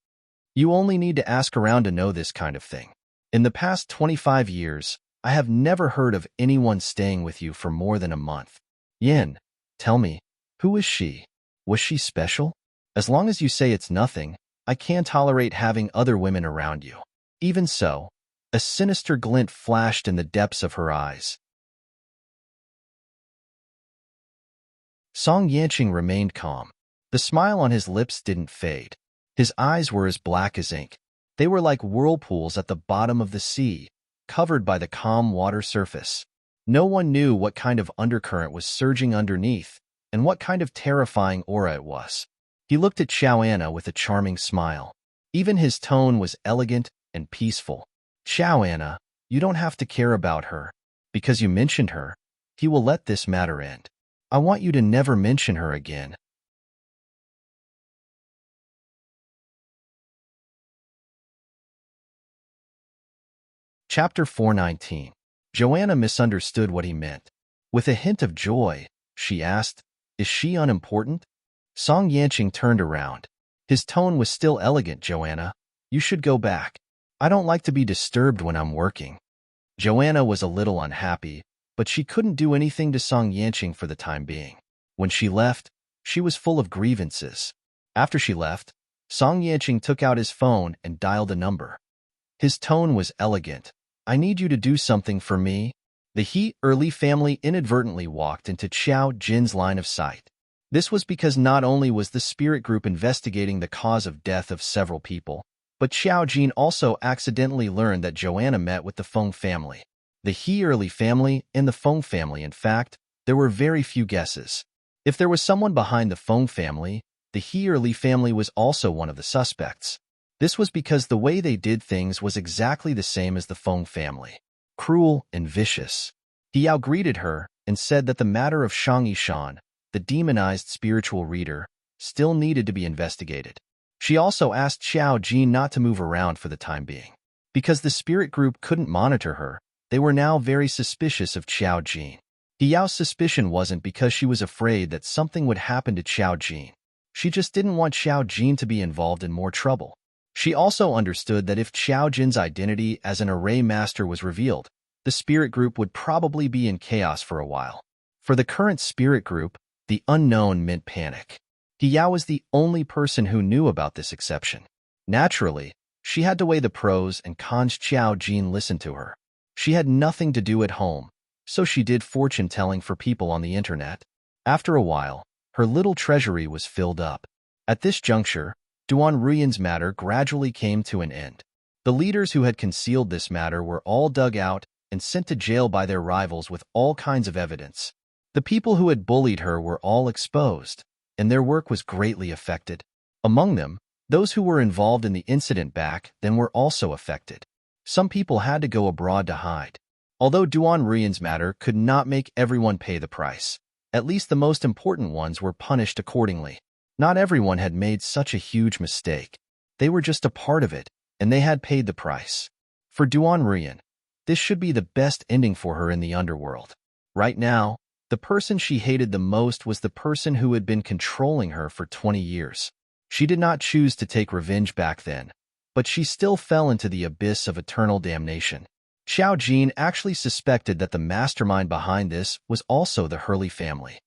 Speaker 1: You only need to ask around to know this kind of thing. In the past 25 years, I have never heard of anyone staying with you for more than a month. Yin, tell me, who is she? Was she special? As long as you say it's nothing, I can't tolerate having other women around you. Even so, a sinister glint flashed in the depths of her eyes. Song Yanqing remained calm. The smile on his lips didn't fade. His eyes were as black as ink. They were like whirlpools at the bottom of the sea, covered by the calm water surface. No one knew what kind of undercurrent was surging underneath, and what kind of terrifying aura it was. He looked at Ciao Anna with a charming smile. Even his tone was elegant and peaceful. Ciao Anna, you don't have to care about her. Because you mentioned her, he will let this matter end. I want you to never mention her again. Chapter 419. Joanna misunderstood what he meant. With a hint of joy, she asked, Is she unimportant? Song Yanqing turned around. His tone was still elegant. Joanna, you should go back. I don't like to be disturbed when I'm working. Joanna was a little unhappy, but she couldn't do anything to Song Yanqing for the time being. When she left, she was full of grievances. After she left, Song Yanqing took out his phone and dialed a number. His tone was elegant. I need you to do something for me. The He Early family inadvertently walked into Xiao Jin's line of sight. This was because not only was the spirit group investigating the cause of death of several people, but Xiao Jin also accidentally learned that Joanna met with the Feng family. The He Early family and the Feng family, in fact, there were very few guesses. If there was someone behind the Feng family, the He or Li family was also one of the suspects. This was because the way they did things was exactly the same as the Feng family. Cruel and vicious. He Yao greeted her and said that the matter of Shang Yishan, the demonized spiritual reader, still needed to be investigated. She also asked Xiao Jin not to move around for the time being. Because the spirit group couldn't monitor her, they were now very suspicious of Xiao Jin. He Yao's suspicion wasn't because she was afraid that something would happen to Xiao Jin. She just didn't want Xiao Jin to be involved in more trouble. She also understood that if Xiao Jin's identity as an array master was revealed, the spirit group would probably be in chaos for a while. For the current spirit group, the unknown meant panic. He Yao was the only person who knew about this exception. Naturally, she had to weigh the pros and cons. Xiao Jin listened to her. She had nothing to do at home, so she did fortune-telling for people on the internet. After a while, her little treasury was filled up. At this juncture, Duan Ruyan's matter gradually came to an end. The leaders who had concealed this matter were all dug out and sent to jail by their rivals with all kinds of evidence. The people who had bullied her were all exposed, and their work was greatly affected. Among them, those who were involved in the incident back then were also affected. Some people had to go abroad to hide. Although Duan Ruyan's matter could not make everyone pay the price, at least the most important ones were punished accordingly. Not everyone had made such a huge mistake. They were just a part of it, and they had paid the price. For Duan Ruyan, this should be the best ending for her in the underworld. Right now, the person she hated the most was the person who had been controlling her for 20 years. She did not choose to take revenge back then, but she still fell into the abyss of eternal damnation. Xiao Jin actually suspected that the mastermind behind this was also the Hurley family.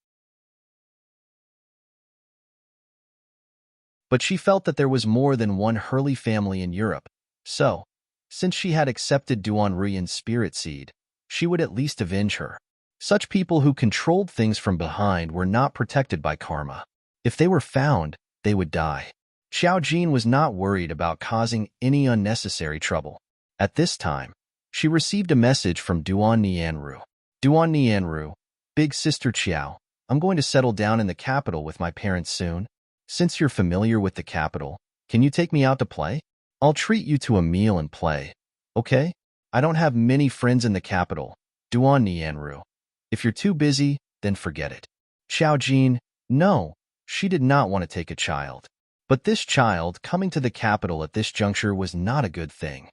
Speaker 1: But she felt that there was more than one Hurley family in Europe, so, since she had accepted Duan Ruyan's spirit seed, she would at least avenge her. Such people who controlled things from behind were not protected by karma. If they were found, they would die. Xiao Jin was not worried about causing any unnecessary trouble. At this time, she received a message from Duan Nianru. Duan Nianru, Big Sister Qiao, I'm going to settle down in the capital with my parents soon. Since you're familiar with the capital, can you take me out to play? I'll treat you to a meal and play. Okay? I don't have many friends in the capital. Duan Nianru. If you're too busy, then forget it. Xiao Jin, no, she did not want to take a child. But this child coming to the capital at this juncture was not a good thing.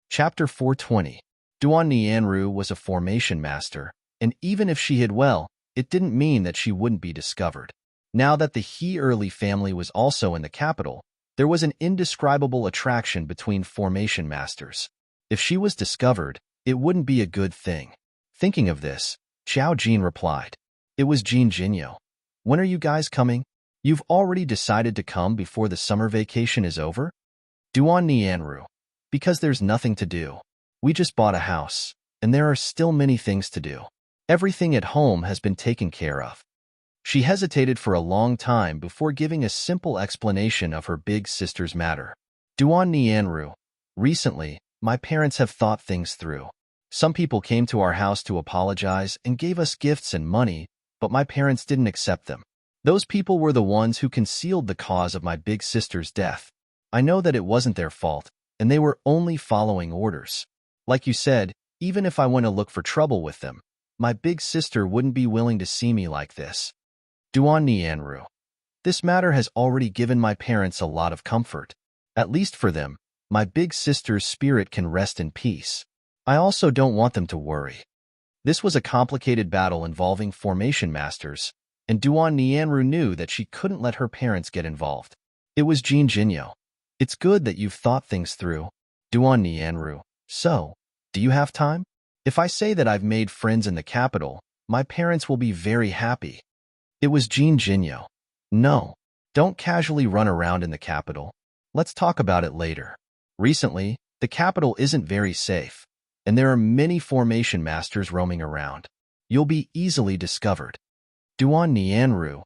Speaker 1: Chapter 420. Duan Nianru was a formation master, and even if she hid well, it didn't mean that she wouldn't be discovered. Now that the He Early family was also in the capital, there was an indescribable attraction between formation masters. If she was discovered, it wouldn't be a good thing. Thinking of this, Xiao Jin replied. It was Jin Jinyo. When are you guys coming? You've already decided to come before the summer vacation is over? Duan Nianru. Because there's nothing to do. We just bought a house, and there are still many things to do. Everything at home has been taken care of. She hesitated for a long time before giving a simple explanation of her big sister's matter. Duan Nianru. Recently, my parents have thought things through. Some people came to our house to apologize and gave us gifts and money, but my parents didn't accept them. Those people were the ones who concealed the cause of my big sister's death. I know that it wasn't their fault, and they were only following orders. Like you said, even if I went to look for trouble with them, my big sister wouldn't be willing to see me like this. Duan Nianru. This matter has already given my parents a lot of comfort. At least for them, my big sister's spirit can rest in peace. I also don't want them to worry. This was a complicated battle involving formation masters, and Duan Nianru knew that she couldn't let her parents get involved. It was Jin Jinyo. It's good that you've thought things through. Duan Nianru. So, do you have time? If I say that I've made friends in the capital, my parents will be very happy. It was Jin Jinyo. No, don't casually run around in the capital. Let's talk about it later. Recently, the capital isn't very safe, and there are many formation masters roaming around. You'll be easily discovered. Duan Nianru.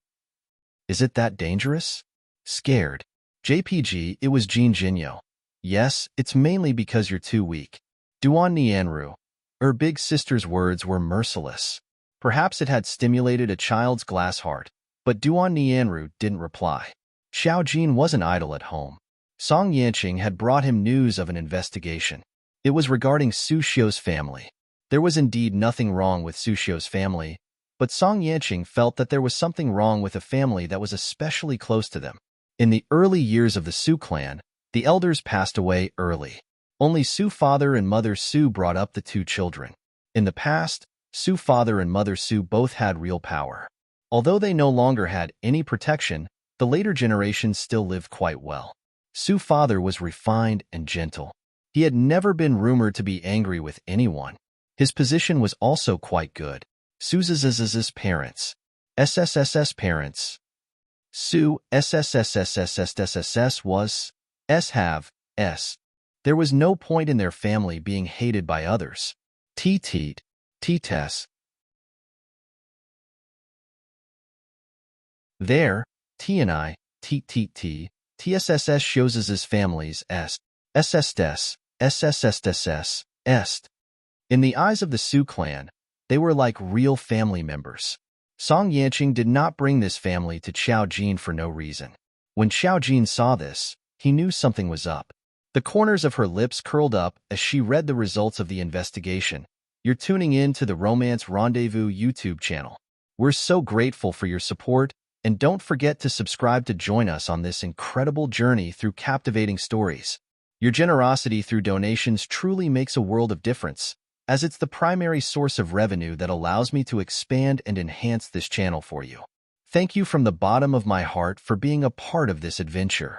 Speaker 1: Is it that dangerous? Scared. JPG, it was Jin Jinyo. Yes, it's mainly because you're too weak. Duan Nianru. Her big sister's words were merciless. Perhaps it had stimulated a child's glass heart, but Duan Nianru didn't reply. Xiao Jin wasn't idle at home. Song Yanqing had brought him news of an investigation. It was regarding Su Xiu's family. There was indeed nothing wrong with Su Xiu's family, but Song Yanqing felt that there was something wrong with a family that was especially close to them. In the early years of the Su clan, the elders passed away early. Only Su father and mother Su brought up the two children. In the past, Su father and mother Su both had real power. Although they no longer had any protection, the later generations still lived quite well. Su father was refined and gentle. He had never been rumored to be angry with anyone. His position was also quite good. Su's parents. SSSS parents. Su SSSSSSSS was have s. There was no point in their family being hated by others. T-Tess. There, T and I, TSSS shows his families as SSS, SSSSS, est. In the eyes of the Su clan, they were like real family members. Song Yanqing did not bring this family to Xiao Jin for no reason. When Xiao Jin saw this, he knew something was up. The corners of her lips curled up as she read the results of the investigation. You're tuning in to the Romance Rendezvous YouTube channel. We're so grateful for your support, and don't forget to subscribe to join us on this incredible journey through captivating stories. Your generosity through donations truly makes a world of difference, as it's the primary source of revenue that allows me to expand and enhance this channel for you. Thank you from the bottom of my heart for being a part of this adventure.